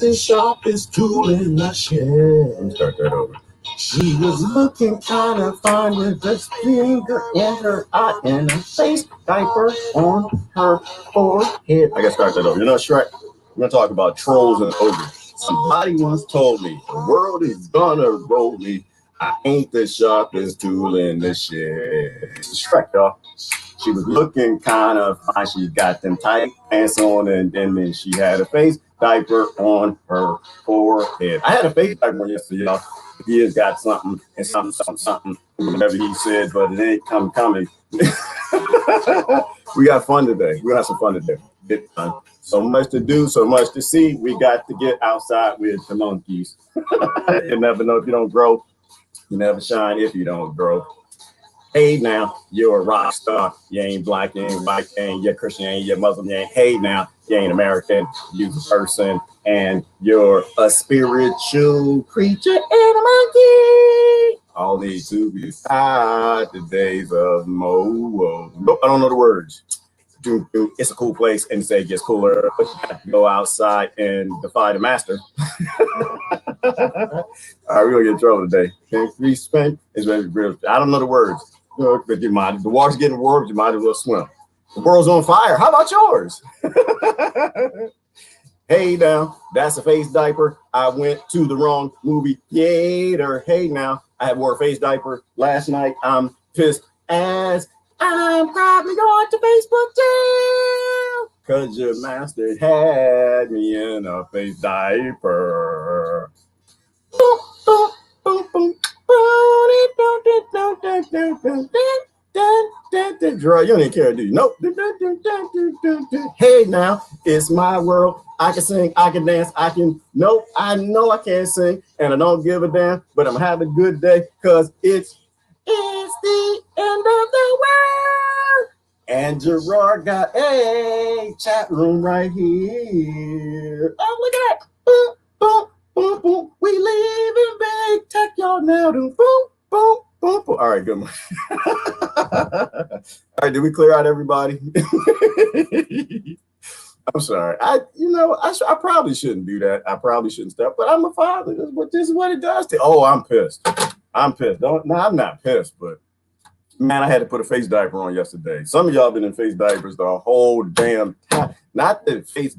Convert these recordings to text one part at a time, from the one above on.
the sharpest tool in the shed. Start that over. She was looking kind of fine with a finger in her eye and a face diaper on her forehead. I gotta start that over. You know, Shrek, we're gonna talk about trolls and ogres. Somebody once told me the world is gonna roll me. I ain't the sharpest tool in the shed. It's Shrek, y'all. She was looking kind of fine. She got them tight pants on, and then she had a face diaper on her forehead. I had a face diaper on yesterday, y'all. He has got something and something, whatever he said, but it ain't coming. We got fun today. We're gonna have some fun today. Big fun. So much to do, so much to see. We got to get outside with the monkeys. You never know if you don't grow. You never shine if you don't grow. Hey now, you're a rock star. You ain't black, you ain't white, you ain't Christian, you ain't you Muslim, you ain't. Hey now, you ain't American, you're a person, and you're a spiritual creature and a monkey. All need to be beside the days of Mo. Nope, I don't know the words. It's a cool place, and say it gets cooler. But you have to go outside and defy the master. All right, we're gonna get in trouble today. Free spin is real. I don't know the words. But you might, the water's getting warm, you might as well swim. The world's on fire. How about yours? Hey now, that's a face diaper. I went to the wrong movie theater. Hey now, I wore a face diaper last night. I'm pissed as I'm probably going to Facebook jail. Cause your master had me in a face diaper. Boom, boom, boom, boom. Girl, you don't even care, do you? Nope. Hey now, it's my world. I can sing, I can dance, I can. Nope, I know I can't sing, and I don't give a damn. But I'm having a good day, cause it's the end of the world. And Gerard got a chat room right here. Oh, look at that! Boom, boom. Boom, boom. We live in big tech, y'all now. Boom, boom, boom, boom. All right, good. All right, did we clear out everybody? I'm sorry. I probably shouldn't do that. I probably shouldn't stop, but I'm a father. This is what it does to. Oh, I'm pissed. I'm pissed. No, I'm not pissed, but man, I had to put a face diaper on yesterday. Some of y'all been in face diapers the whole damn time. Not the face.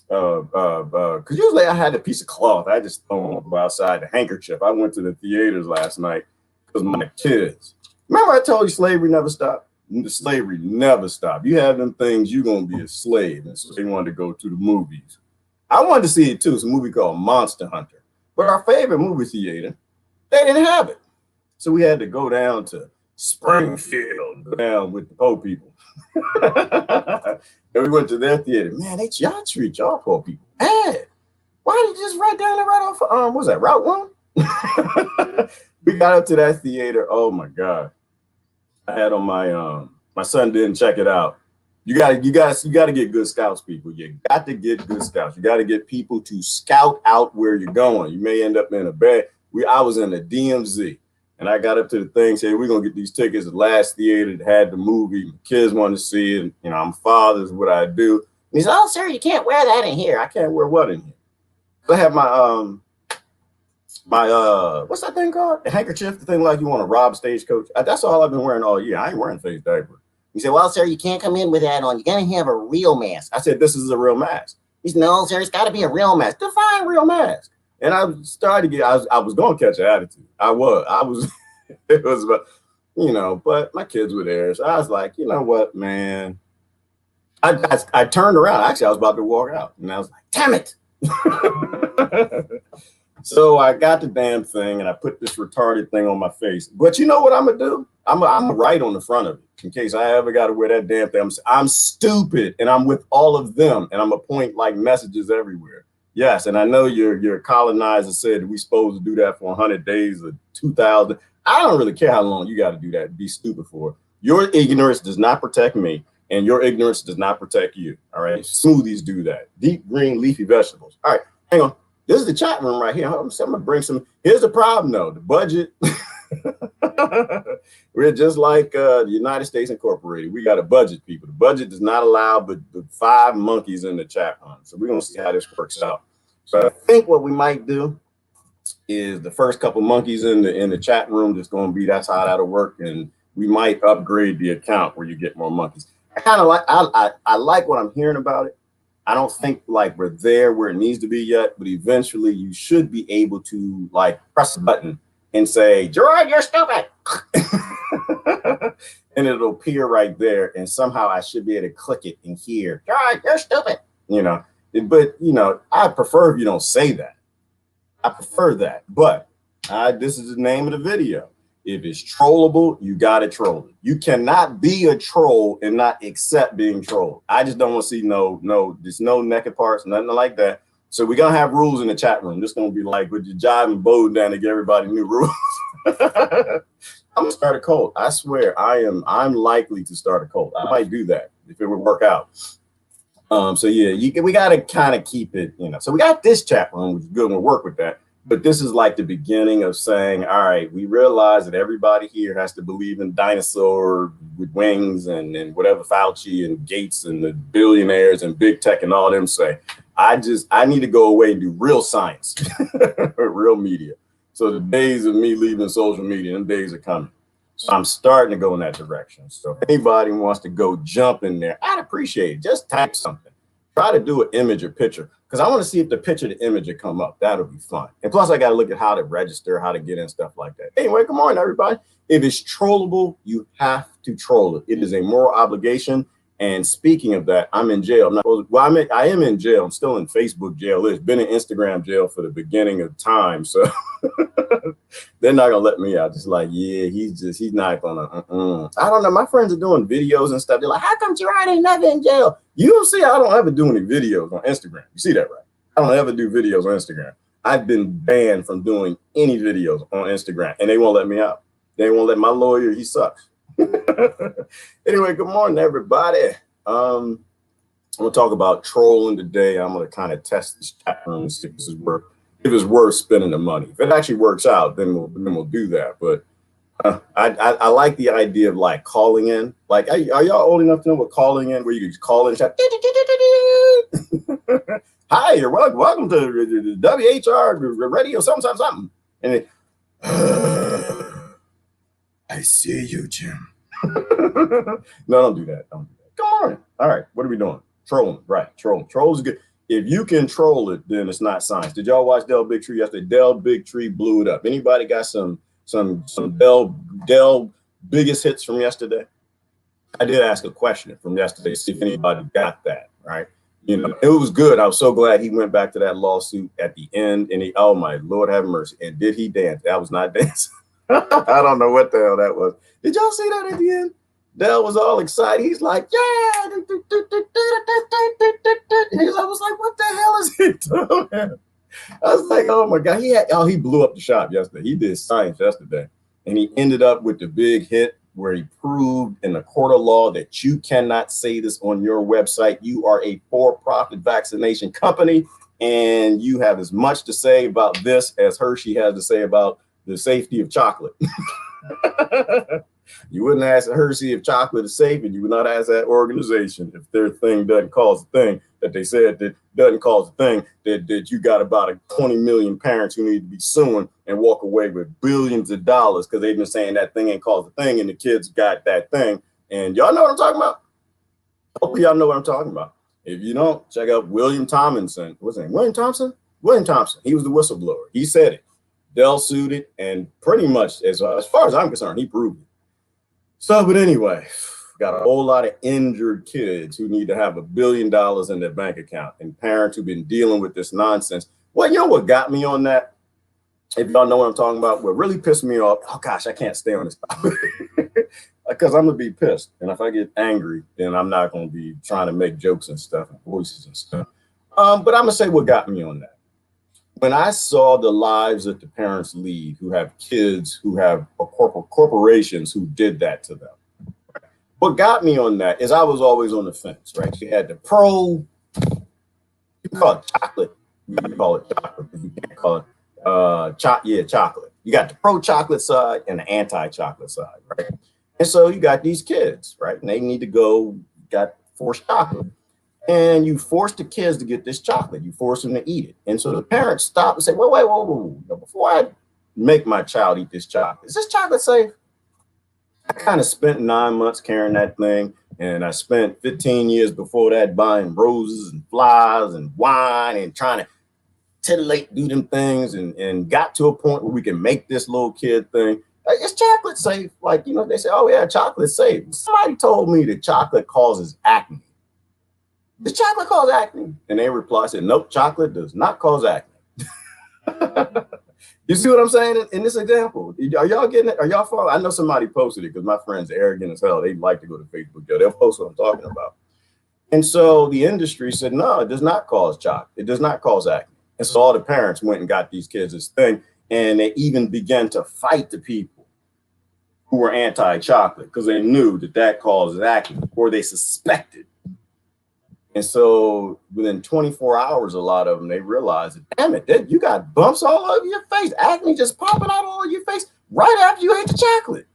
Because usually I had a piece of cloth. I just throw them outside, the handkerchief. I went to the theaters last night because my kids. Remember I told you slavery never stopped? The slavery never stopped. You have them things, you're going to be a slave. And so they wanted to go to the movies. I wanted to see it too. It's a movie called Monster Hunter. But our favorite movie theater, they didn't have it. So we had to go down to Springfield, go down with the poor people. And we went to their theater. Man, y'all treat y'all poor people bad. Why did you just right down and right off? What was that, Route 1? We got up to that theater. Oh my God. I had on my son didn't check it out. You gotta get good scouts, people. You got to get good scouts. You got to get people to scout out where you're going. You may end up in a bed. I was in the DMZ. And I got up to the thing, said, we're going to get these tickets. The last theater that had the movie. My kids wanted to see it. You know, I'm father, is what I do. And he said, oh, sir, you can't wear that in here. I can't wear what in here? I have my what's that thing called? The handkerchief, the thing like you want to rob Stagecoach. That's all I've been wearing all year. I ain't wearing face diaper. He said, well, sir, you can't come in with that on. You're going to have a real mask. I said, this is a real mask. He said, no, sir, it's got to be a real mask. Define real mask. And I started to I was going to catch an attitude. I was, it was about, but my kids were there. So I was like, you know what, man? I turned around. Actually, I was about to walk out. And I was like, damn it. So I got the damn thing and I put this retarded thing on my face. But you know what I'm going to do? I'm gonna write on the front of it in case I ever got to wear that damn thing. I'm stupid and I'm with all of them and I'm going to point like messages everywhere. Yes, and I know your colonizer said we supposed to do that for 100 days or 2,000. I don't really care how long you got to do that. Be stupid for it. Your ignorance does not protect me, and your ignorance does not protect you. All right, smoothies do that. Deep green leafy vegetables. All right, hang on. This is the chat room right here. I'm gonna bring some. Here's the problem though. The budget. We're just like the United States Incorporated. We got a budget, people. The budget does not allow but 5 monkeys in the chat room. So we're going to see how this works out. So I think what we might do is the first couple monkeys in the chat room just going to be, that's how that'll work. And we might upgrade the account where you get more monkeys. I kind of like, I like what I'm hearing about it. I don't think like we're there where it needs to be yet, but eventually you should be able to like press a button and say, Gerard, you're stupid. And it'll appear right there. And somehow I should be able to click it and hear, Gerard, you're stupid. You know, but you know, I prefer if you don't say that. I prefer that. But this is the name of the video. If it's trollable, you got to troll it. You cannot be a troll and not accept being trolled. I just don't want to see there's no naked parts, nothing like that. So we're going to have rules in the chat room. This is going to be like with your jive and bow down to get everybody new rules. I'm going to start a cult. I swear I'm likely to start a cult. I might do that if it would work out. So yeah, we got to kind of keep it, you know. So we got this chat room, which is good. We'll work with that. But this is like the beginning of saying, all right, we realize that everybody here has to believe in dinosaur with wings and whatever Fauci and Gates and the billionaires and big tech and all them say. I need to go away and do real science, real media. So the days of me leaving social media, them days are coming. So I'm starting to go in that direction. So if anybody wants to go jump in there, I'd appreciate it. Just type something. Try to do an image or picture, because I want to see if the picture, the image will come up. That'll be fun. And plus, I got to look at how to register, how to get in, stuff like that. Anyway, good morning, everybody. If it's trollable, you have to troll it. It is a moral obligation. And speaking of that, I'm in jail. I am in jail. I'm still in Facebook jail. It's been in Instagram jail for the beginning of time. So they're not gonna let me out. Just like, yeah, he's not gonna. I don't know. My friends are doing videos and stuff. They're like, how come Gerard ain't never in jail? You don't see, I don't ever do any videos on Instagram. You see that, right? I don't ever do videos on Instagram. I've been banned from doing any videos on Instagram, and they won't let me out. They won't let my lawyer. He sucks. Anyway, good morning, everybody. I'm gonna talk about trolling today. I'm gonna kind of test this chat room and see if it's worth spending the money. If it actually works out, then we'll do that. But I like the idea of like calling in. Like, are y'all old enough to know what calling in, where you can just call in and chat? Hi, you're welcome to the WHR radio, something. And it, I see you, Jim. No, don't do that. Don't do that. Come on. All right. What are we doing? Trolling. Right. Trolling. Trolls is good. If you can troll it, then it's not science. Did y'all watch Del Bigtree yesterday? Del Bigtree blew it up. Anybody got some Del biggest hits from yesterday? I did ask a question from yesterday to see if anybody got that, right? You know, it was good. I was so glad he went back to that lawsuit at the end, and oh my Lord have mercy. And did he dance? That was not dancing. I don't know what the hell that was. Did y'all see that at the end? Dell was all excited. He's like, yeah. And I was like, what the hell is he doing? I was like, oh my God. He blew up the shop yesterday. He did science yesterday. And he ended up with the big hit where he proved in the court of law that you cannot say this on your website. You are a for-profit vaccination company, and you have as much to say about this as Hershey has to say about the safety of chocolate. You wouldn't ask Hershey if chocolate is safe, and you would not ask that organization if their thing doesn't cause the thing that they said that doesn't cause the thing that you got about 20 million parents who need to be suing and walk away with billions of dollars because they've been saying that thing ain't caused the thing, and the kids got that thing. And y'all know what I'm talking about? Hopefully y'all know what I'm talking about. If you don't, check out William Tomlinson. What's his name? William Thompson? William Thompson. He was the whistleblower. He said it. Dell sued it, and pretty much, as far as I'm concerned, he proved it. So, but anyway, got a whole lot of injured kids who need to have $1 billion in their bank account, and parents who've been dealing with this nonsense. Well, you know what got me on that? If y'all know what I'm talking about, what really pissed me off, oh gosh, I can't stay on this topic because I'm gonna be pissed. And if I get angry, then I'm not gonna be trying to make jokes and stuff and voices and stuff. But I'm gonna say what got me on that. When I saw the lives that the parents lead who have kids who have corporations who did that to them, what got me on that is I was always on the fence, right? You had the you call it chocolate. You call it chocolate. You can't call it chocolate. You got the pro-chocolate side and the anti-chocolate side, right? And so you got these kids, right? And they need to go, got forced chocolate. And you force the kids to get this chocolate. You force them to eat it. And so the parents stop and say, wait, whoa, whoa, whoa. Before I make my child eat this chocolate, is this chocolate safe? I kind of spent 9 months carrying that thing. And I spent 15 years before that buying roses and flowers and wine and trying to titillate, do them things, and got to a point where we can make this little kid thing. Like, is chocolate safe? Like, you know, they say, oh yeah, chocolate's safe. Somebody told me that chocolate causes acne. Does chocolate cause acne? And they reply, said, nope, chocolate does not cause acne. You see what I'm saying in this example? Are y'all getting it? Are y'all following? I know somebody posted it because my friends are arrogant as hell. They like to go to Facebook. They'll post what I'm talking about. And so the industry said, no, it does not cause chocolate. It does not cause acne. And so all the parents went and got these kids this thing. And they even began to fight the people who were anti-chocolate because they knew that that causes acne, or they suspected. And so within 24 hours, a lot of them, they realized, damn it, you got bumps all over your face, acne just popping out all over your face right after you ate the chocolate.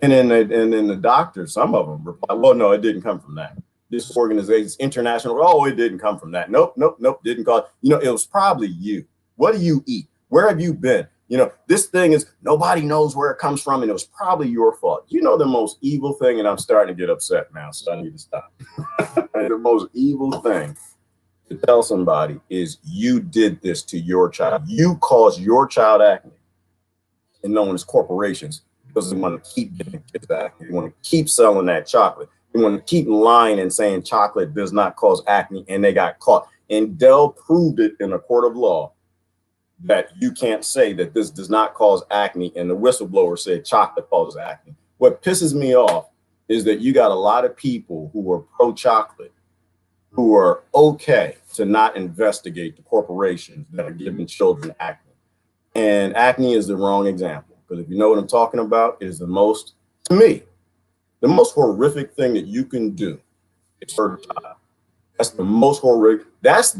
And then the doctors, some of them replied, well, no, it didn't come from that. This organization's international, oh, it didn't come from that. Nope, didn't cause, you know, it was probably you. What do you eat? Where have you been? You know, this thing is, nobody knows where it comes from, and it was probably your fault. You know, the most evil thing, and I'm starting to get upset now, so I need to stop. The most evil thing to tell somebody is you did this to your child. You caused your child acne, and known as corporations, because they want to keep getting kids acne. They want to keep selling that chocolate. They want to keep lying and saying chocolate does not cause acne, and they got caught. And Dell proved it in a court of law that you can't say that this does not cause acne, and the whistleblower said chocolate causes acne. What pisses me off is that you got a lot of people who are pro-chocolate who are okay to not investigate the corporations that are giving children acne. And acne is the wrong example, because if you know what I'm talking about, it is the most, to me, the most horrific thing that you can do is hurt a child. That's the most horrific. That's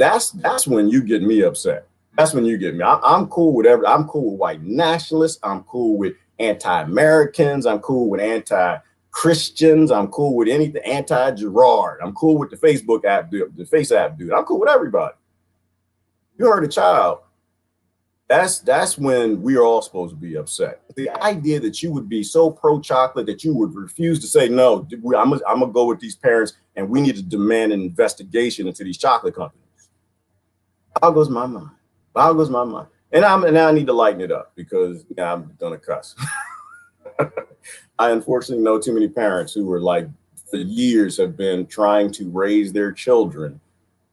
when you get me upset. That's when you get me. I'm cool with I'm cool with white nationalists. I'm cool with anti-Americans. I'm cool with anti-Christians. I'm cool with anything anti-Gerard. I'm cool with the Facebook app dude, the Face app dude. I'm cool with everybody. You hurt a child. That's when we are all supposed to be upset. The idea that you would be so pro-chocolate that you would refuse to say, no, I'm gonna go with these parents and we need to demand an investigation into these chocolate companies. How goes my mind? How goes my mind? And I need to lighten it up because I'm gonna cuss. I unfortunately know too many parents who are like, for years have been trying to raise their children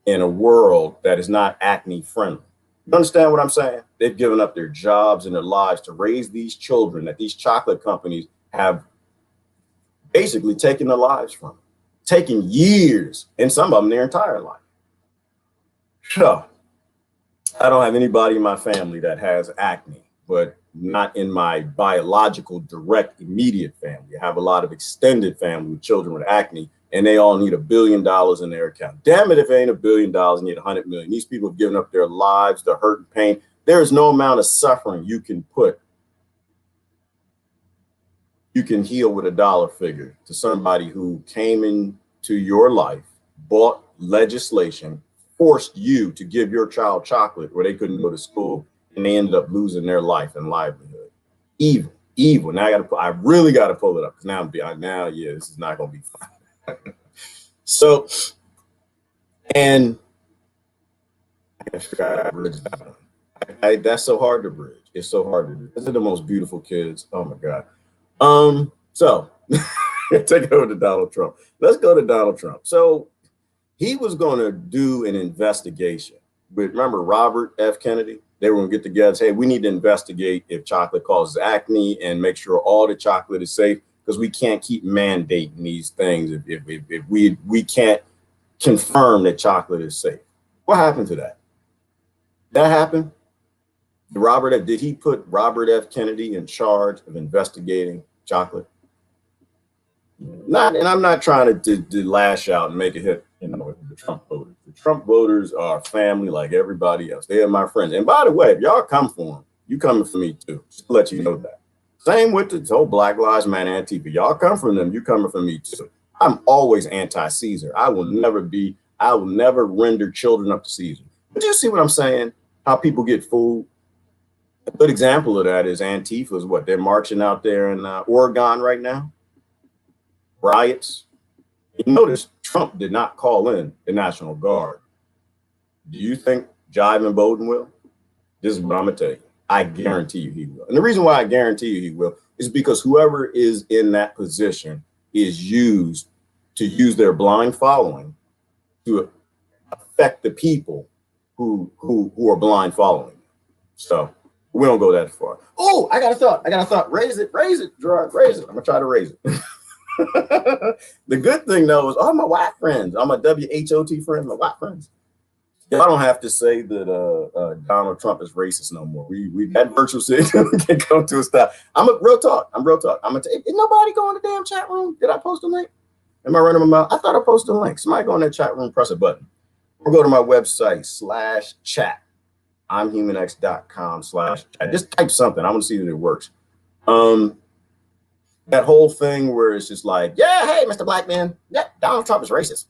in a world that is not acne friendly. You understand what I'm saying? They've given up their jobs and their lives to raise these children that these chocolate companies have basically taken their lives from, taking years, and some of them their entire life. So I don't have anybody in my family that has acne, but not in my biological, direct, immediate family. I have a lot of extended family with children with acne, and they all need $1 billion in their account. Damn it, if it ain't $1 billion, you need 100 million. These people have given up their lives, the hurt and pain. There is no amount of suffering you can heal with a dollar figure to somebody who came into your life, bought legislation, forced you to give your child chocolate where they couldn't go to school, and they ended up losing their life and livelihood. Evil. Now I really got to pull it up because now, this is not going to be fun. So, and that's so hard to bridge. It's so hard to do. These are the most beautiful kids. Oh my God. So take it over to Donald Trump. Let's go to Donald Trump. So he was going to do an investigation. But remember Robert F. Kennedy? They were going to get together and say, hey, we need to investigate if chocolate causes acne and make sure all the chocolate is safe, because we can't keep mandating these things if we can't confirm that chocolate is safe. What happened to that? That happened. Did he put Robert F. Kennedy in charge of investigating chocolate? And I'm not trying to lash out and make a hit, the Trump voters. The Trump voters are family like everybody else. They are my friends. And by the way, if y'all come for them, You coming for me too. Just to let you know that. Same with the whole Black Lives Matter Antifa. Y'all come from them. You coming for me too. I'm always anti-Caesar. I will never render children up to Caesar. But you see what I'm saying? How people get fooled. A good example of that is Antifa is what they're marching out there in Oregon right now. Riots. You notice Trump did not call in the National Guard. Do you think Jive Bowden will? This is what I'm gonna tell you. I guarantee you he will. And the reason why I guarantee you he will is because whoever is in that position is used to use their blind following to affect the people who are blind following. So we don't go that far. Oh, I got a thought. Raise it, Gerard, raise it. I'm gonna try to raise it. The good thing though is all my white friends. I'm a WHOT friend, my white friends. Y'all don't have to say that Donald Trump is racist no more. We that virtual signal can come to a stop. I'm real talk. I'm gonna tell you, is nobody go in the damn chat room? Did I post a link? Am I running my mouth? I thought I posted a link. Somebody go in that chat room, press a button. Or go to my website /chat. I'mHumanX.com/chat. Just type something. I want to see that it works. That whole thing where it's just like, yeah, hey, Mr. Black Man, yeah, Donald Trump is racist.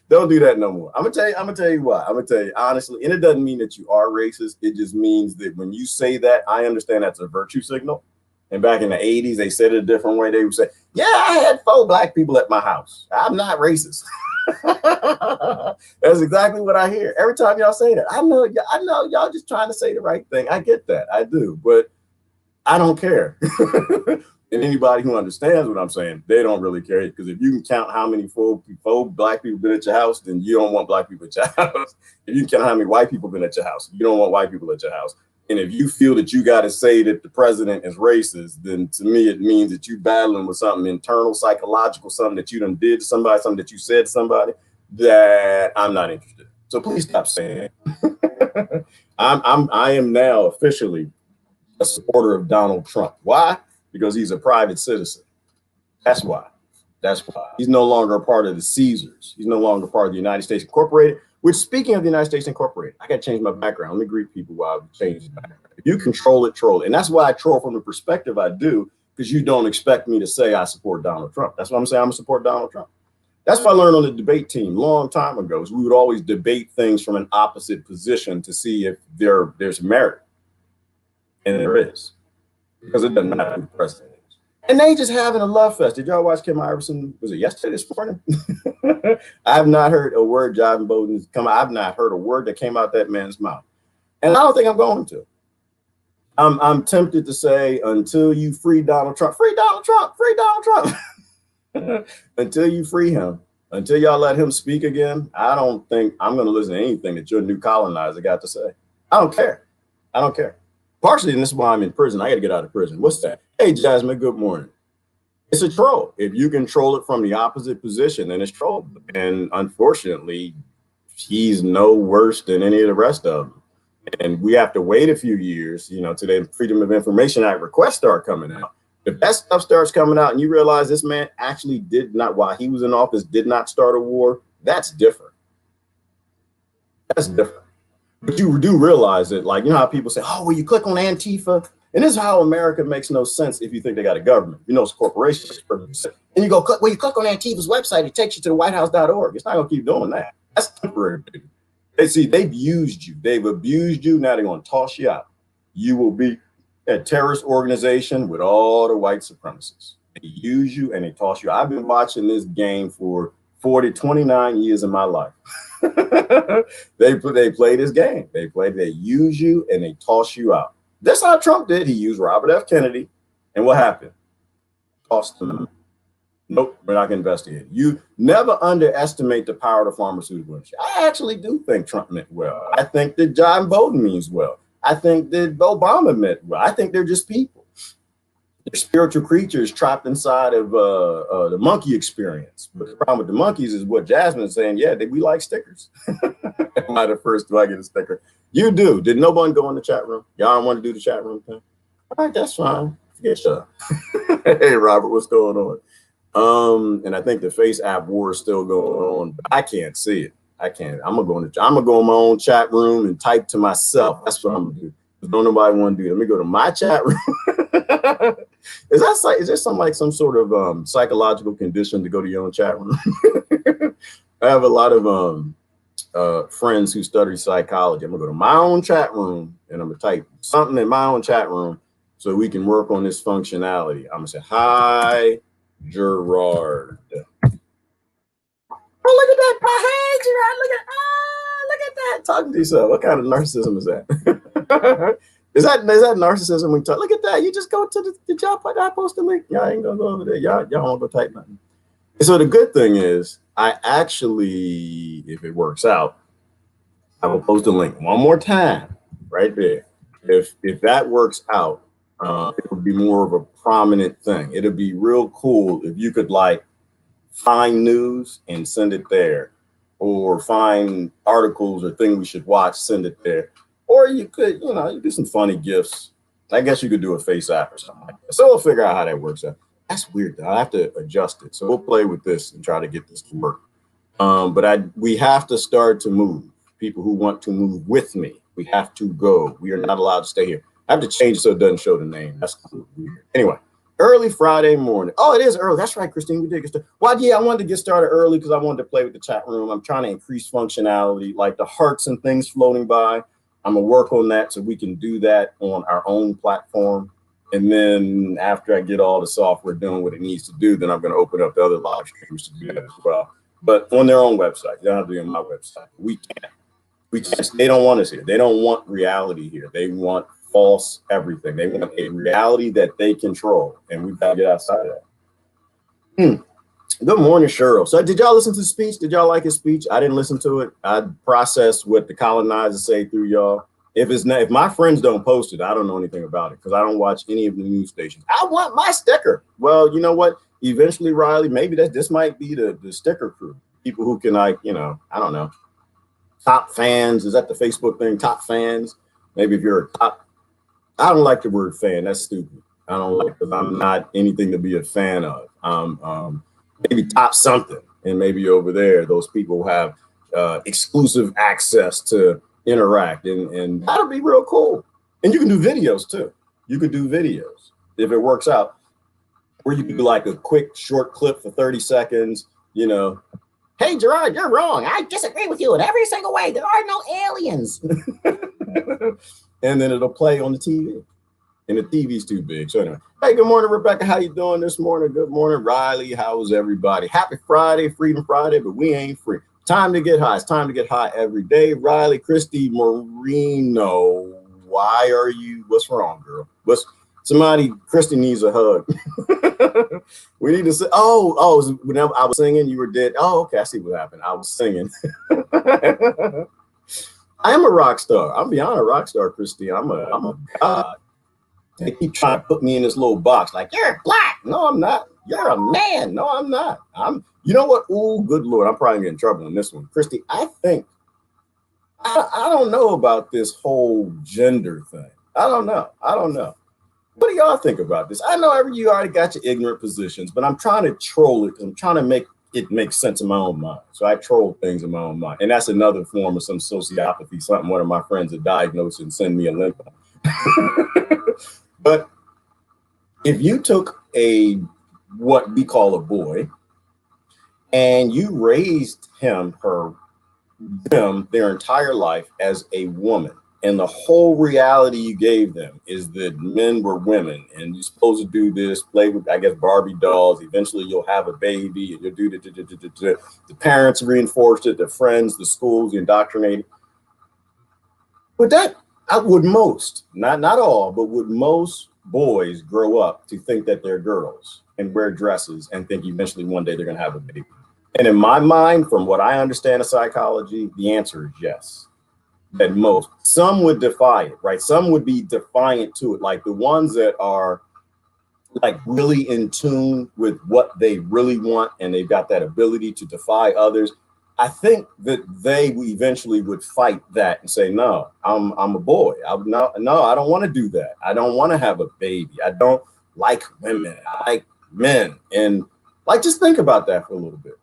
Don't do that no more. I'm gonna tell you why. I'm gonna tell you honestly, and it doesn't mean that you are racist. It just means that when you say that, I understand that's a virtue signal. And back in the 80s, they said it a different way. They would say, yeah, I had 4 black people at my house. I'm not racist. That's exactly what I hear every time y'all say that. I know y'all just trying to say the right thing. I get that. I do, but I don't care. And anybody who understands what I'm saying, they don't really care. Because if you can count how many four black people been at your house, then you don't want black people at your house. If you can count how many white people been at your house, you don't want white people at your house. And if you feel that you got to say that the president is racist, then to me, it means that you battling with something internal, psychological, something that you done did to somebody, something that you said to somebody that I'm not interested in. So please stop saying it. I am now officially a supporter of Donald Trump. Why? Because he's a private citizen. That's why. He's no longer a part of the Caesars. He's no longer part of the United States Incorporated. Which, speaking of the United States Incorporated, I got to change my background. Let me greet people while I change the background. If you control it, troll it. And that's why I troll from the perspective I do, because you don't expect me to say I support Donald Trump. That's why I'm saying I'm going to support Donald Trump. That's what I learned on the debate team a long time ago, is we would always debate things from an opposite position to see if there's merit. And there is. Because it doesn't matter who the president is. And they just having a love fest. Did y'all watch Kim Iverson? Was it yesterday, this morning? I've not heard a word Jive Bowden's come out. I've not heard a word that came out that man's mouth. And I don't think I'm going to. I'm tempted to say, until you free Donald Trump, free Donald Trump, free Donald Trump. Until you free him, until y'all let him speak again, I don't think I'm going to listen to anything that your new colonizer got to say. I don't care. Partially, and this is why I'm in prison. I got to get out of prison. What's that? Hey, Jasmine, good morning. It's a troll. If you control it from the opposite position, then it's troll. And unfortunately, he's no worse than any of the rest of them. And we have to wait a few years, till the Freedom of Information Act requests start coming out. If that stuff starts coming out and you realize this man actually did not, while he was in office, did not start a war, that's different. That's different. But you do realize that, like, how people say, oh, well, you click on Antifa. And this is how America makes no sense if you think they got a government. It's a corporation. And you go, you click on Antifa's website, it takes you to the whitehouse.org. It's not going to keep doing that. That's temporary. They've used you. They've abused you. Now they're going to toss you out. You will be a terrorist organization with all the white supremacists. They use you and they toss you. I've been watching this game for 29 years of my life. They play this game. They use you and they toss you out. That's how Trump did. He used Robert F. Kennedy. And what happened? Tossed him. Nope, we're not going to investigate. You never underestimate the power of the pharmaceutical industry. I actually do think Trump meant well. I think that John Bowden means well. I think that Obama meant well. I think they're just people. They're spiritual creatures trapped inside of the monkey experience. But the problem with the monkeys is what Jasmine's saying. Yeah, we like stickers. Am I the first? Do I get a sticker? You do. Did no one go in the chat room? Y'all don't want to do the chat room thing? All right, that's fine. Forget y'all. Hey, Robert, what's going on? And I think the Face app war is still going on. But I can't see it. I can't. I'm gonna go in my own chat room and type to myself. That's what I'm gonna do. Don't nobody want to do. Let me go to my chat room. Is there some sort of psychological condition to go to your own chat room? I have a lot of friends who study psychology. I'm gonna go to my own chat room and I'm gonna type something in my own chat room so we can work on this functionality. I'm gonna say, hi, Gerard. Oh, look at that. Hey, Gerard, look at that. Talking to yourself. What kind of narcissism is that? Is that narcissism when you talk? Look at that. You just go to the job. I post a link. Y'all ain't gonna go over there. Y'all won't go type nothing. And so the good thing is, I actually, if it works out, I will post a link one more time right there. If that works out, it would be more of a prominent thing. It'll be real cool if you could like find news and send it there, or find articles or things we should watch, send it there. Or you could, you do some funny gifs. I guess you could do a face app or something like that. So we'll figure out how that works out. That's weird though. I have to adjust it. So we'll play with this and try to get this to work. But we have to start to move. People who want to move with me, we have to go. We are not allowed to stay here. I have to change it so it doesn't show the name. That's weird. Anyway, early Friday morning. Oh, it is early. That's right, Christine. We did get started. Well, yeah, I wanted to get started early because I wanted to play with the chat room. I'm trying to increase functionality, like the hearts and things floating by. I'm gonna work on that so we can do that on our own platform. And then after I get all the software doing what it needs to do, then I'm gonna open up the other live streams to do that as well. But on their own website. They don't have to be on my website. We can't. They don't want us here. They don't want reality here. They want false everything. They want a reality that they control. And we've got to get outside of that. Good morning, Cheryl. So did y'all listen to the speech? Did y'all like his speech? I didn't listen to it. I processed what the colonizers say through y'all. If my friends don't post it, I don't know anything about it because I don't watch any of the news stations. I want my sticker. Well, you know what? Eventually, Riley, maybe this might be the sticker crew. People who can I don't know. Top fans. Is that the Facebook thing? Top fans. Maybe if you're a top. I don't like the word fan. That's stupid. I don't like because I'm not anything to be a fan of. Maybe top something, and maybe over there, those people have exclusive access to interact, and that'll be real cool. And you can do videos too. You could do videos if it works out, where you could do like a quick short clip for 30 seconds. Hey, Gerard, you're wrong. I disagree with you in every single way. There are no aliens. And then it'll play on the TV. And the TV's too big. So anyway, hey, good morning, Rebecca. How you doing this morning? Good morning, Riley. How's everybody? Happy Friday, Freedom Friday, but we ain't free. Time to get high. It's time to get high every day. Riley, Christy, Marino, why are you? What's wrong, girl? Christy needs a hug. We need to say, whenever I was singing, you were dead. Oh, okay, I see what happened. I was singing. I am a rock star. I'm beyond a rock star, Christy. I'm a god. They keep trying to put me in this little box, like, you're black. No, I'm not. You're a man. No, I'm not. You know what? Ooh, good Lord. I'm probably getting in trouble on this one. Christy, I think, I don't know about this whole gender thing. I don't know. What do y'all think about this? I know you already got your ignorant positions, but I'm trying to troll it. I'm trying to make it make sense in my own mind. So I troll things in my own mind. And that's another form of some sociopathy, something one of my friends would diagnose and send me a link on. But if you took what we call a boy and you raised them their entire life as a woman, and the whole reality you gave them is that men were women and you're supposed to do this, play with, I guess, Barbie dolls. Eventually you'll have a baby and you'll do the parents reinforced it, the friends, the schools, the indoctrinated. Would most, not all, but would most boys grow up to think that they're girls and wear dresses and think eventually one day they're going to have a baby? And in my mind, from what I understand of psychology, the answer is yes. That most. Some would defy it, right? Some would be defiant to it, like the ones that are like really in tune with what they really want and they've got that ability to defy others. I think that they eventually would fight that and say, no, I'm a boy. No, I don't want to do that. I don't want to have a baby. I don't like women. I like men. And like, just think about that for a little bit.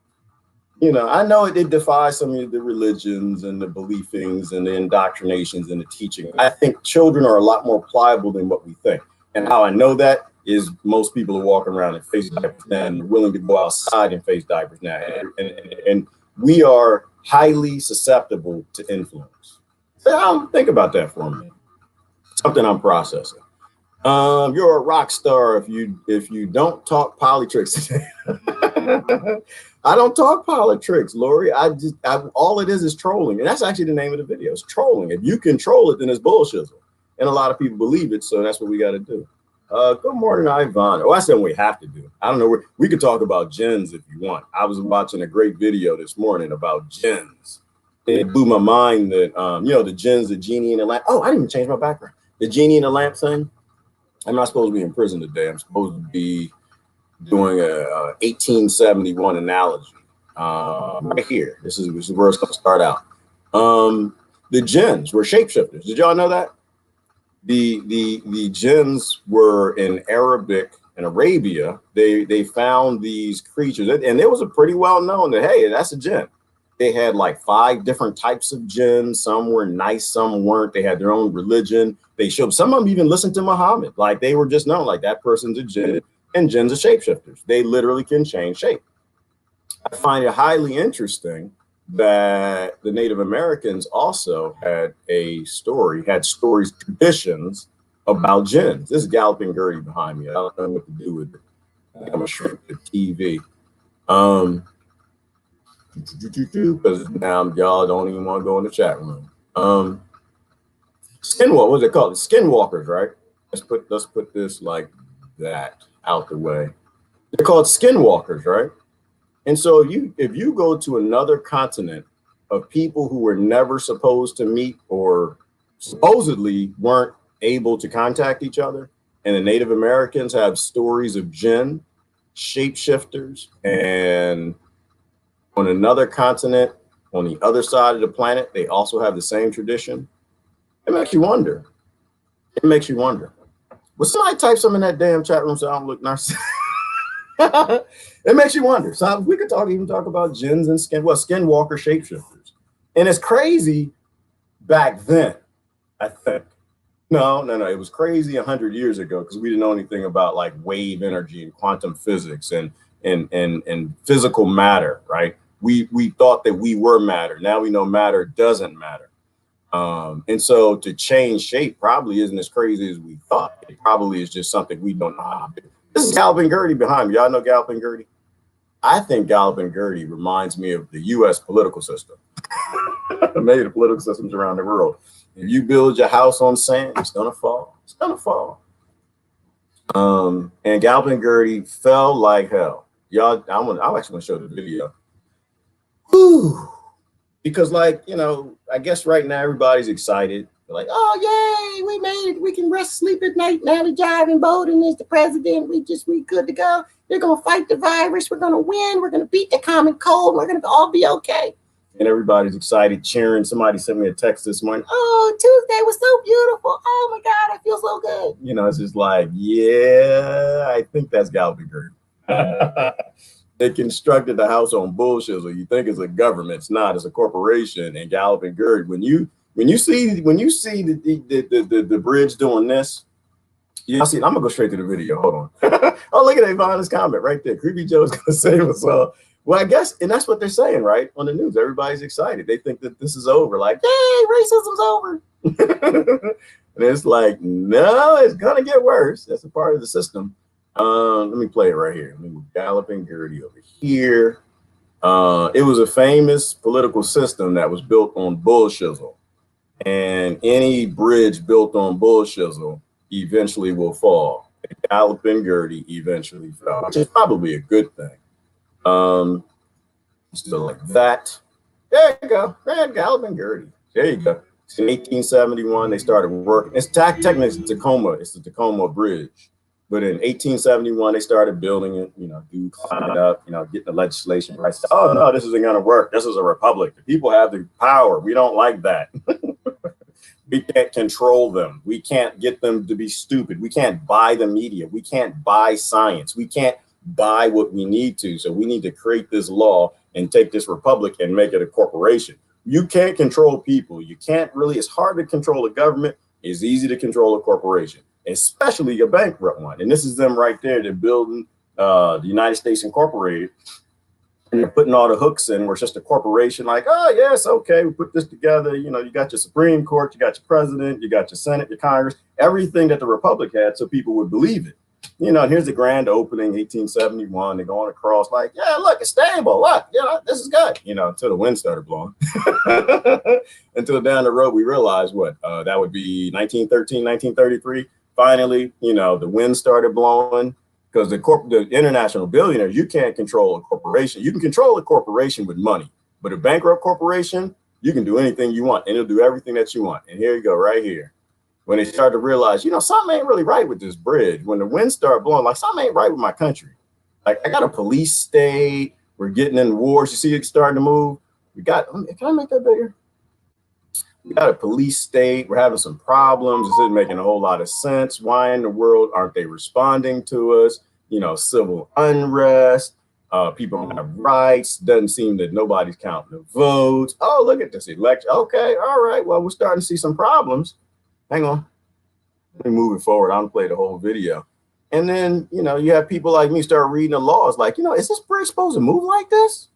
You know, I know it defies some of the religions and the beliefings and the indoctrinations and the teaching. I think children are a lot more pliable than what we think. And how I know that is most people are walking around in face diapers now and willing to go outside in face diapers now. And we are highly susceptible to influence. So think about that for a minute. Something I'm processing. You're a rock star if you don't talk politricks today. I don't talk politricks, Lori. All it is trolling, and that's actually the name of the video. It's trolling. If you control it, then it's bullshit, and a lot of people believe it. So that's what we got to do. Good morning, Ivan. Oh, that's something we have to do. I don't know. We could talk about gens if you want. I was watching a great video this morning about gens. It blew my mind that you know, the gens, the genie in the lamp. Oh, I didn't even change my background. The genie in the lamp thing. I'm not supposed to be in prison today. I'm supposed to be doing a 1871 analogy right here. This is where it's going to start out. The jinns were shapeshifters. Did y'all know that? The jinns were in Arabic and Arabia. They found these creatures, and it was a pretty well known that, hey, that's a jinn. They had like 5 different types of jinns. Some were nice, some weren't. They had their own religion. They showed, some of them even listened to Muhammad. Like they were just known, like that person's a jinn, and jinns are shapeshifters. They literally can change shape. I find it highly interesting that the Native Americans also had stories, traditions about jinns. This is Galloping Gertie behind me. I don't know what to do with it. I think I'm gonna shrink the TV. Because now y'all don't even want to go in the chat room. Skinwalk, what's it called? Skinwalkers, right? Let's put this like that out the way. They're called skinwalkers, right? And so if you go to another continent of people who were never supposed to meet or supposedly weren't able to contact each other, and the Native Americans have stories of jinn, shapeshifters, and on another continent, on the other side of the planet, they also have the same tradition. It makes you wonder. It makes you wonder. Will somebody type something in that damn chat room so I don't look narcissistic? It makes you wonder. So we could even talk about jinns and skinwalker shapeshifters. And it's crazy back then, I think. No. It was crazy 100 years ago because we didn't know anything about like wave energy and quantum physics and physical matter, right? We thought that we were matter. Now we know matter doesn't matter. And so to change shape probably isn't as crazy as we thought. It probably is just something we don't know how to do. This is Galloping Gertie behind me. Y'all know Galloping Gertie? I think Galloping Gertie reminds me of the U.S. political system. Maybe the political systems around the world. If you build your house on sand, it's gonna fall. It's gonna fall. And Galloping Gertie fell like hell. Y'all, I'm actually gonna show the video. Whew. Because, like, you know, I guess right now everybody's excited. They're like, oh, yay, we made it. We can rest, sleep at night. Now the driving Biden is the president. We good to go. They're going to fight the virus. We're going to win. We're going to beat the common cold. We're going to all be okay. And everybody's excited, cheering. Somebody sent me a text this morning. Oh, Tuesday was so beautiful. Oh, my God, I feel so good. You know, it's just like, yeah, I think that's Galloping Gertie. They constructed the house on bullshit. So you think it's a government. It's not. It's a corporation. And Galloping Gertie, when you see the bridge doing this, you see. I'm gonna go straight to the video. Hold on. Oh, look at Ivana's comment right there. Creepy Joe's gonna save us all. Well, I guess, and that's what they're saying, right? On the news, everybody's excited. They think that this is over. Like, hey, racism's over. And it's like, no, it's gonna get worse. That's a part of the system. Let me play it right here. Let me move Galloping Gertie over here. It was a famous political system that was built on bullshizzle. And any bridge built on bullshizzle eventually will fall. Galloping Gertie eventually fell, which is probably a good thing. So like that. There you go. Man, Galloping Gertie. There you go. In 1871, they started working. It's technically Tacoma. It's the Tacoma Bridge. But in 1871, they started building it, you know, climbing up, you know, getting the legislation right. Oh, no, this isn't going to work. This is a republic. The people have the power. We don't like that. We can't control them. We can't get them to be stupid. We can't buy the media. We can't buy science. We can't buy what we need to. So we need to create this law and take this republic and make it a corporation. You can't control people. You can't really, it's hard to control a government. It's easy to control a corporation, especially a bankrupt one. And this is them right there. They're building the United States Incorporated. And they're putting all the hooks in where it's just a corporation like, oh, yes, okay, we put this together. You know, you got your Supreme Court, you got your president, you got your Senate, your Congress, everything that the Republic had so people would believe it. You know, and here's the grand opening, 1871. They're going across like, yeah, look, it's stable. Look, you know, this is good. You know, until the wind started blowing. Until down the road, we realized what? That would be 1913, 1933. Finally, you know, the wind started blowing. Because the international billionaires, you can't control a corporation. You can control a corporation with money, but a bankrupt corporation, you can do anything you want and it'll do everything that you want. And here you go, right here. When they start to realize, you know, something ain't really right with this bridge. When the winds start blowing, like something ain't right with my country. Like I got a police state. We're getting in wars. You see it starting to move. We got, can I make that bigger? We got a police state. We're having some problems. This isn't making a whole lot of sense. Why in the world aren't they responding to us? You know, civil unrest. People don't have rights. Doesn't seem that nobody's counting the votes. Oh, look at this election. Okay, all right. Well, we're starting to see some problems. Hang on. Let me move it forward. I'll play the whole video. And then, you know, you have people like me start reading the laws like, you know, is this bridge supposed to move like this?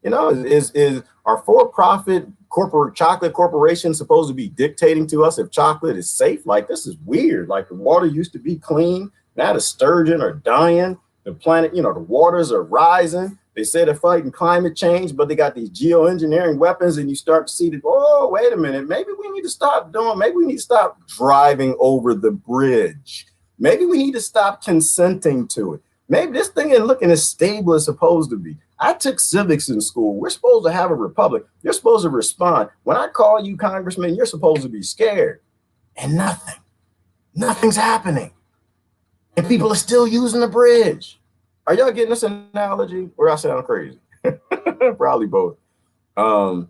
You know, is our for-profit corporate chocolate corporation supposed to be dictating to us if chocolate is safe? Like, this is weird. Like, the water used to be clean. Now the sturgeon are dying. The planet, you know, the waters are rising. They say they're fighting climate change, but they got these geoengineering weapons, and you start to see that, oh, wait a minute. Maybe we need to stop maybe we need to stop driving over the bridge. Maybe we need to stop consenting to it. Maybe this thing ain't looking as stable as supposed to be. I took civics in school. We're supposed to have a republic. You're supposed to respond. When I call you congressman, you're supposed to be scared. And nothing's happening. And people are still using the bridge. Are y'all getting this analogy? Or I sound crazy? Probably both. And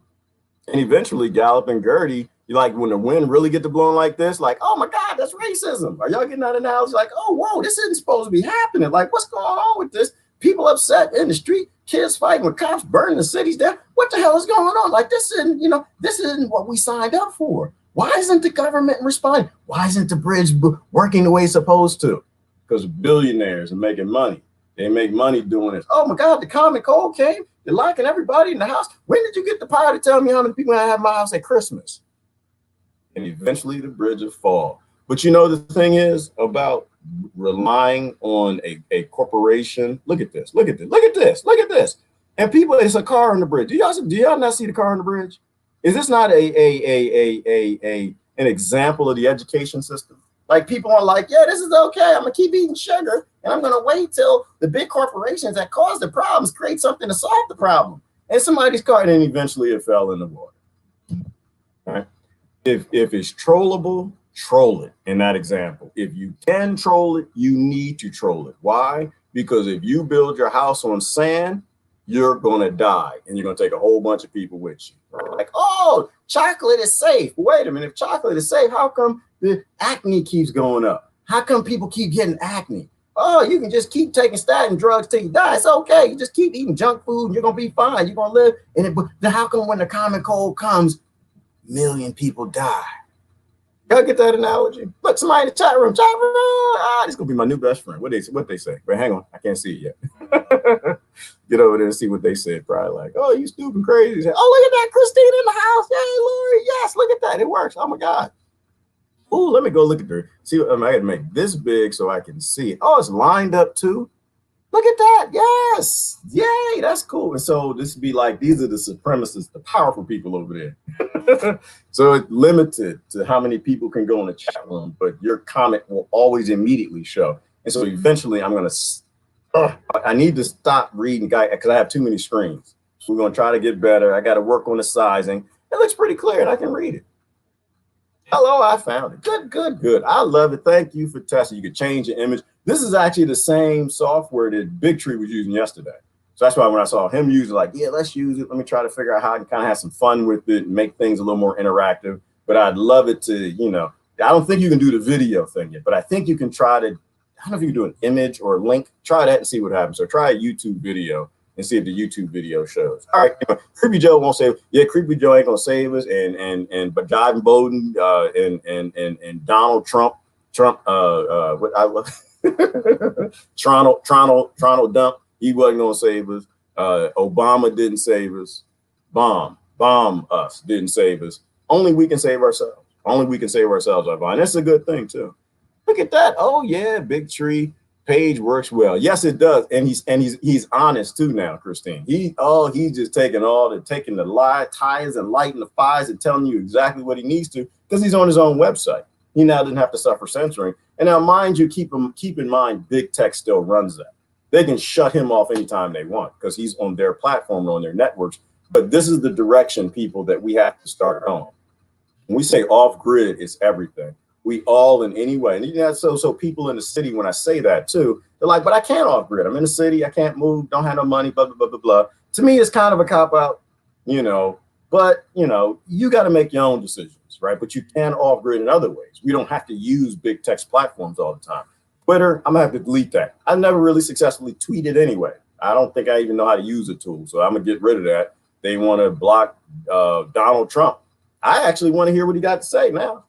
eventually Gallup and Gertie, you like when the wind really get to blowing like this, like, oh my God, that's racism. Are y'all getting that analogy? Like, oh, whoa, this isn't supposed to be happening. Like, what's going on with this? People upset in the street, kids fighting with cops, burning the cities down. What the hell is going on? Like, this isn't, you know, this isn't what we signed up for. Why isn't the government responding? Why isn't the bridge working the way it's supposed to? Because billionaires are making money. They make money doing this. Oh my God, the common cold came. They're locking everybody in the house. When did you get the power to tell me how many people I have in my house at Christmas? And eventually the bridge will fall. But you know, the thing is about relying on a corporation. Look at this, look at this, look at this, look at this. And people, it's a car on the bridge. Do y'all not see the car on the bridge? Is this not an example of the education system? Like people are like, yeah, this is okay. I'm gonna keep eating sugar and I'm gonna wait till the big corporations that cause the problems create something to solve the problem. And somebody's car, and then eventually it fell in the water. All right. If it's trollable, troll it in that example. If you can troll it, you need to troll it. Why? Because if you build your house on sand, you're going to die and you're going to take a whole bunch of people with you. Like, oh, chocolate is safe. Wait a minute. If chocolate is safe, how come the acne keeps going up? How come people keep getting acne? Oh, you can just keep taking statin drugs till you die. It's okay. You just keep eating junk food and you're going to be fine. You're going to live. And then how come when the common cold comes, million people die? Y'all get that analogy? Look, somebody in the chat room. This is gonna be my new best friend. What they say? But hang on, I can't see it yet. Get over there and see what they said. Probably like, oh, you stupid crazy. Say, oh, look at that, Christine in the house. Hey, Lori, yes, look at that. It works. Oh my God. Oh, let me go look at her. See, I got to make this big so I can see it. Oh, it's lined up too. Look at that. Yes. Yay. That's cool. And so this would be like, these are the supremacists, the powerful people over there. So it's limited to how many people can go in the chat room, but your comment will always immediately show. And so eventually I'm going to, I need to stop reading because I have too many screens. So we're going to try to get better. I got to work on the sizing. It looks pretty clear and I can read it. Hello, I found it. Good, good, good. I love it. Thank you for testing. You could change your image. This is actually the same software that Big Tree was using yesterday. So that's why when I saw him use it, like, yeah, let's use it. Let me try to figure out how I can kind of have some fun with it and make things a little more interactive. But I'd love it to, you know, I don't think you can do the video thing yet, but I think you can try to, I don't know if you can do an image or a link. Try that and see what happens. So try a YouTube video and see if the YouTube video shows. All right, Creepy Joe won't save. Yeah, Creepy Joe ain't gonna save us, but John Bowden and Donald Trump, what I Toronto dump. He wasn't gonna save us. Obama didn't save us. Bomb us didn't save us. Only we can save ourselves. Only we can save ourselves, Ivon. That's a good thing too. Look at that. Oh yeah, big tree. Page works well. Yes, it does. And he's honest too now, Christine. He's just taking the lie, ties and lighting the fires and telling you exactly what he needs to, because he's on his own website. He now doesn't have to suffer censoring. And now, mind you, keep in mind, big tech still runs that. They can shut him off anytime they want because he's on their platform or on their networks. But this is the direction, people, that we have to start on. When we say off grid, it's everything. We all in any way. And you know, so people in the city, when I say that too, they're like, but I can't off grid. I'm in the city. I can't move. Don't have no money, blah, blah, blah, blah, blah. To me, it's kind of a cop out, you know, but, you know, you got to make your own decisions, right? But you can off grid in other ways. We don't have to use big text platforms all the time. Twitter, I'm going to have to delete that. I've never really successfully tweeted anyway. I don't think I even know how to use a tool. So I'm going to get rid of that. They want to block Donald Trump. I actually want to hear what he got to say now.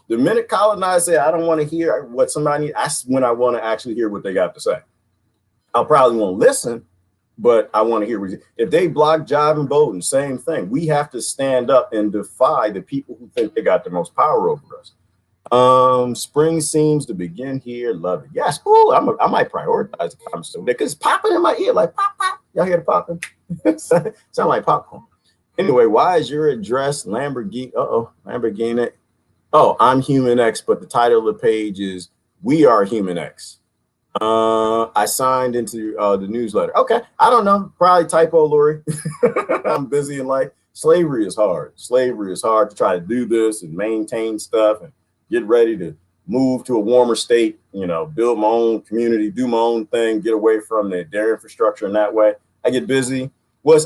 The minute Colin and I say, I don't want to hear what somebody, that's when I want to actually hear what they got to say. I'll probably won't listen, but I want to hear what if they block Job and Bowden, same thing. We have to stand up and defy the people who think they got the most power over us. Spring seems to begin here. Love it. Yes. Ooh, I might prioritize the conversation because it's popping in my ear like pop, pop. Y'all hear the popping? Sound like popcorn. Anyway, why is your address Lamborghini? Lamborghini. Oh, I'm Human X, but the title of the page is We Are Human X. I signed into the newsletter. Okay, I don't know. Probably typo, Lori. I'm busy in life. Slavery is hard. Slavery is hard to try to do this and maintain stuff and get ready to move to a warmer state, you know, build my own community, do my own thing, get away from their infrastructure in that way. I get busy.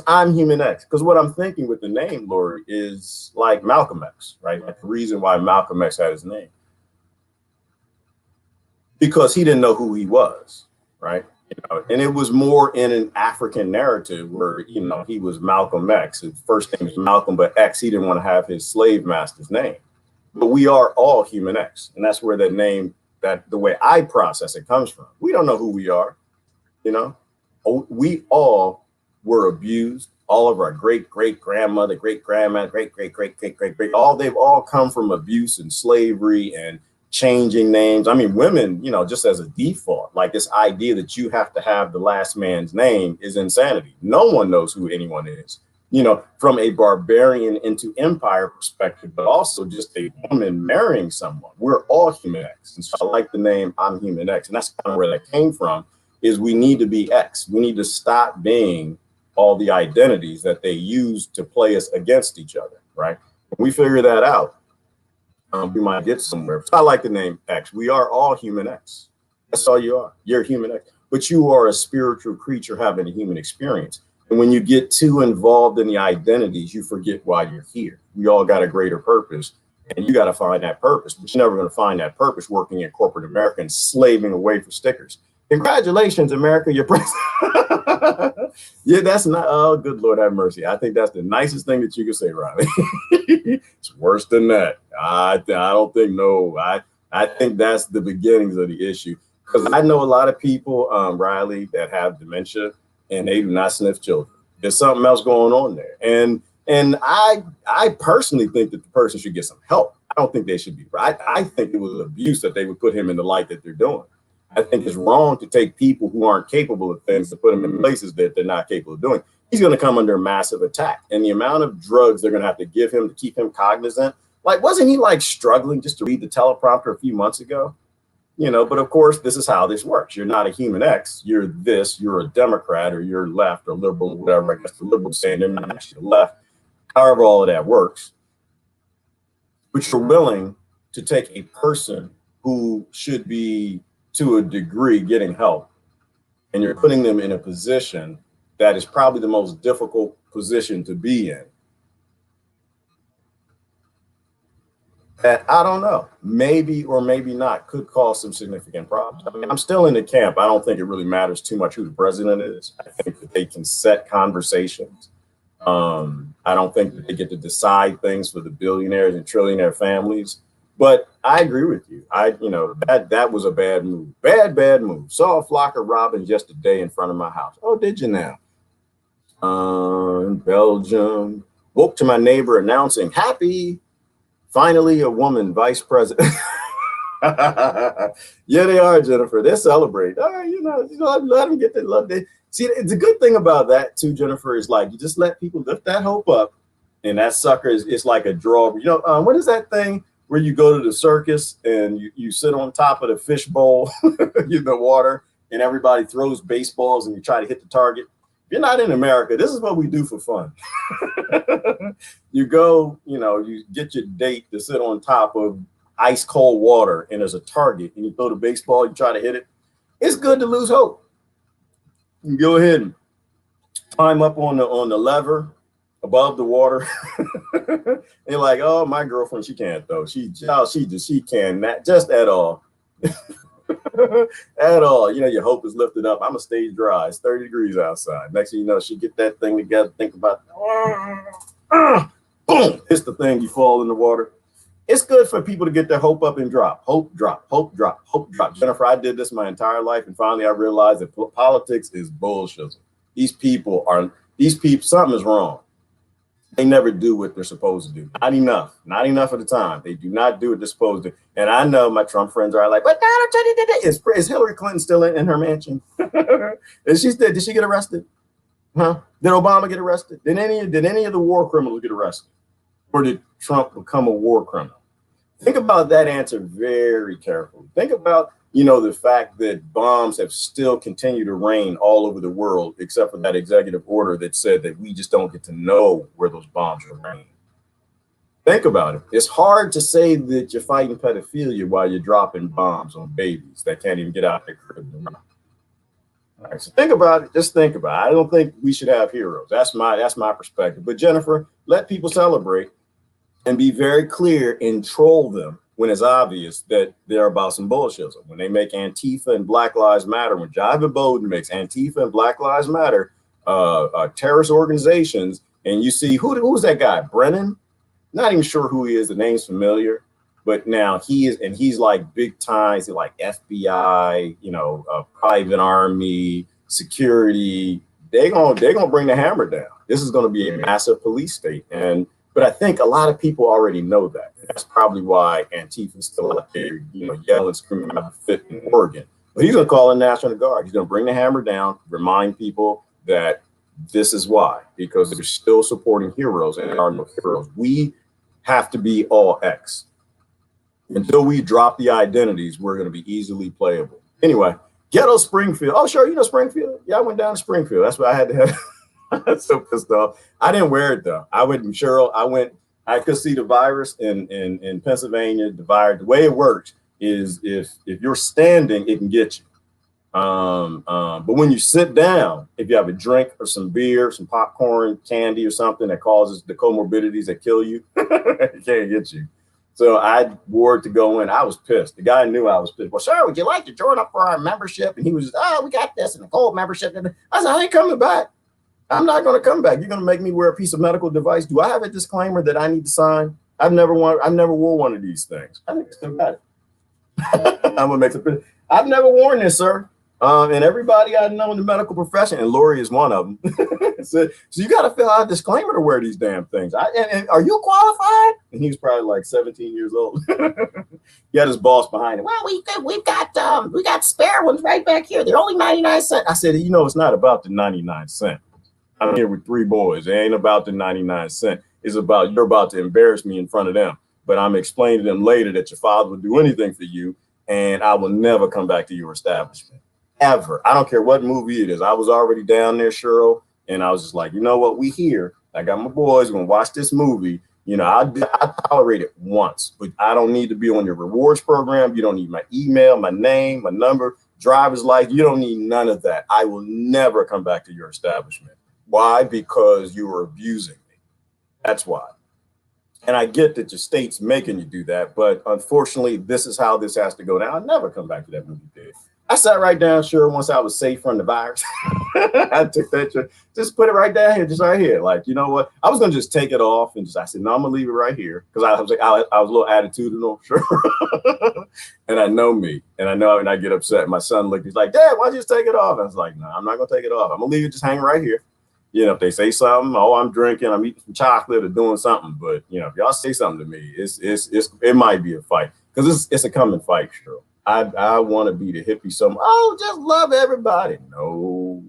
I'm Human X, because what I'm thinking with the name, Lori, is like Malcolm X, right? Like the reason why Malcolm X had his name, because he didn't know who he was, right? You know, and it was more in an African narrative where, you know, he was Malcolm X. His first name was Malcolm, but X, he didn't want to have his slave master's name. But we are all Human X, and that's where that name, that the way I process it comes from. We don't know who we are, you know. We all were abused. All of our great-great-grandmother, great-grandma, great-great-great-great-great, they've all come from abuse and slavery and changing names. I mean, women, you know, just as a default, like this idea that you have to have the last man's name is insanity. No one knows who anyone is, you know, from a barbarian into empire perspective, but also just a woman marrying someone. We're all Human X. And so I like the name I'm Human X. And that's kind of where that came from, is we need to be X. We need to stop being all the identities that they use to play us against each other, right? When we figure that out, we might get somewhere. So I like the name X. We are all Human X. That's all you are. You're Human X. But you are a spiritual creature having a human experience. And when you get too involved in the identities, you forget why you're here. We all got a greater purpose, and you got to find that purpose. But you're never going to find that purpose working in corporate America and slaving away for stickers. Congratulations, America, you're president. Yeah, that's not, oh, good Lord have mercy. I think that's the nicest thing that you can say, Riley. It's worse than that. I don't think, no, I think that's the beginnings of the issue. Because I know a lot of people, Riley, that have dementia and they do not sniff children. There's something else going on there. And I personally think that the person should get some help. I don't think they should be, I think it was abuse that they would put him in the light that they're doing. I think it's wrong to take people who aren't capable of things to put them in places that they're not capable of doing. He's going to come under massive attack. And the amount of drugs they're going to have to give him to keep him cognizant. Like, wasn't he like struggling just to read the teleprompter a few months ago? You know, but of course, this is how this works. You're not a Human X. You're this, you're a Democrat, or you're left or liberal, whatever. I guess the liberals saying they're not actually left. However, all of that works. But you're willing to take a person who should be, to a degree, getting help, and you're putting them in a position that is probably the most difficult position to be in. that I don't know, maybe or maybe not, could cause some significant problems. I mean, I'm still in the camp. I don't think it really matters too much who the president is. I think that they can set conversations. I don't think that they get to decide things for the billionaires and trillionaire families. But I agree with you. That was a bad move. Bad move. Saw a flock of robins yesterday in front of my house. Oh, did you now? In Belgium. Woke to my neighbor announcing, happy, finally a woman vice president. Yeah, they are, Jennifer. They celebrate. Let them get that love. See, the good thing about that too, Jennifer, is like you just let people lift that hope up, and that sucker is it's like a draw. What is that thing where you go to the circus and you sit on top of the fish bowl, the water, and everybody throws baseballs and you try to hit the target. If you're not in America, this is what we do for fun. You go, you get your date to sit on top of ice cold water and there's a target and you throw the baseball, you try to hit it. It's good to lose hope. You go ahead and climb up on the lever above the water. And you're like, oh, my girlfriend, she can't though. She cannot just at all. At all. Your hope is lifted up. I'm gonna stay dry. It's 30 degrees outside. Next thing you know, she get that thing together, think about boom, hits the thing, you fall in the water. It's good for people to get their hope up and drop. Hope drop, hope drop, hope drop. Jennifer, I did this my entire life, and finally I realized that politics is bullshit. These people, something is wrong. They never do what they're supposed to do. Not enough of the time. They do not do what they're supposed to. And I know my Trump friends are like, but Donald Trump did it. Is Hillary Clinton still in her mansion? Did she get arrested? Huh? Did Obama get arrested? Did any of the war criminals get arrested? Or did Trump become a war criminal? Think about that answer very carefully. Think about, the fact that bombs have still continued to rain all over the world, except for that executive order that said that we just don't get to know where those bombs are raining. Think about it. It's hard to say that you're fighting pedophilia while you're dropping bombs on babies that can't even get out their crib. All right, so think about it. Just think about it. I don't think we should have heroes. That's my perspective. But Jennifer, let people celebrate and be very clear and troll them when it's obvious that they're about some bullshit. When they make Antifa and Black Lives Matter, when Jive Bowden makes Antifa and Black Lives Matter terrorist organizations, and you see who's that guy, Brennan? Not even sure who he is. The name's familiar, but now he's like big ties, like FBI, private army, security. They're gonna bring the hammer down. This is gonna be a massive police state, but I think a lot of people already know that. That's probably why Antifa's still out there, yelling, screaming about the fit in Oregon. But he's gonna call in National Guard. He's gonna bring the hammer down, remind people that this is why, because they're still supporting heroes, and there are no heroes. We have to be all X. Until we drop the identities, we're going to be easily playable. Anyway, ghetto Springfield. Oh, sure, Springfield? Yeah, I went down to Springfield. That's what I had to have. I'm so pissed off. I didn't wear it though. I could see the virus in Pennsylvania. The way it works is if you're standing, it can get you. But when you sit down, if you have a drink or some beer, some popcorn, candy or something that causes the comorbidities that kill you, it can't get you. So I wore it to go in. I was pissed. The guy knew I was pissed. Well, sir, would you like to join up for our membership? And he was, we got this and the gold membership. I said, I ain't coming back. I'm not going to come back. You're going to make me wear a piece of medical device. Do I have a disclaimer that I need to sign? I've never wore one of these things. I think I still got it. I'm gonna make some. I've never worn this, sir. And everybody I know in the medical profession, and Lori is one of them, so you got to fill out a disclaimer to wear these damn things. And are you qualified? And he was probably like 17 years old. He had his boss behind him. Well, we got spare ones right back here. They're only 99 cents. I said, it's not about the 99 cent. I'm here with 3 boys. It ain't about the 99 cent. It's about you're about to embarrass me in front of them. But I'm explaining to them later that your father would do anything for you, and I will never come back to your establishment. Ever. I don't care what movie it is. I was already down there, Cheryl, and I was just like, you know what? We here. I got my boys. We're going to watch this movie. I tolerate it once, but I don't need to be on your rewards program. You don't need my email, my name, my number, driver's license. You don't need none of that. I will never come back to your establishment. Why? Because you were abusing me. That's why. And I get that your state's making you do that, but unfortunately, this is how this has to go down. I'll never come back to that movie theater. I sat right down, sure, once I was safe from the virus. I took that, just put it right down here, just right here. Like, you know what? I was gonna just take it off and I said, no, I'm gonna leave it right here because I was like, I was a little attitudinal, sure. And I know me, and I know when I get upset, my son looked, he's like, Dad, why don't you just take it off? I was like, no, I'm not gonna take it off. I'm gonna leave it just hanging right here. You know, if they say something, oh, I'm drinking, I'm eating some chocolate or doing something. But, you know, if y'all say something to me, it might be a fight because it's a coming fight, sure. I want to be the hippie, oh, just love everybody. No,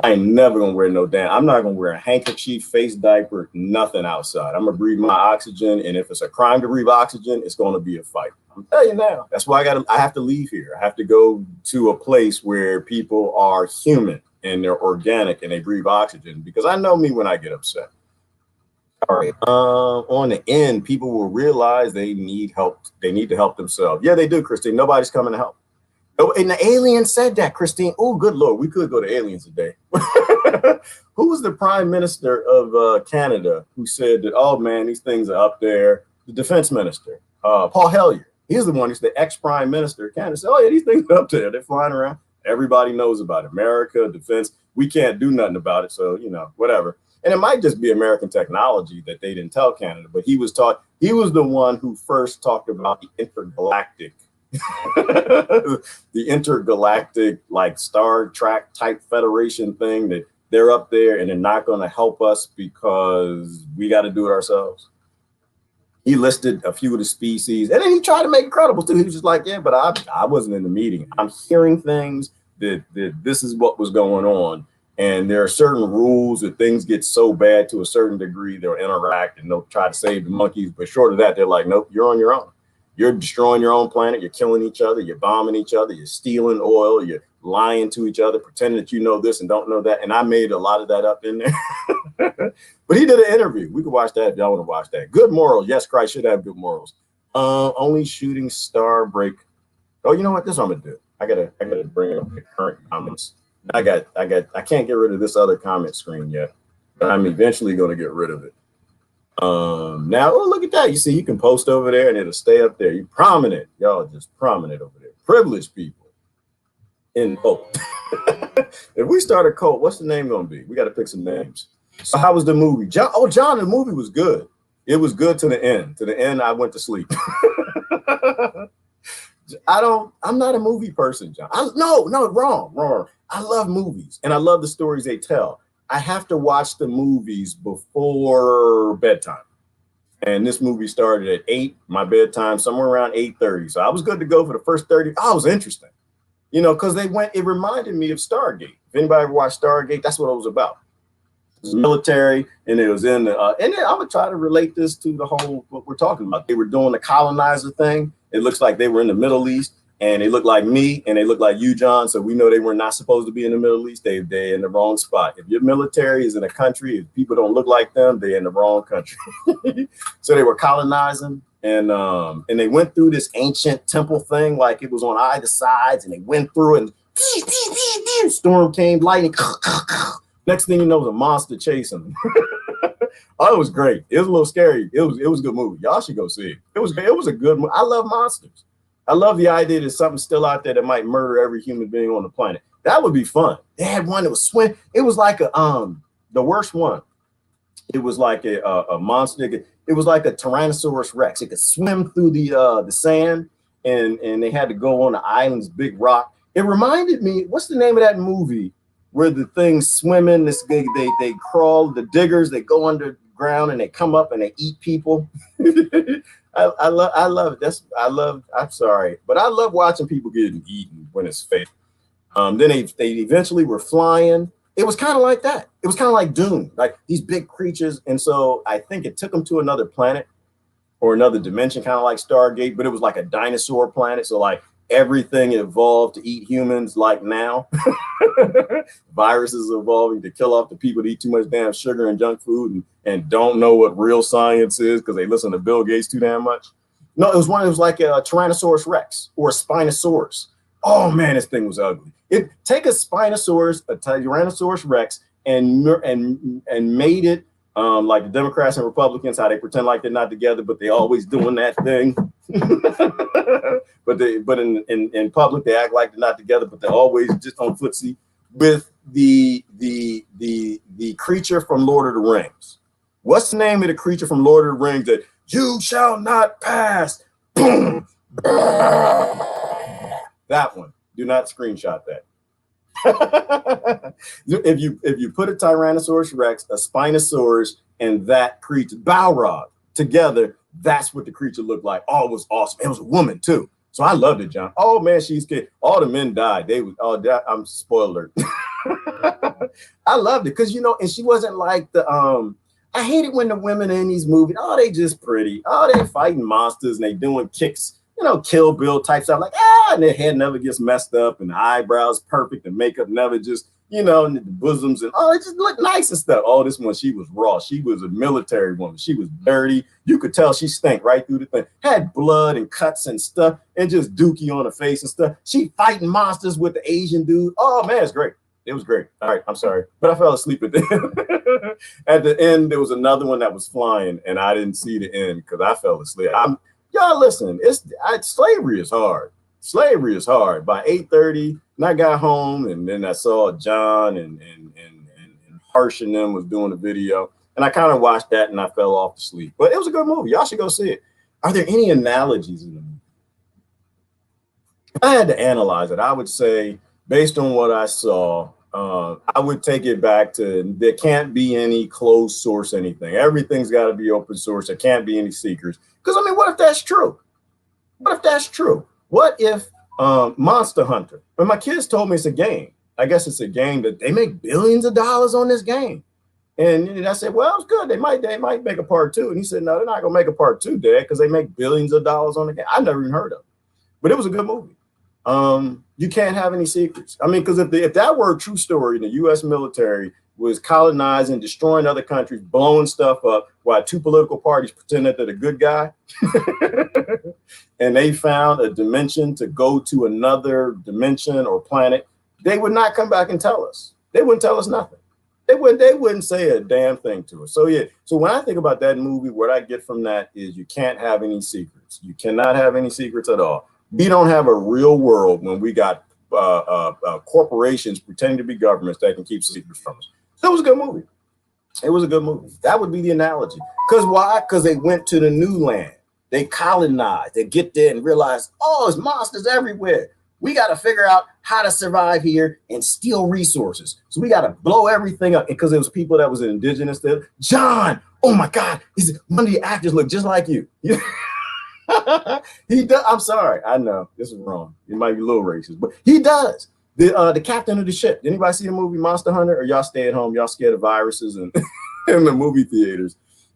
I ain't never going to wear no damn. I'm not going to wear a handkerchief, face diaper, nothing outside. I'm going to breathe my oxygen. And if it's a crime to breathe oxygen, it's going to be a fight. I'm telling you now. That's why I have to leave here. I have to go to a place where people are human and they're organic and they breathe oxygen because I know me when I get upset. All right. On the end, people will realize they need help. They need to help themselves. Yeah, they do, Christine. Nobody's coming to help. Oh, and the alien said that, Christine. Oh, good Lord. We could go to aliens today. Who was the prime minister of Canada who said that, oh, man, these things are up there? The defense minister, Paul Hellyer. He's the one who's the ex-prime minister of Canada. Said, oh, yeah, these things are up there. They're flying around. Everybody knows about it. America, defense. We can't do nothing about it. So, you know, whatever. And it might just be American technology that they didn't tell Canada. But he was the one who first talked about the intergalactic, the intergalactic, like Star Trek type Federation thing that they're up there and they're not going to help us because we got to do it ourselves. He listed a few of the species and then he tried to make it credible too. He was just like, yeah, but I wasn't in the meeting. I'm hearing things that this is what was going on. And there are certain rules that things get so bad to a certain degree, they'll interact and they'll try to save the monkeys. But short of that, they're like, nope, you're on your own. You're destroying your own planet. You're killing each other. You're bombing each other. You're stealing oil. You're lying to each other, pretending that you know this and don't know that. And I made a lot of that up in there. But he did an interview. We can watch that if y'all want to watch that. Good morals. Yes, Christ should have good morals. Only shooting star break. Oh, you know what? This is what I'm gonna do. I gotta bring up the current comments. I can't get rid of this other comment screen yet, but I'm eventually going to get rid of it. Now, oh, look at that. You see, you can post over there and it'll stay up there. You're prominent. Y'all just prominent over there. Privileged people in cult. If we start a cult, what's the name going to be? We got to pick some names. So how was the movie? John, the movie was good. It was good to the end. To the end, I went to sleep. I'm not a movie person, John. Wrong. I love movies and I love the stories they tell. I have to watch the movies before bedtime. And this movie started at 8, my bedtime, somewhere around 8:30. So I was good to go for the first 30. Oh, it was interesting. You know, because it reminded me of Stargate. If anybody ever watched Stargate, that's what it was about. It was military and it was in the, and then I'm going to try to relate this to the whole, what we're talking about. They were doing the colonizer thing. It looks like they were in the Middle East. And they look like me and they look like you, John. So we know they were not supposed to be in the Middle East. They're in the wrong spot. If your military is in a country, if people don't look like them, they're in the wrong country. So they were colonizing and they went through this ancient temple thing, like it was on either sides, and they went through it and storm came, lightning. Next thing you know, it was a monster chasing them. Oh, it was great. It was a little scary. It was a good movie. Y'all should go see it. It was a good movie. I love monsters. I love the idea that something's still out there that might murder every human being on the planet. That would be fun. They had one that was swim. It was like the worst one. It was like a monster. It was like a Tyrannosaurus Rex. It could swim through the sand, and they had to go on the island's big rock. It reminded me, what's the name of that movie where the things swimming? They crawl, the diggers. They go underground and they come up and they eat people. I love it. I'm sorry, but I love watching people getting eaten when it's fake. Then they eventually were flying. It was kind of like that. It was kind of like Dune, like these big creatures. And so I think it took them to another planet or another dimension, kind of like Stargate, but it was like a dinosaur planet. So like everything evolved to eat humans like now. Viruses evolving to kill off the people that eat too much damn sugar and junk food and don't know what real science is because they listen to Bill Gates too damn much. No, it was like a Tyrannosaurus Rex or a Spinosaurus. Oh man, this thing was ugly. Take a Spinosaurus, a Tyrannosaurus Rex, and made it Like the Democrats and Republicans, how they pretend like they're not together, but they always doing that thing. but in public they act like they're not together, but they're always just on footsie with the creature from Lord of the Rings. What's the name of the creature from Lord of the Rings that you shall not pass? Boom. That one. Do not screenshot that. if you put a Tyrannosaurus Rex, a Spinosaurus, and that creature, Balrog, together, that's what the creature looked like. Oh, it was awesome. It was a woman too. So I loved it, John. Oh man, she's good. All the men died. They was I'm spoiler. I loved it because and she wasn't like the I hate it when the women in these movies, they just pretty. Oh, they fighting monsters and they doing kicks. Kill Bill type stuff, like, and their head never gets messed up and the eyebrows perfect, the makeup never just, and the bosoms and it just looked nice and stuff. Oh, this one, she was raw. She was a military woman. She was dirty. You could tell she stank right through the thing. Had blood and cuts and stuff and just dookie on her face and stuff. She fighting monsters with the Asian dude. Oh, man, it's great. It was great. All right, I'm sorry, but I fell asleep at the end. At the end, there was another one that was flying and I didn't see the end because I fell asleep. Y'all listen, slavery is hard. Slavery is hard. By 8:30, and I got home, and then I saw John and Harsh and them was doing a video, and I kind of watched that, and I fell off to sleep. But it was a good movie. Y'all should go see it. Are there any analogies in the movie? If I had to analyze it, I would say, based on what I saw, I would take it back to there can't be any closed source anything. Everything's got to be open source. There can't be any secrets. Because, what if that's true? What if that's true? What if Monster Hunter? When my kids told me it's a game, I guess it's a game that they make billions of dollars on this game. And I said, well, it's good. They might make a part 2. And he said, no, they're not going to make a part 2, Dad, because they make billions of dollars on the game. I never even heard of it. But it was a good movie. You can't have any secrets. Because if that were a true story, the U.S. military was colonizing, destroying other countries, blowing stuff up, while 2 political parties pretend that they're the good guy, and they found a dimension to go to another dimension or planet, they would not come back and tell us. They wouldn't tell us nothing. They wouldn't say a damn thing to us. So yeah. So when I think about that movie, what I get from that is you can't have any secrets. You cannot have any secrets at all. We don't have a real world when we got corporations pretending to be governments that can keep secrets from us. So it was a good movie. It was a good movie. That would be the analogy. Because why? Because they went to the new land. They colonized. They get there and realize, there's monsters everywhere. We got to figure out how to survive here and steal resources. So we got to blow everything up. Because there was people that was indigenous there. John, oh my God, one of the actors look just like you. He does. I'm sorry. I know this is wrong. It might be a little racist, but he does. The captain of the ship. Did anybody see the movie Monster Hunter? Or y'all stay at home? Y'all scared of viruses and in the movie theaters?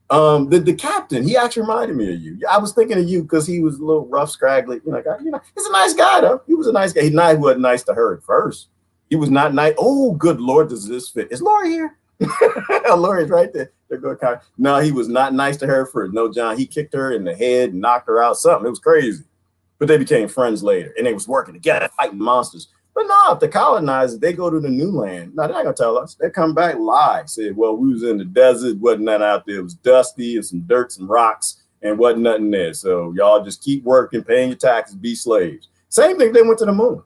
The captain, he actually reminded me of you. I was thinking of you because he was a little rough, scraggly. He's a nice guy though. He was a nice guy. He wasn't nice to her at first. He was not nice. Oh, good Lord, does this fit? Is Lori here? Lori's right there. No, he was not nice to her for no, John. He kicked her in the head and knocked her out. Something. It was crazy. But they became friends later, and they was working together, fighting monsters. But no, if the colonizers, they go to the new land. No, they're not gonna tell us. They come back lie. Say, well, we was in the desert, wasn't nothing out there. It was dusty and some dirt, some rocks, and wasn't nothing there. So y'all just keep working, paying your taxes, be slaves. Same thing. They went to the moon.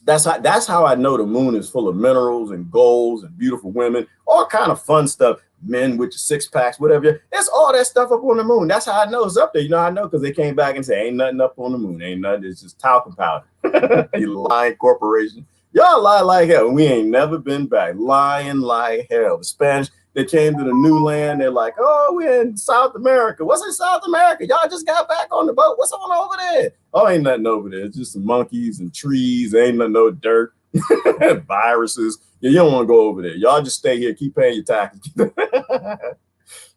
That's how I know the moon is full of minerals and golds and beautiful women, all kind of fun stuff. Men with your 6-packs, whatever. It's all that stuff up on the moon. That's how I know it's up there. I know because they came back and said, ain't nothing up on the moon. Ain't nothing. It's just talcum powder. You lying corporation. Y'all lie like hell. We ain't never been back. Lying like hell. The Spanish, they came to the new land. They're like, we're in South America. What's in South America? Y'all just got back on the boat. What's on over there? Oh, ain't nothing over there. It's just some monkeys and trees. Ain't nothing, no dirt. Viruses. Yeah, you don't want to go over there. Y'all just stay here, keep paying your taxes.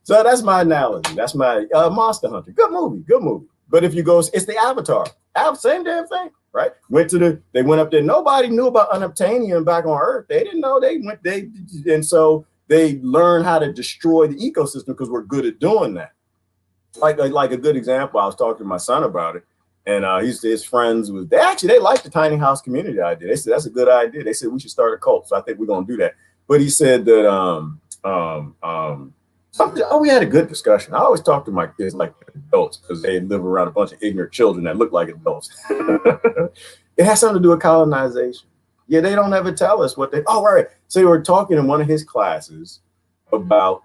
So that's my analogy. That's my Monster Hunter. Good movie. But if you go, it's the Avatar. Same damn thing, right? They went up there. Nobody knew about unobtainium back on Earth. They didn't know. And so they learned how to destroy the ecosystem because we're good at doing that. Like a good example, I was talking to my son about it. And his friends they liked the tiny house community idea. They said that's a good idea. They said we should start a cult. So I think we're gonna do that. But he said that Oh, we had a good discussion. I always talk to my kids like adults because they live around a bunch of ignorant children that look like adults. It has something to do with colonization. Yeah, they don't ever tell us what they. Oh, right. So they were talking in one of his classes about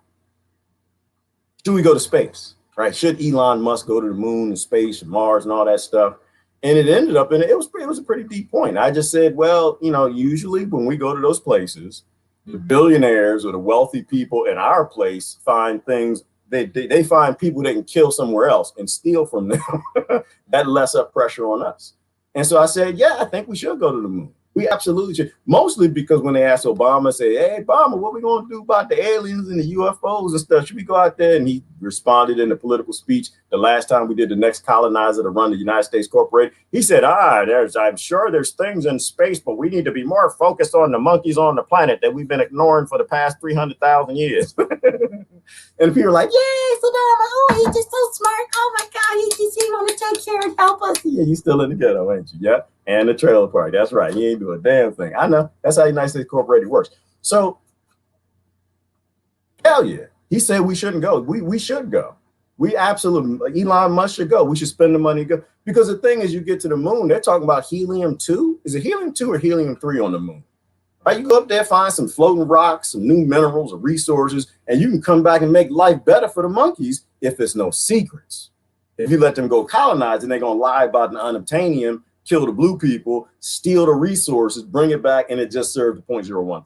should we go to space, right? Should Elon Musk go to the moon and space and Mars and all that stuff? And it ended up in it was a pretty deep point. I just said, well, usually when we go to those places, the billionaires or the wealthy people in our place find things they find people they can kill somewhere else and steal from them. That less up pressure on us. And so I said, yeah, I think we should go to the moon. We absolutely should. Mostly because when they asked Obama, say, hey, Obama, what are we going to do about the aliens and the UFOs and stuff? Should we go out there? And he responded in a political speech the last time we did the next colonizer to run the United States Corporation. He said, I'm sure there's things in space, but we need to be more focused on the monkeys on the planet that we've been ignoring for the past 300,000 years. And people are like, yeah, Saddam, oh, he's just so smart. Oh my God, he want to take care and help us. Yeah, you still in the ghetto, ain't you? Yeah. And the trailer park. That's right. He ain't do a damn thing. I know. That's how United States Corporation works. So, hell yeah. He said we shouldn't go. We should go. We absolutely, Elon Musk should go. We should spend the money to go. Because the thing is, you get to the moon, they're talking about helium-2. Is it helium-2 or helium-3 on the moon? Right, you go up there, find some floating rocks, some new minerals or resources, and you can come back and make life better for the monkeys if there's no secrets. If you let them go colonize, and they're going to lie about the unobtainium, kill the blue people, steal the resources, bring it back, and it just served the 0.01%.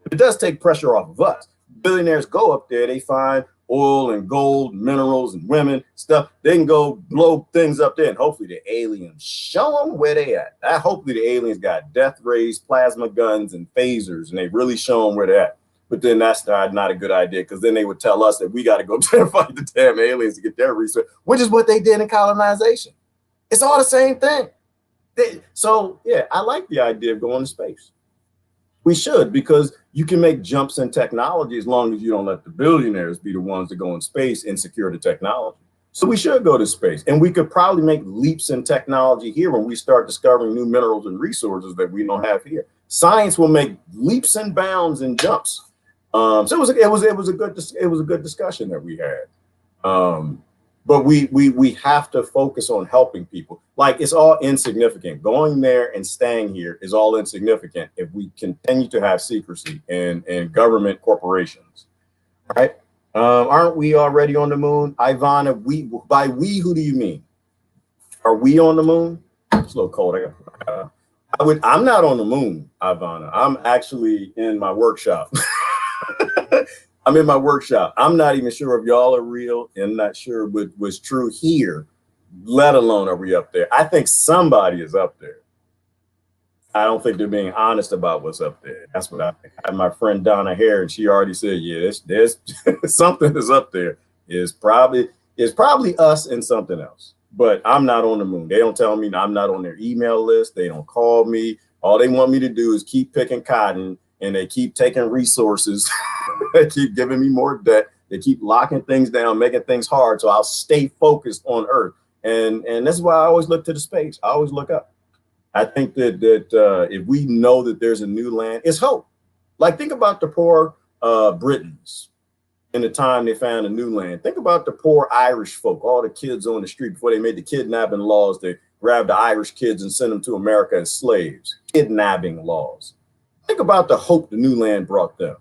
But it does take pressure off of us. Billionaires go up there, they find oil and gold, minerals and women, stuff. They can go blow things up there, and hopefully the aliens show them where they at. Hopefully the aliens got death rays, plasma guns, and phasers, and they really show them where they're at. But then that's not a good idea, because then they would tell us that we got to go try to fight the damn aliens to get their research, which is what they did in colonization. It's all the same thing. So, yeah, I like the idea of going to space. We should, because you can make jumps in technology as long as you don't let the billionaires be the ones that go in space and secure the technology. So we should go to space, and we could probably make leaps in technology here when we start discovering new minerals and resources that we don't have here. Science will make leaps and bounds and jumps. So it was a good discussion that we had. But we have to focus on helping people. Like, it's all insignificant. Going there and staying here is all insignificant if we continue to have secrecy and government corporations. Right? Aren't we already on the moon? Ivana, by we, who do you mean? Are we on the moon? It's a little cold. I'm not on the moon, Ivana. I'm actually in my workshop. I'm in my workshop. I'm not even sure if y'all are real, and I'm not sure what was true here, let alone are we up there. I think somebody is up there. I don't think they're being honest about what's up there. That's what I think. I had my friend Donna Hare, and she already said, yeah, there's something is up there. It's probably us and something else. But I'm not on the moon. They don't tell me. I'm not on their email list. They don't call me. All they want me to do is keep picking cotton, and they keep taking resources. They keep giving me more debt. They keep locking things down, making things hard. So I'll stay focused on Earth. And that's why I always look to the space. I always look up. I think that if we know that there's a new land, it's hope. Like, think about the poor Britons in the time they found a new land. Think about the poor Irish folk, all the kids on the street before they made the kidnapping laws. They grabbed the Irish kids and sent them to America as slaves. Kidnapping laws. Think about the hope the new land brought them.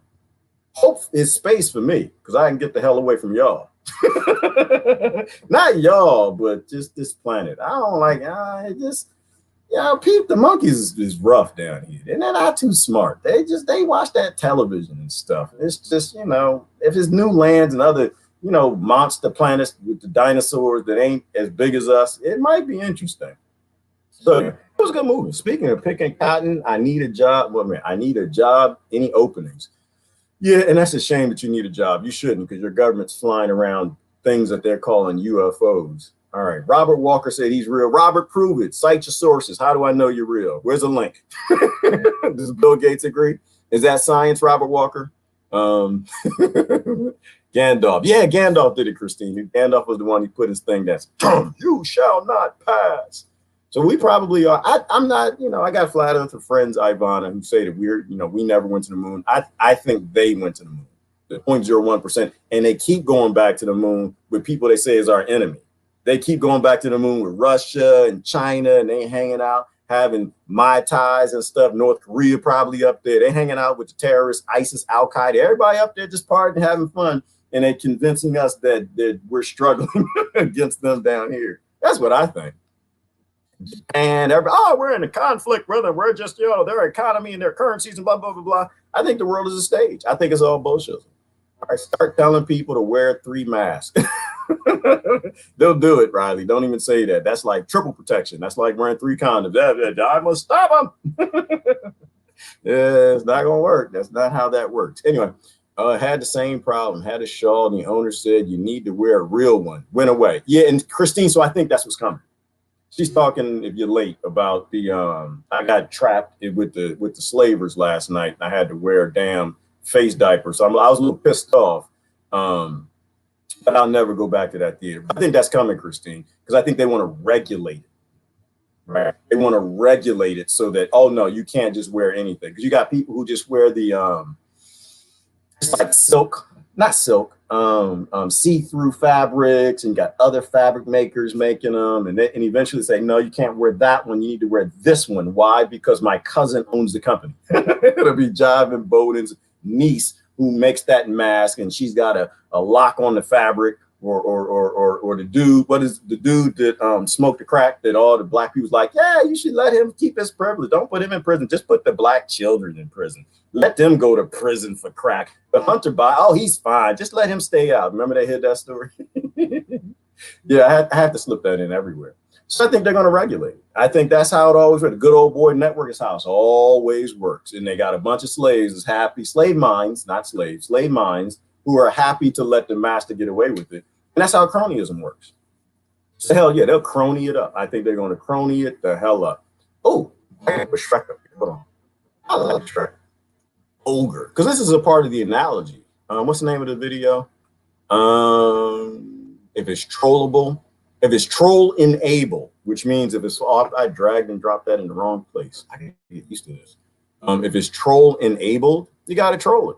Hope is space for me, because I can get the hell away from y'all. Not y'all, but just this planet. I don't like the monkeys is rough down here. And they're not too smart. They watch that television and stuff. It's just, if it's new lands and other, monster planets with the dinosaurs that ain't as big as us, it might be interesting. So it was a good movie. Speaking of picking cotton, I need a job. Well, man, I need a job. Any openings? Yeah, and that's a shame that you need a job. You shouldn't, because your government's flying around things that they're calling UFOs. All right. Robert Walker said he's real. Robert, prove it. Cite your sources. How do I know you're real? Where's a link? Does Bill Gates agree? Is that science, Robert Walker? Gandalf. Yeah, Gandalf did it, Christine. Gandalf was the one who put his thing that's, you shall not pass. So we probably are. I'm not, I got flat earther friends, Ivana, who say that we never went to the moon. I think they went to the moon. the 0.01%, and they keep going back to the moon with people they say is our enemy. They keep going back to the moon with Russia and China, and they hanging out, having Mai Tais and stuff. North Korea probably up there. They hanging out with the terrorists, ISIS, Al Qaeda, everybody up there just partying, having fun, and they convincing us that we're struggling against them down here. That's what I think. And we're in a conflict, brother. We're just, their economy and their currencies and blah, blah, blah, blah. I think the world is a stage. I think it's all bullshit. All right, start telling people to wear 3 masks. They'll do it, Riley. Don't even say that. That's like triple protection. That's like wearing 3 condoms. I must stop them. Yeah, it's not going to work. That's not how that works. Anyway, had the same problem. Had a shawl, and the owner said, you need to wear a real one. Went away. Yeah, and Christine, so I think that's what's coming. She's talking, if you're late, about the I got trapped with the slavers last night. I had to wear a damn face diaper, so I was a little pissed off. But I'll never go back to that theater. I think that's coming, Christine, because I think they want to regulate it. Right? They want to regulate it so that, oh no, you can't just wear anything, because you got people who just wear the it's like silk, not silk, see-through fabrics, and got other fabric makers making them, and eventually say, no, you can't wear that one. You need to wear this one. Why? Because my cousin owns the company. It'll be Jive and Bowden's niece who makes that mask, and she's got a lock on the fabric, or the dude. What is the dude that smoked the crack that all the black people's like, yeah, you should let him keep his privilege. Don't put him in prison. Just put the black children in prison. Let them go to prison for crack. But Hunter Biden, oh, he's fine. Just let him stay out. Remember they hid that story? Yeah, I have to slip that in everywhere. So I think they're going to regulate it. I think that's how it always works. The good old boy network is how it always works. And they got a bunch of slaves as happy, slave minds, not slaves, slave minds, who are happy to let the master get away with it. And that's how cronyism works. So hell yeah, they'll crony it up. I think they're going to crony it the hell up. Oh, Shrek. Hold on. I love Shrek. Ogre. Because this is a part of the analogy. What's the name of the video? If it's trollable, if it's troll enable, which means if it's off, I dragged and dropped that in the wrong place. I can get used to this. If it's troll enabled, you got to troll it.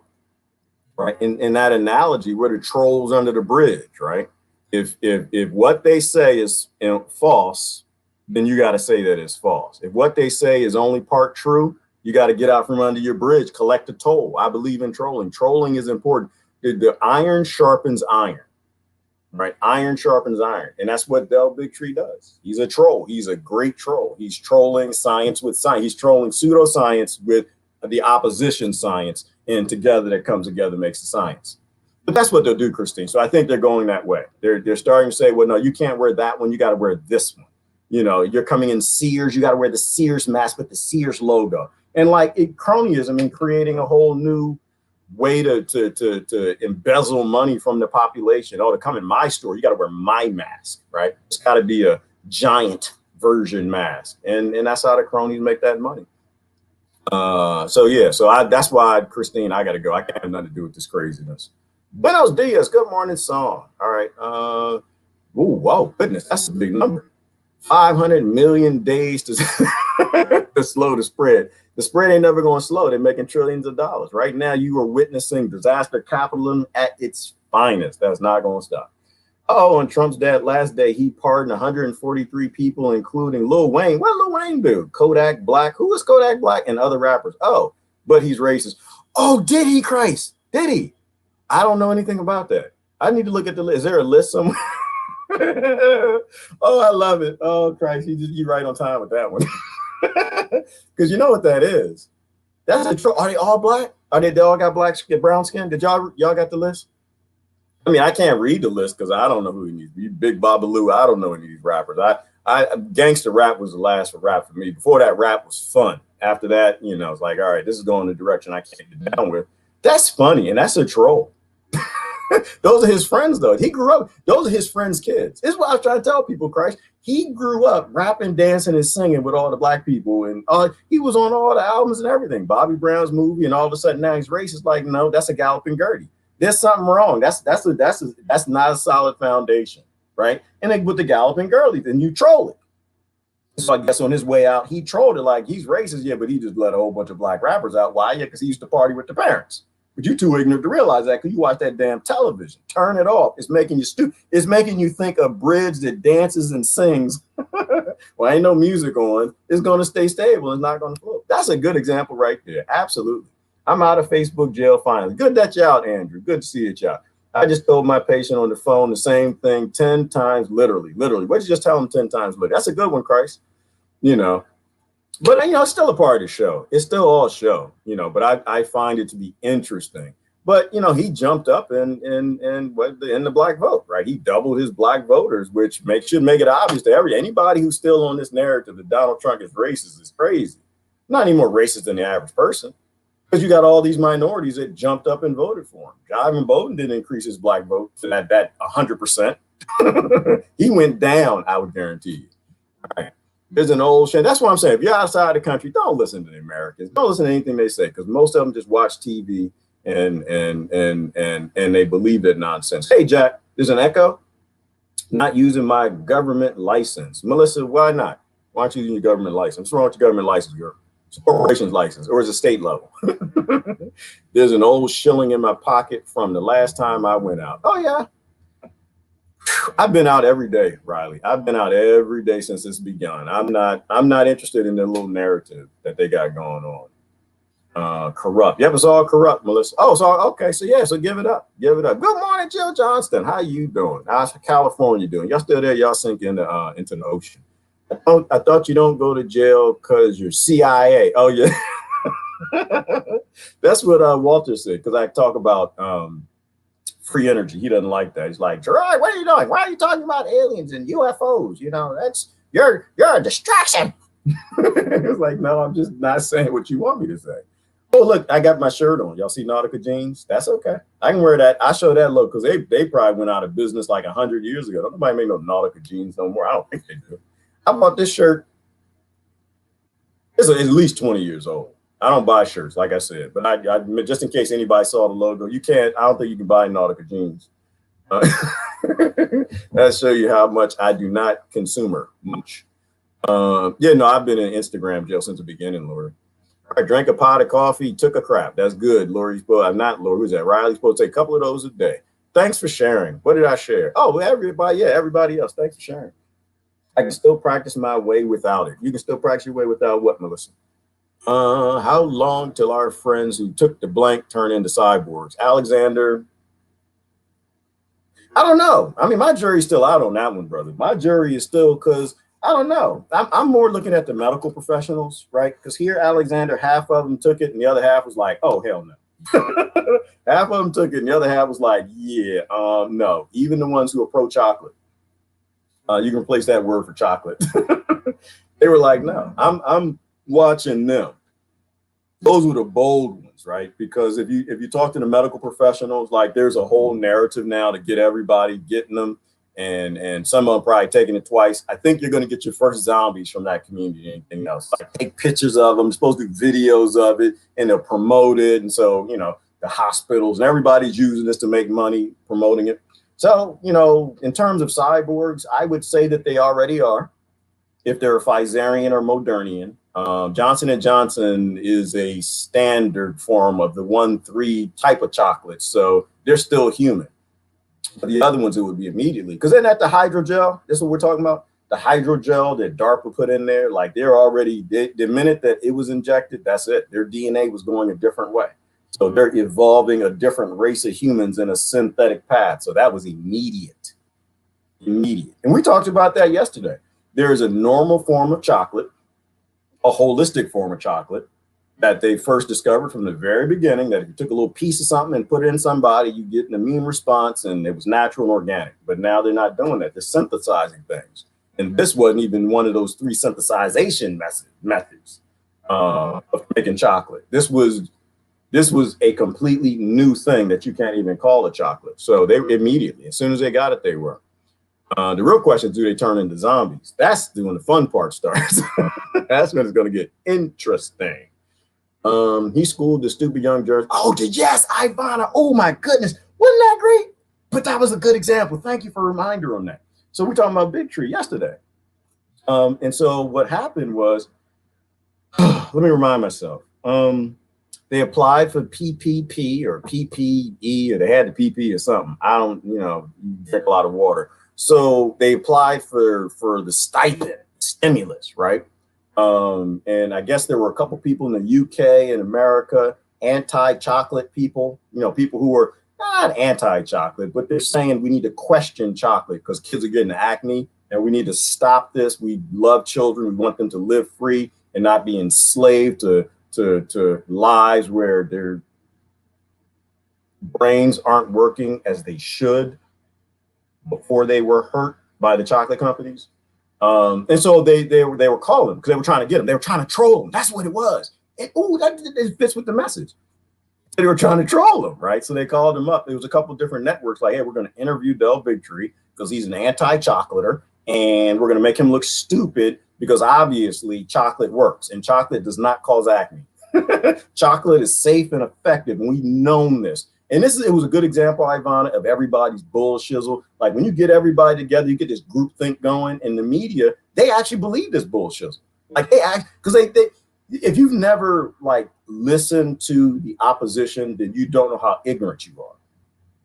Right. In that analogy, we're the trolls under the bridge, right? If what they say is false, then you got to say that it's false. If what they say is only part true, you got to get out from under your bridge, collect a toll. I believe in trolling. Trolling is important. The iron sharpens iron, right? Iron sharpens iron. And that's what Del Bigtree does. He's a troll. He's a great troll. He's trolling science with science. He's trolling pseudoscience with the opposition science. And together that comes together makes the science. But that's what they'll do, Christine. So I think they're going that way. They're starting to say, well, no, you can't wear that one. You got to wear this one. You're coming in Sears. You got to wear the Sears mask with the Sears logo. And like cronyism and creating a whole new way to embezzle money from the population. Oh, to come in my store, you got to wear my mask, right? It's got to be a giant version mask. And that's how the cronies make that money. So that's why, Christine, I gotta go. I can't have nothing to do with this craziness. Buenos dias, good morning song. All right. Oh, wow, goodness, that's a big number. 500 million days to slow the spread. The spread ain't never going to slow. They're making trillions of dollars. Right now, you are witnessing disaster capitalism at its finest. That's not going to stop. Oh, and Trump's last day, he pardoned 143 people, including Lil Wayne. What did Lil Wayne do? Kodak Black. Who is Kodak Black? And other rappers. Oh, but he's racist. Oh, did he, Christ? Did he? I don't know anything about that. I need to look at the list. Is there a list somewhere? Oh, I love it. Oh, Christ. You right on time with that one. Because you know what that is. That's a troll. Are they all black? They all got brown skin? Did y'all got the list? I mean, I can't read the list because I don't know who he needs. You Big Babaloo, I don't know any of these rappers. Gangster rap was the last rap for me. Before that, rap was fun. After that, it's like, all right, this is going the direction I can't get down with. That's funny, and that's a troll. Those are his friends, though. He grew up. Those are his friends' kids. This is what I was trying to tell people, Christ. He grew up rapping, dancing, and singing with all the black people, and he was on all the albums and everything. Bobby Brown's movie, and all of a sudden now he's racist. Like, no, that's a galloping Gertie. There's something wrong. That's not a solid foundation, right? And then with the galloping girly, then you troll it. So I guess on his way out, he trolled it like he's racist, yeah, but he just let a whole bunch of black rappers out. Why? Yeah, because he used to party with the parents. But you're too ignorant to realize that because you watch that damn television. Turn it off. It's making you stupid. It's making you think a bridge that dances and sings, well, ain't no music on, is going to stay stable. It's not going to float. That's a good example right there. Absolutely. I'm out of Facebook jail finally. Good that you're out, Andrew. Good to see you, y'all. I just told my patient on the phone the same thing 10 times, literally. What'd you just tell him 10 times? Literally? That's a good one, Christ. You know, but, you know, it's still a part of the show. It's still all show, you know, but I find it to be interesting. But, you know, he jumped up in the black vote, right? He doubled his black voters, which should make it obvious to anybody who's still on this narrative that Donald Trump is racist is crazy. Not any more racist than the average person, because you got all these minorities that jumped up and voted for him. Ivan Bowden didn't increase his black vote to that 100%. He went down, I would guarantee you. All right. There's an old shame. That's what I'm saying. If you're outside the country, don't listen to the Americans. Don't listen to anything they say, because most of them just watch TV and they believe that nonsense. Hey, Jack, there's an echo. Not using my government license. Melissa, why not? Why aren't you using your government license? What's wrong with your government license, girl? It's a corporation's license, or is it state level? There's an old shilling in my pocket from the last time I went out. Oh, yeah. I've been out every day, Riley. I've been out every day since it's begun. I'm not interested in the little narrative that they got going on. Corrupt. Yep, it's all corrupt, Melissa. Oh, so okay. So yeah, so give it up. Give it up. Good morning, Jill Johnston. How you doing? How's California doing? Y'all still there? Y'all sink into the ocean. I thought you don't go to jail because you're CIA. Oh yeah. That's what Walter said, because I talk about free energy. He doesn't like that. He's like, Gerard, what are you doing? Why are you talking about aliens and UFOs? You know, that's you're a distraction. It's like, no, I'm just not saying what you want me to say. Oh, look, I got my shirt on. Y'all see Nautica jeans? That's okay. I can wear that. I show that look because they probably went out of business like 100 years ago. Don't nobody make no Nautica jeans no more. I don't think they do. I bought this shirt. It's at least 20 years old. I don't buy shirts, like I said, but I just in case anybody saw the logo, I don't think you can buy Nautica jeans. That'll show you how much I do not consume much. Yeah, no, I've been in Instagram jail since the beginning, Lori. I drank a pot of coffee, took a crap. That's good, Lori. I'm not Lori. Who's that? Riley's supposed to take a couple of those a day. Thanks for sharing. What did I share? Oh, everybody. Yeah, everybody else. Thanks for sharing. I can still practice my way without it. You can still practice your way without what, Melissa? How long till our friends who took the blank turn into cyborgs? Alexander, I don't know. I mean, my jury's still out on that one, brother. My jury is still, because I don't know. I'm more looking at the medical professionals, right? Because here, Alexander, half of them took it and the other half was like, oh, hell no. Half of them took it and the other half was like, yeah, no. Even the ones who are pro-chocolate. You can replace that word for chocolate. They were like, no, I'm watching them. Those were the bold ones, right? Because if you talk to the medical professionals, like there's a whole narrative now to get everybody getting them, and some of them probably taking it twice. I think you're going to get your first zombies from that community. Anything else? Like take pictures of them, supposed to do videos of it, and they'll promote it. And so, you know, the hospitals and everybody's using this to make money promoting it. So, you know, in terms of cyborgs, I would say that they already are, if they're a Pfizerian or Modernian. Johnson & Johnson is a standard form of the 1,3 type of chocolate. So they're still human. But the other ones, it would be immediately. Because then at the hydrogel, this is what we're talking about. The hydrogel that DARPA put in there, like they're already, the minute that it was injected, that's it. Their DNA was going a different way. So they're evolving a different race of humans in a synthetic path. So that was immediate. Immediate. And we talked about that yesterday. There is a normal form of chocolate, a holistic form of chocolate that they first discovered from the very beginning, that if you took a little piece of something and put it in somebody, you get an immune response, and it was natural and organic. But now they're not doing that. They're synthesizing things. And this wasn't even one of those 3 synthesization methods of making chocolate. This was a completely new thing that you can't even call a chocolate. So they immediately, as soon as they got it, they were. The real question is, do they turn into zombies? That's when the fun part starts. That's when it's going to get interesting. He schooled the stupid young judge. Oh, yes, Ivana. Oh, my goodness. Wasn't that great? But that was a good example. Thank you for a reminder on that. So we're talking about Big Tree yesterday. And so what happened was, let me remind myself. They applied for PPP or PPE, or they had the PP or something. I don't, drink a lot of water. So they applied for the stipend, stimulus, right? And I guess there were a couple people in the UK and America, anti-chocolate people, people who were not anti-chocolate, but they're saying we need to question chocolate because kids are getting acne and we need to stop this. We love children. We want them to live free and not be enslaved to lives where their brains aren't working as they should before they were hurt by the chocolate companies. And so they were calling because they were trying to get them. They were trying to troll them. That's what it was. And, that fits with the message. They were trying to troll them, right? So they called him up. There was a couple of different networks like, hey, we're going to interview Del Bigtree because he's an anti-chocolater, and we're going to make him look stupid because obviously chocolate works and chocolate does not cause acne. Chocolate is safe and effective, and we've known this. And it was a good example, Ivana, of everybody's bullshizzle. Like when you get everybody together, you get this group think going, and the media, they actually believe this bullshizzle. Like they act, because they if you've never like listened to the opposition, then you don't know how ignorant you are.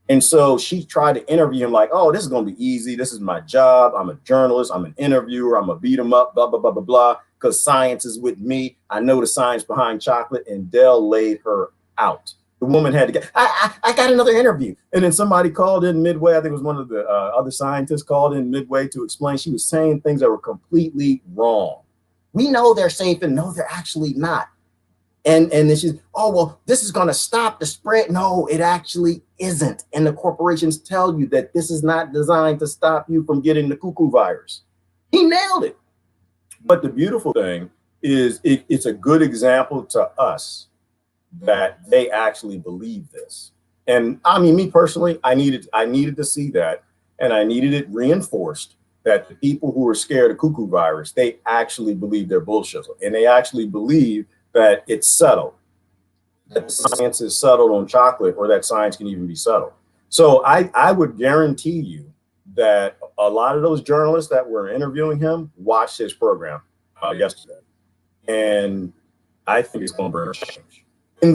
And so she tried to interview him like, oh, this is going to be easy. This is my job. I'm a journalist. I'm an interviewer. I'm going to beat him up, blah, blah, blah, blah, blah, because science is with me. I know the science behind chocolate. And Del laid her out. The woman had to get, I got another interview. And then somebody called in midway. I think it was one of the other scientists called in midway to explain. She was saying things that were completely wrong. We know they're safe, and no, they're actually not. And then she's, oh, well, this is going to stop the spread. No, it actually isn't. And the corporations tell you that this is not designed to stop you from getting the cuckoo virus. He nailed it. But the beautiful thing is it's a good example to us that they actually believe this. And I mean, me personally, I needed to see that, and I needed it reinforced that the people who are scared of cuckoo virus, they actually believe their bullshit, and they actually believe that it's settled, that science is settled on chocolate, or that science can even be settled. So I would guarantee you that a lot of those journalists that were interviewing him watched his program yesterday, and I think it's going to bring a change in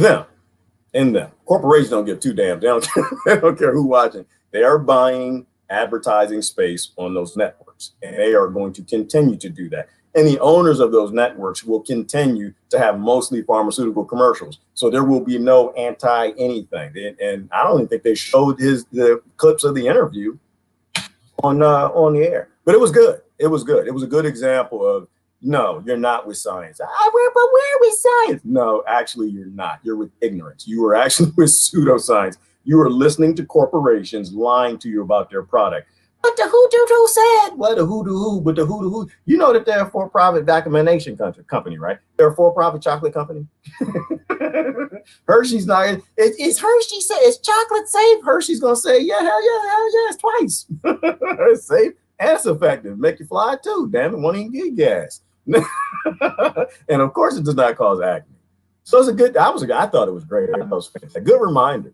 them. Corporations don't give two damn. They don't care who's watching. They are buying advertising space on those networks, and they are going to continue to do that. And the owners of those networks will continue to have mostly pharmaceutical commercials. So there will be no anti-anything. And I don't even think they showed the clips of the interview on the air. But it was good. It was good. It was a good example of, no, you're not with science. But where with science? No, actually, you're not. You're with ignorance. You are actually with pseudoscience. You are listening to corporations lying to you about their product. But the who said, well, the who, but the who. You know that they're a for-profit vaccination company, right? They're a for-profit chocolate company. Hershey's not. It's Hershey say it's chocolate safe. Hershey's gonna say, yeah, hell yeah, it's twice. It's safe and it's effective. Make you fly too. Damn it, won't even get gas. And of course, it does not cause acne. So it's a good. I thought it was great. I thought it was a good reminder.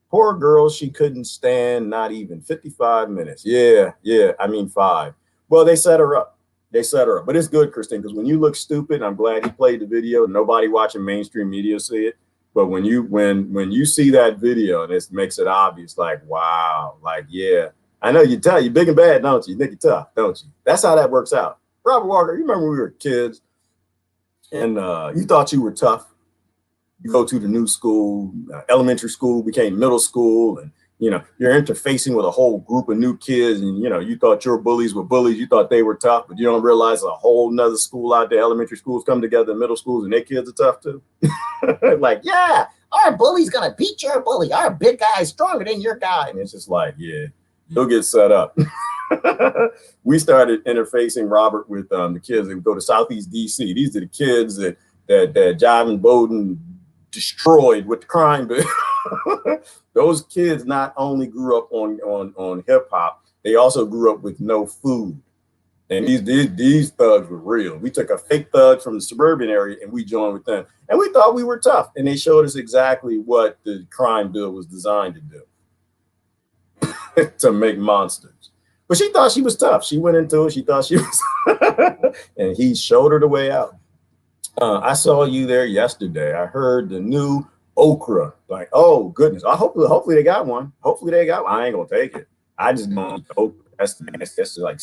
Poor girl, she couldn't stand not even 55 minutes. Yeah, I mean 5. Well, they set her up. But it's good, Christine, because when you look stupid, I'm glad he played the video. Nobody watching mainstream media see it. But when you see that video, and it makes it obvious, like, wow, like, yeah. I know you're big and bad, don't you? You think you're tough, don't you? That's how that works out. Robert Walker, you remember when we were kids and you thought you were tough? You go to the new school, elementary school became middle school, and you're interfacing with a whole group of new kids, and you thought your bullies were bullies, you thought they were tough, but you don't realize a whole nother school out there, elementary schools come together, middle schools, and their kids are tough too. Like, yeah, our bully's gonna beat your bully. Our big guy is stronger than your guy, and it's just like, yeah, you'll get set up. We started interfacing Robert with the kids that would go to Southeast DC. These are the kids that Jive and Bowden destroyed with the crime bill. Those kids not only grew up on hip hop, they also grew up with no food. And these thugs were real. We took a fake thug from the suburban area and we joined with them. And we thought we were tough. And they showed us exactly what the crime bill was designed to do. To make monsters. But she thought she was tough. She went into it. She thought she was, and he showed her the way out. I saw you there yesterday. I heard the new okra. Like, oh goodness. Hopefully they got one. Hopefully they got one. I ain't gonna take it. I just don't eat okra. That's like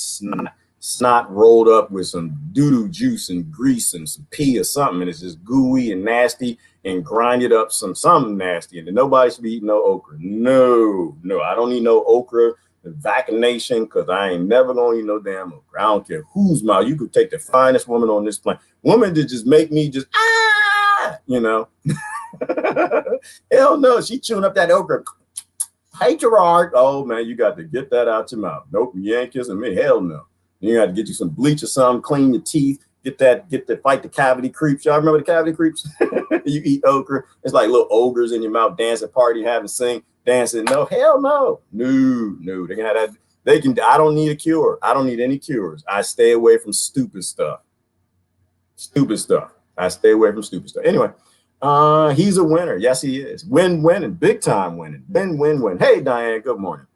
snot rolled up with some doo-doo juice and grease and some pee or something, and it's just gooey and nasty and grinded up something nasty. And then nobody should be eating no okra. No, I don't need no okra. The vaccination, because I ain't never gonna eat no damn okra. I don't care whose mouth. You could take the finest woman on this planet, woman to just make me just you know. Hell no, she chewing up that okra. Hey Gerard, oh man, you got to get that out your mouth. Nope, you ain't kissing me. Hell no. You got to get you some bleach or something, clean your teeth, get the fight the cavity creeps. Y'all remember the cavity creeps? You eat okra, it's like little ogres in your mouth, dancing, party, having sing, dancing. No, hell no. No. They can have that. They can. I don't need a cure. I don't need any cures. I stay away from stupid stuff. I stay away from stupid stuff. Anyway, he's a winner. Yes, he is. Winning, big time winning. Win. Hey, Diane, good morning.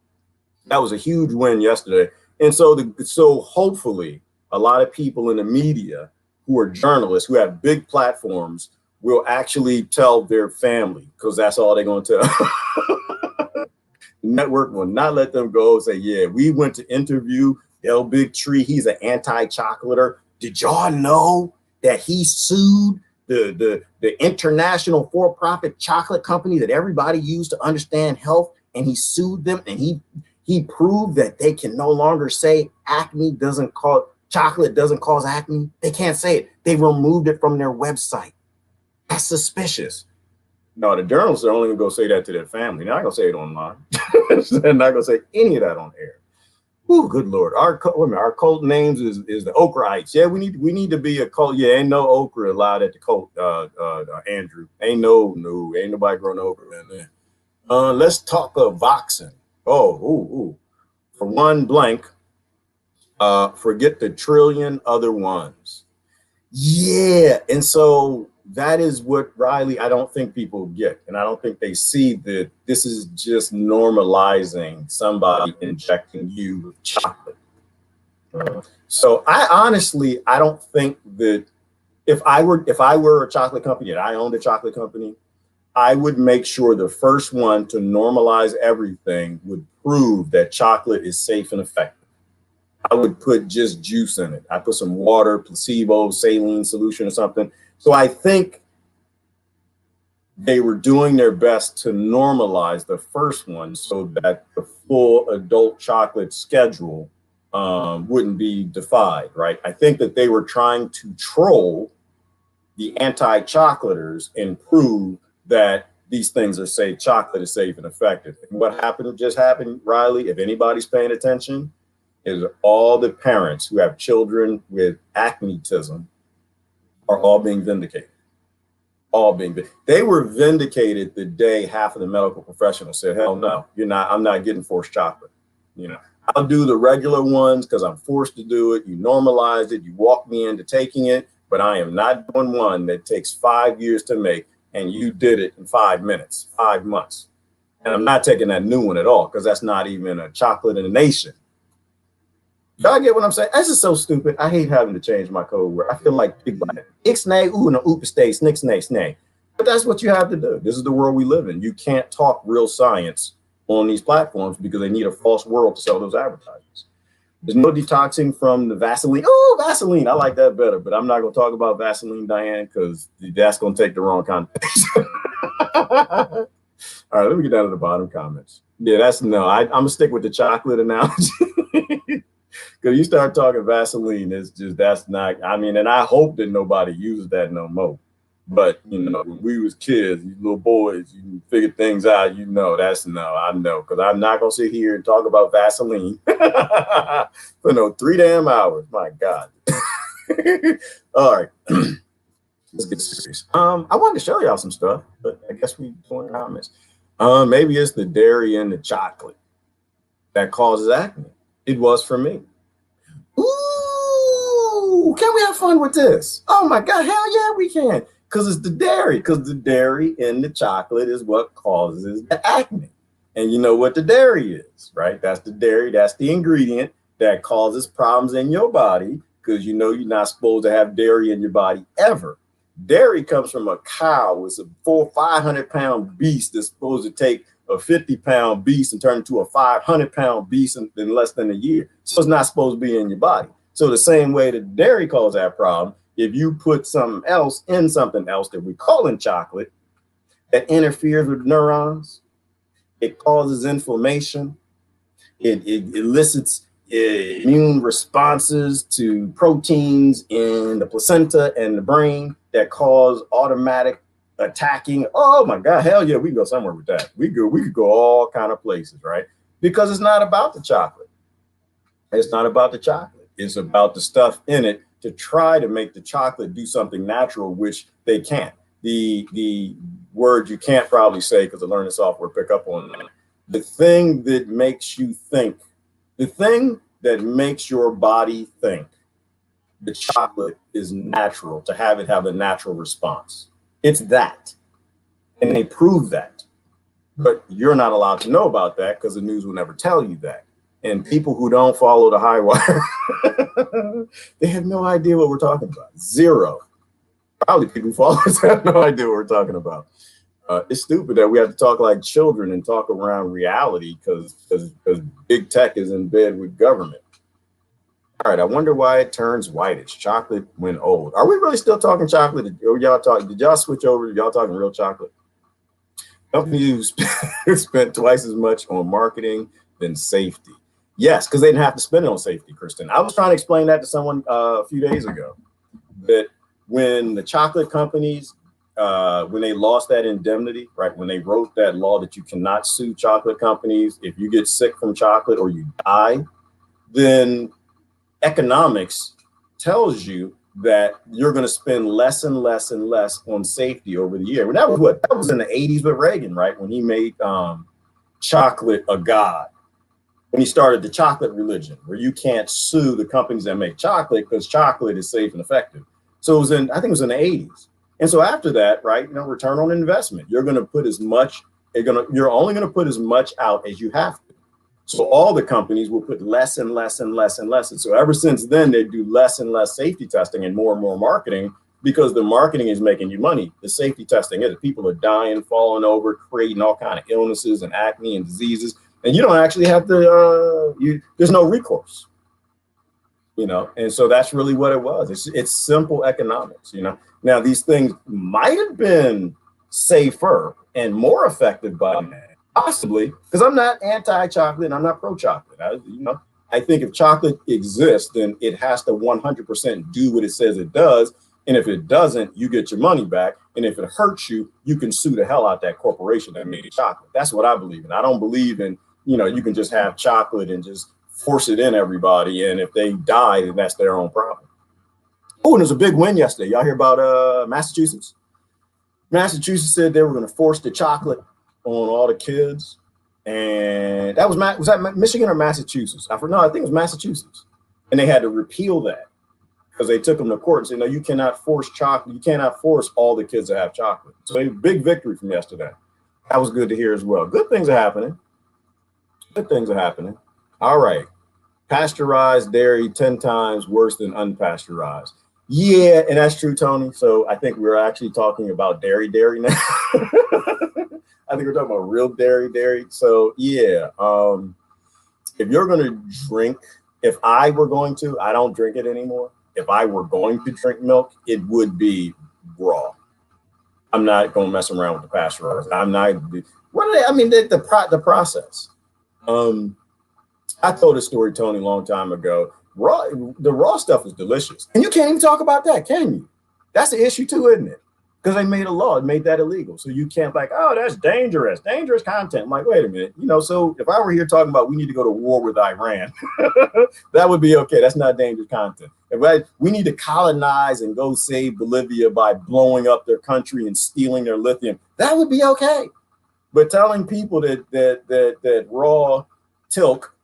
That was a huge win yesterday. And so hopefully a lot of people in the media who are journalists, who have big platforms, will actually tell their family, because that's all they're going to tell. The network will not let them go and say, yeah, we went to interview L Big Tree. He's an anti-chocolater. Did y'all know that he sued the international for-profit chocolate company that everybody used to understand health? And he sued them, and he proved that they can no longer say chocolate doesn't cause acne. They can't say it. They removed it from their website. That's suspicious. No, the journalists are only gonna go say that to their family. They're not gonna say it online. They're not gonna say any of that on air. Oh, good Lord. Our cult names is the Okraites. Yeah, we need to be a cult. Yeah, ain't no okra allowed at the cult, Andrew. Ain't nobody growing okra in there. Let's talk of Voxen. Oh, for one blank, forget the trillion other ones. Yeah, and so that is what, Riley, I don't think people get, and I don't think they see that this is just normalizing somebody injecting you with chocolate. So I don't think that if I were a chocolate company and I owned a chocolate company, I would make sure the first one to normalize everything would prove that chocolate is safe and effective. I would put just juice in it. I put some water, placebo, saline solution or something. So I think they were doing their best to normalize the first one so that the full adult chocolate schedule wouldn't be defied, right? I think that they were trying to troll the anti-chocolaters and prove that these things are safe, chocolate is safe and effective. And what just happened, Riley, if anybody's paying attention, is all the parents who have children with acnetism are all being vindicated. They were vindicated the day half of the medical professionals said, hell no, I'm not getting forced chocolate. I'll do the regular ones because I'm forced to do it. You normalized it, you walked me into taking it, but I am not doing one that takes 5 years to make and you did it in 5 minutes, 5 months. And I'm not taking that new one at all because that's not even a chocolate in a nation. Y'all get what I'm saying? This is so stupid. I hate having to change my code word. I feel like ixnay, ooh, no, oop, stay, snix, snay. But that's what you have to do. This is the world we live in. You can't talk real science on these platforms because they need a false world to sell those advertisements. There's no detoxing from the Vaseline. Oh, Vaseline. I like that better, but I'm not going to talk about Vaseline, Diane, because that's going to take the wrong context. All right, let me get down to the bottom comments. Yeah, I'm going to stick with the chocolate analogy. Because you start talking Vaseline, that's not, and I hope that nobody uses that no more. But, when we was kids, you little boys, you figure things out, I know, because I'm not going to sit here and talk about Vaseline for 3 damn hours. My God. All right. Let's get serious. I wanted to show y'all some stuff, but I guess we doing comments. Maybe it's the dairy and the chocolate that causes acne. It was for me. Ooh, can we have fun with this? Oh my God, hell yeah, we can. Because it's the dairy. Because the dairy in the chocolate is what causes the acne. And you know what the dairy is, right? That's the dairy. That's the ingredient that causes problems in your body. Because you're not supposed to have dairy in your body ever. Dairy comes from a cow. It's a 500-pound beast that's supposed to take a 50-pound beast and turn into a 500-pound beast in less than a year. So it's not supposed to be in your body. So the same way that dairy causes that problem, if you put something else in something else that we call in chocolate that interferes with neurons, it causes inflammation, it elicits immune responses to proteins in the placenta and the brain that cause automatic attacking. Oh my God, hell yeah, we can go somewhere with that. We could go all kind of places, right? Because it's not about the chocolate. It's not about the chocolate. It's about the stuff in it to try to make the chocolate do something natural, which they can't. The word you can't probably say because the learning software pick up on that. The thing that makes you think, the thing that makes your body think the chocolate is natural, to have it have a natural response. It's that. And they prove that. But you're not allowed to know about that because the news will never tell you that. And people who don't follow the high wire, they have no idea what we're talking about. Zero. Probably people who follow us have no idea what we're talking about. It's stupid that we have to talk like children and talk around reality because big tech is in bed with government. All right, I wonder why it turns whitish. Chocolate when old. Are we really still talking chocolate? Or did y'all switch over? Y'all talking real chocolate? Companies who spent twice as much on marketing than safety. Yes, because they didn't have to spend it on safety, Kristen. I was trying to explain that to someone a few days ago. That when the chocolate companies, when they lost that indemnity, right, when they wrote that law that you cannot sue chocolate companies if you get sick from chocolate or you die, then economics tells you that you're going to spend less and less and less on safety over the year. And that was what? That was in the 80s with Reagan, right? When he made chocolate a god. When he started the chocolate religion, where you can't sue the companies that make chocolate because chocolate is safe and effective. So it was in, I think it was in the 80s. And so after that, right, you know, return on investment, you're going to put as much, you're only going to put as much out as you have to. So all the companies will put less and less and less and less. And so ever since then, they do less and less safety testing and more marketing because the marketing is making you money. The safety testing is people are dying, falling over, creating all kinds of illnesses and acne and diseases. And you don't actually have to, there's no recourse, you know? And so that's really what it was. It's simple economics, you know? Now these things might have been safer and more effective by now. Possibly, because I'm not anti-chocolate and I'm not pro-chocolate. I think if chocolate exists, then it has to 100% do what it says it does. And if it doesn't, you get your money back. And if it hurts you, you can sue the hell out that corporation that made chocolate. That's what I believe in. I don't believe in, you know, you can just have chocolate and just force it in everybody. And if they die, then that's their own problem. Oh, and there's a big win yesterday. Y'all hear about Massachusetts? Massachusetts said they were going to force the chocolate on all the kids, and that was that Michigan or Massachusetts? I think it was Massachusetts, and they had to repeal that because they took them to court and said, no, you cannot force chocolate. You cannot force all the kids to have chocolate. So a big victory from yesterday. That was good to hear as well. Good things are happening. Good things are happening. All right, pasteurized dairy 10 times worse than unpasteurized. Yeah, and that's true, Tony. So I think we're actually talking about dairy now. I think we're talking about real dairy. So yeah, if you're going to drink, if I were going to, I don't drink it anymore. If I were going to drink milk, it would be raw. I'm not going to mess around with the pasteurized. I'm not. What are they? I mean, the process. I told a story, Tony, a long time ago. The raw stuff is delicious, and you can't even talk about that, can you? That's the issue too, isn't it? Because they made a law, it made that illegal. So you can't oh, that's dangerous content. I'm like, wait a minute, you know, so if I were here talking about we need to go to war with Iran, that would be okay. That's not dangerous content. We need to colonize and go save Bolivia by blowing up their country and stealing their lithium, that would be okay. But telling people that raw tilk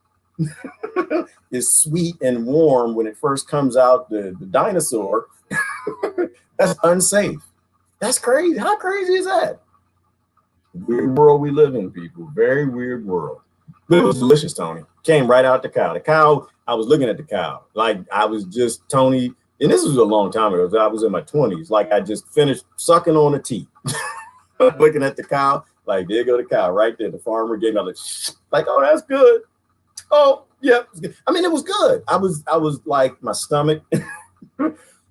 is sweet and warm when it first comes out the dinosaur, that's unsafe. That's crazy. How crazy is that? Weird world we live in, people. Very weird world. But it was delicious, Tony. Came right out the cow. The cow, I was looking at the cow. Like I was just, Tony, and this was a long time ago. I was in my 20s. Like I just finished sucking on a teat, looking at the cow. Like there go the cow right there. The farmer gave me like, oh, that's good. Oh, yeah. I mean, it was good. I was like my stomach.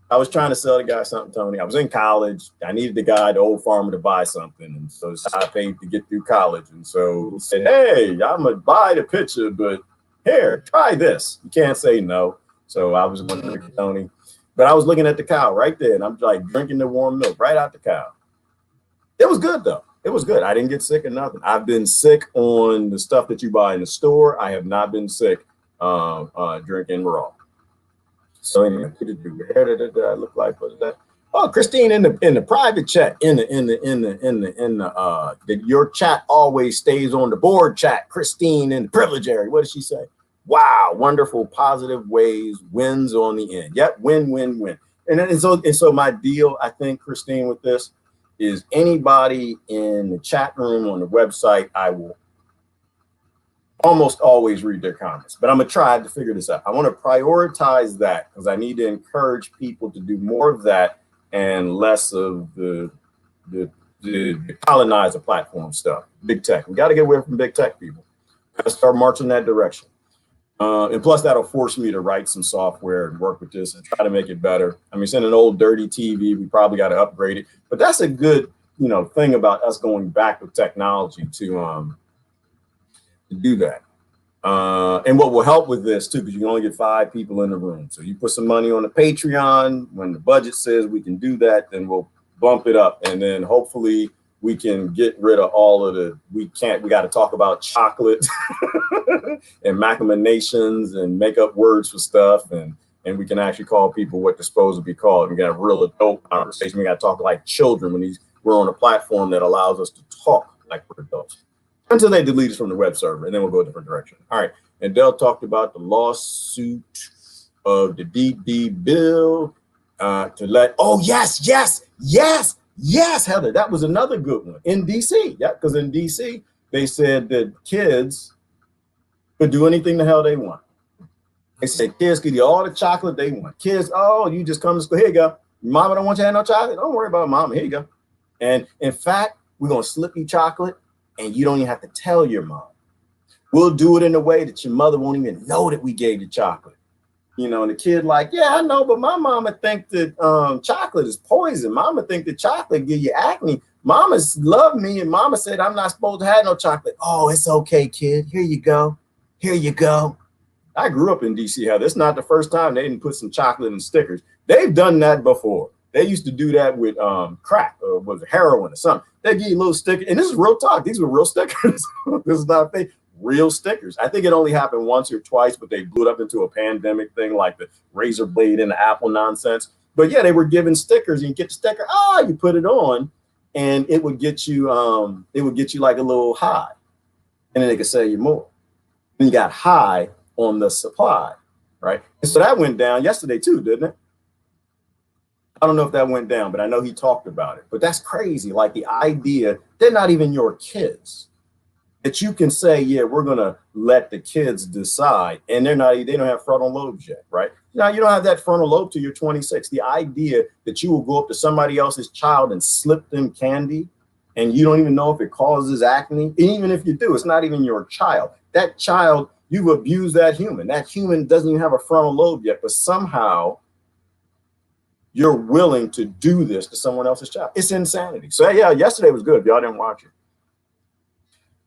I was trying to sell the guy something, Tony. I was in college. I needed the guy, the old farmer, to buy something. And so I paid to get through college. And so he said, hey, I'm going to buy the picture, but here, try this. You can't say no. So I was going to drink Tony. But I was looking at the cow right there. And I'm like drinking the warm milk right out the cow. It was good, though. It was good. I didn't get sick or nothing. I've been sick on the stuff that you buy in the store. I have not been sick drinking raw. So anyway, what did I look like? What is that? Oh, Christine in the private chat, your chat always stays on the board chat. Christine in the privilege area. What did she say? Wow, wonderful, positive ways, wins on the end. Yep, win, win, win. And so my deal, I think, Christine, with this is anybody in the chat room on the website, I will almost always read their comments, but I'm gonna try to figure this out. I want to prioritize that because I need to encourage people to do more of that and less of the colonizer platform stuff. Big tech. We got to get away from big tech, people. Got to start marching that direction. And plus, that'll force me to write some software and work with this and try to make it better. I mean, it's in an old dirty TV. We probably got to upgrade it, but that's a good thing about us going back with technology to do that. And what will help with this too, because you can only get 5 people in the room. So you put some money on the Patreon. When the budget says we can do that, then we'll bump it up. And then hopefully we can get rid of all of we got to talk about chocolate and machinations and make up words for stuff. And we can actually call people what they're supposed to be called. We got a real adult conversation. We got to talk like children when we're on a platform that allows us to talk like we're adults. Until they delete us from the web server, and then we'll go a different direction. All right. And Dell talked about the lawsuit of the DD bill to let. Oh, yes, Heather. That was another good one in DC. Yeah, because in DC, they said that kids could do anything the hell they want. They said kids could eat all the chocolate they want. Kids, oh, you just come to school. Here you go. Mama don't want you to have no chocolate. Don't worry about mama. Here you go. And in fact, we're going to slip you chocolate. And you don't even have to tell your mom. We'll do it in a way that your mother won't even know that we gave you chocolate. And the kid like, yeah, I know, but my mama think that chocolate is poison. Mama think that chocolate give you acne. Mama's love me, and mama said I'm not supposed to have no chocolate. Oh, it's okay, kid. Here you go. Here you go. I grew up in DC. It's not the first time they didn't put some chocolate in stickers. They've done that before. They used to do that with crack or was it heroin or something. They give you a little sticker, and this is real talk. These were real stickers. This is not fake. Real stickers. I think it only happened once or twice, but they blew it up into a pandemic thing like the razor blade and the Apple nonsense. But yeah, they were giving stickers, and you get the sticker. You put it on, and it would get you. It would get you like a little high, and then they could sell you more. Then you got high on the supply, right? And so that went down yesterday too, didn't it? I don't know if that went down, but I know he talked about it. But that's crazy. Like the idea, they're not even your kids. That you can say, yeah, we're going to let the kids decide. And they don't have frontal lobes yet, right? Now, you don't have that frontal lobe till you're 26. The idea that you will go up to somebody else's child and slip them candy, and you don't even know if it causes acne. And even if you do, it's not even your child. That child, you've abused that human. That human doesn't even have a frontal lobe yet, but somehow you're willing to do this to someone else's child. It's insanity. So yeah, yesterday was good. Y'all didn't watch it.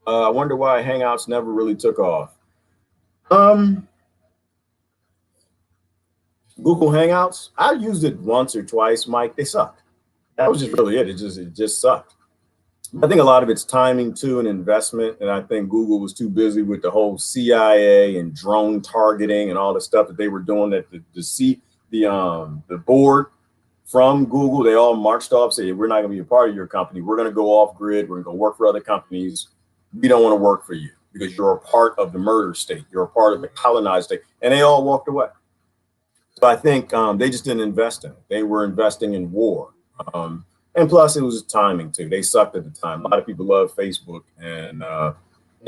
I wonder why Hangouts never really took off. Google Hangouts, I used it once or twice, Mike. They sucked. That was just really it. It just sucked. I think a lot of it's timing too and investment. And I think Google was too busy with the whole CIA and drone targeting and all the stuff that they were doing that the board from Google, they all marched off, say, we're not going to be a part of your company. We're going to go off grid. We're going to go work for other companies. We don't want to work for you because you're a part of the murder state. You're a part of the colonized state. And they all walked away. So I think they just didn't invest in it. They were investing in war. And plus, it was timing, too. They sucked at the time. A lot of people love Facebook. And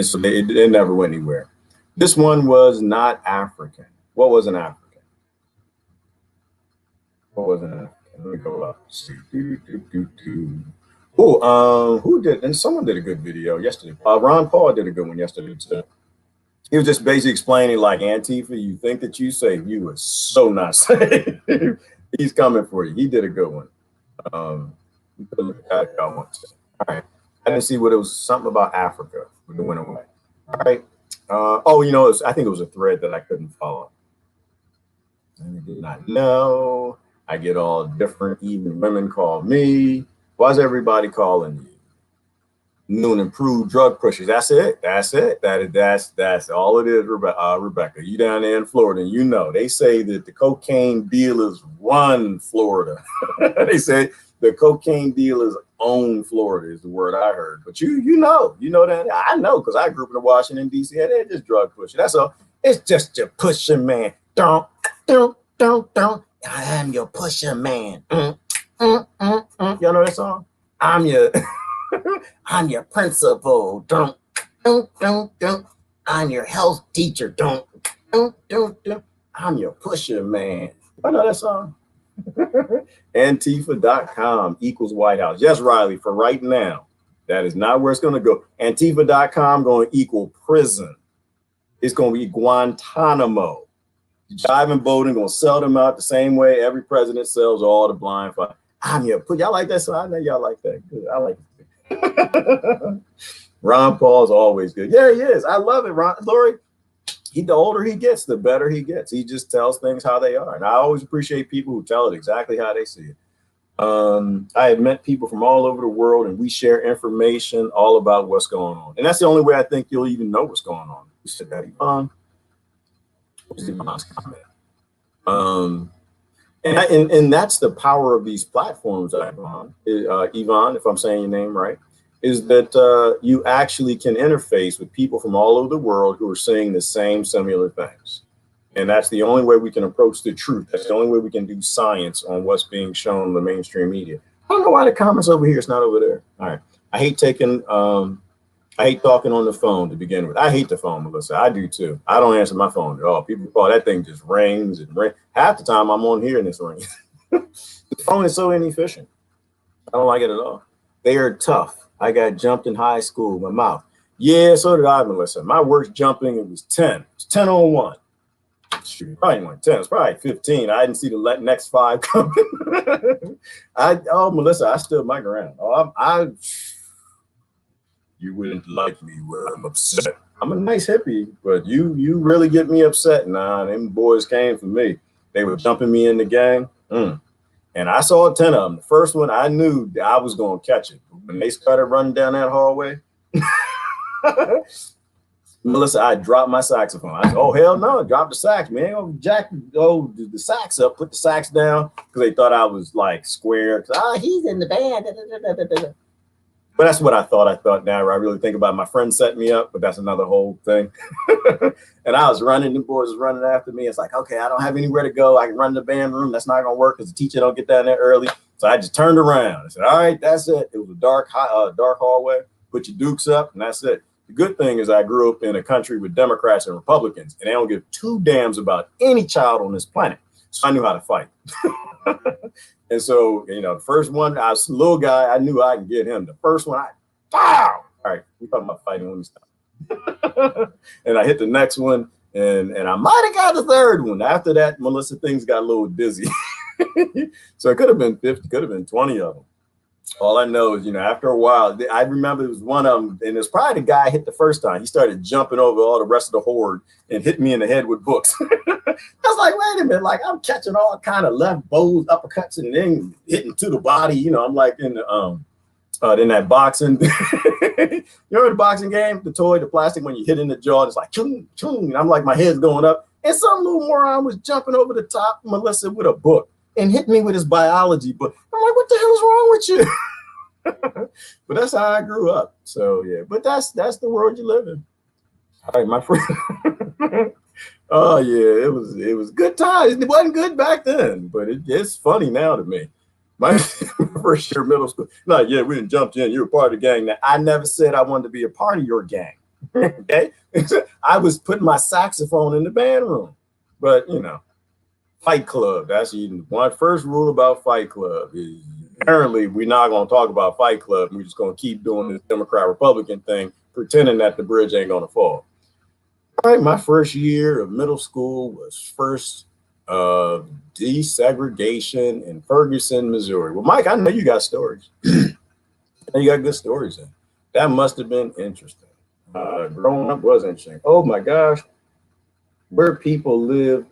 so it never went anywhere. This one was not African. What was an African? What was it? Let me go up. Oh, who did? And someone did a good video yesterday. Ron Paul did a good one yesterday too. He was just basically explaining, like, Antifa, you think that you safe, you were so not safe. He's coming for you. He did a good one. Look at that, y'all want to. All right. I didn't see what it was. Something about Africa, but it went away. All right. Oh, you know, I think it was a thread that I couldn't follow. I did not know. I get all different. Even women call me. Why's everybody calling you? New and improved drug pushers. That's it. That's it. That's all it is, Rebecca. You down there in Florida, and you know they say that the cocaine dealers run Florida. They say the cocaine dealers own Florida is the word I heard. But you know that I know because I grew up in Washington D.C. and they're just drug pushers. That's all. It's just your pusher man. Don't. I am your pusher man. Y'all know that song? I'm your principal. Don't. I'm your health teacher. Don't. I'm your pusher man. I know that song. Antifa.com equals White House. Yes, Riley, for right now, that is not where it's going to go. Antifa.com going to equal prison. It's going to be Guantanamo. Jiving Bowden going to sell them out the same way every president sells all the blind fire. Y'all like that song? I know y'all like that. Good. I like it. Ron Paul is always good. Yeah, he is. I love it, Lori. The older he gets, the better he gets. He just tells things how they are. And I always appreciate people who tell it exactly how they see it. I have met people from all over the world, and we share information all about what's going on. And that's the only way I think you'll even know what's going on. You said that, Yvonne. Yvonne's comment. And that's the power of these platforms, Yvonne, if I'm saying your name right, is that you actually can interface with people from all over the world who are saying the same similar things. And that's the only way we can approach the truth. That's the only way we can do science on what's being shown in the mainstream media. I don't know why the comments over here is not over there. All right. I hate talking on the phone to begin with. I hate the phone, Melissa. I do too. I don't answer my phone at all. People call that thing just rings and rings. Half the time I'm on here and it's ringing. The phone is so inefficient. I don't like it at all. They are tough. I got jumped in high school, my mouth. Yeah, so did I, Melissa. My worst jumping, it was 10. It's 10 on 1. Shoot, probably went 10. It's probably 15. I didn't see the next 5 coming. Melissa, I stood my ground. You wouldn't like me when I'm upset. I'm a nice hippie, but you really get me upset. Nah, them boys came for me. They were jumping me in the gang. And I saw 10 of them. The first one, I knew I was going to catch it. When they started running down that hallway, Melissa, I dropped my saxophone. I said, oh, hell no, drop the sax, man. Oh, jack, the sax up, put the sax down, because they thought I was like square. He's in the band. But that's what I thought. Now I really think about it. My friend set me up, but that's another whole thing. And I was running, the boys was running after me. It's like, okay, I don't have anywhere to go. I can run the band room. That's not going to work because the teacher don't get down there early. So I just turned around. I said, all right, that's it. It was a dark hallway. Put your dukes up, and that's it. The good thing is I grew up in a country with Democrats and Republicans, and they don't give 2 damns about any child on this planet. So I knew how to fight. And so, the first one, I was a little guy. I knew I could get him. The first one, pow! All right, we're talking about fighting when we stop. And I hit the next one, and I might have got the third one. After that, Melissa, things got a little dizzy. So it could have been 50, could have been 20 of them. All I know is, after a while, I remember it was one of them, and it's probably the guy I hit the first time. He started jumping over all the rest of the horde and hit me in the head with books. I was like, wait a minute, like I'm catching all kind of left bows, uppercuts, and then hitting to the body. I'm like in that boxing. You remember the boxing game, the toy, the plastic, when you hit in the jaw, it's like chung, chung, and I'm like, my head's going up, and some little moron was jumping over the top of Melissa with a book and hit me with his biology book. I'm like, what the hell is wrong with you? But that's how I grew up. So yeah, but that's the world you live in. All right, my friend. Oh yeah, it was good times. It wasn't good back then, but it's funny now to me. My first year of middle school. No, yeah, we didn't jump in. You were part of the gang. Now, I never said I wanted to be a part of your gang. Okay, I was putting my saxophone in the band room, but Fight Club. That's one first rule about Fight Club is apparently we're not going to talk about Fight Club. We're just going to keep doing this Democrat-Republican thing, pretending that the bridge ain't going to fall. All right, my first year of middle school was first desegregation in Ferguson, Missouri. Well, Mike, I know you got stories. You got good stories in. That must have been interesting. Growing up was interesting. Oh my gosh, where people live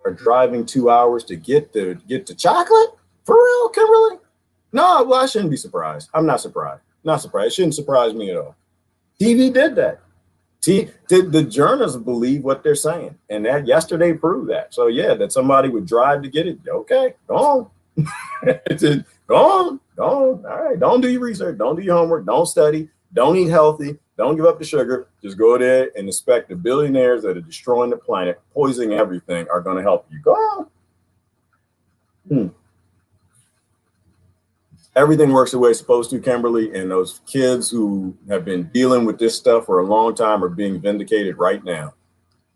are driving 2 hours to get the chocolate? For real, Kimberly? No, well, I shouldn't be surprised. I'm not surprised. Not surprised. It shouldn't surprise me at all. TV did that. Did the journalists believe what they're saying? And that yesterday proved that. So yeah, that somebody would drive to get it. Okay, go on. Go on. All right. Don't do your research. Don't do your homework. Don't study. Don't eat healthy. Don't give up the sugar. Just go there and expect the billionaires that are destroying the planet, poisoning everything, are going to help you. Go on. Everything works the way it's supposed to, Kimberly, and those kids who have been dealing with this stuff for a long time are being vindicated right now.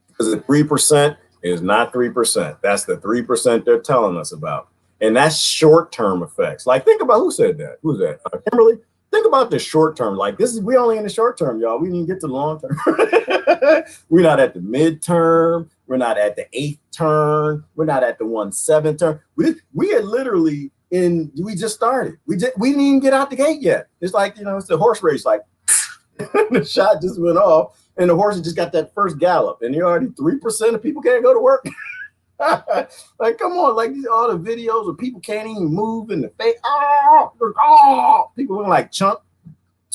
Because the 3% is not 3%. That's the 3% they're telling us about. And that's short-term effects. Like, think about who said that. Who's that? Kimberly? Think about the short term. Like, we only in the short term, y'all. We didn't get to the long term. We're not at the midterm. We're not at the 8th term. We're not at the 1/7 term. We are literally we just started. We didn't even get out the gate yet. It's like, it's the horse race. Like, the shot just went off and the horse just got that first gallop. And you're already 3% of people can't go to work. Like, come on, like all the videos where people can't even move in the face. People looking like Chunk.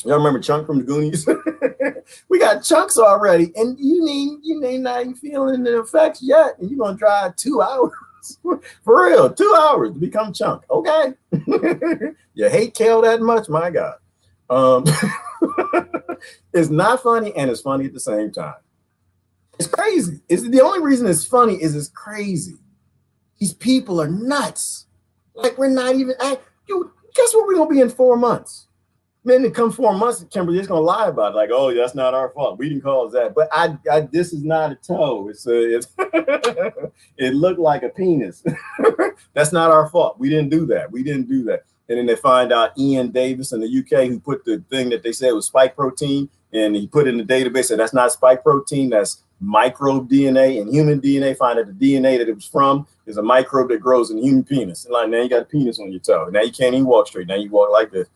Y'all remember Chunk from the Goonies? We got chunks already, and you not even feeling the effects yet, and you're gonna drive 2 hours. For real, 2 hours to become Chunk. Okay. You hate kale that much, my God. It's not funny, and it's funny at the same time. It's crazy. The only reason it's funny is it's crazy. These people are nuts. Like, we're not even. Guess what we're gonna be in 4 months? Man, it come 4 months, Kimberly, it's gonna lie about it. Like, oh, that's not our fault. We didn't cause that. But this is not a toe. It's it looked like a penis. That's not our fault. We didn't do that. And then they find out Ian Davis in the UK, who put the thing that they said was spike protein, and he put it in the database, said that's not spike protein, that's microbe DNA. And human DNA, find out the DNA that it was from is a microbe that grows in the human penis. And like, now you got a penis on your toe. Now you can't even walk straight. Now you walk like this.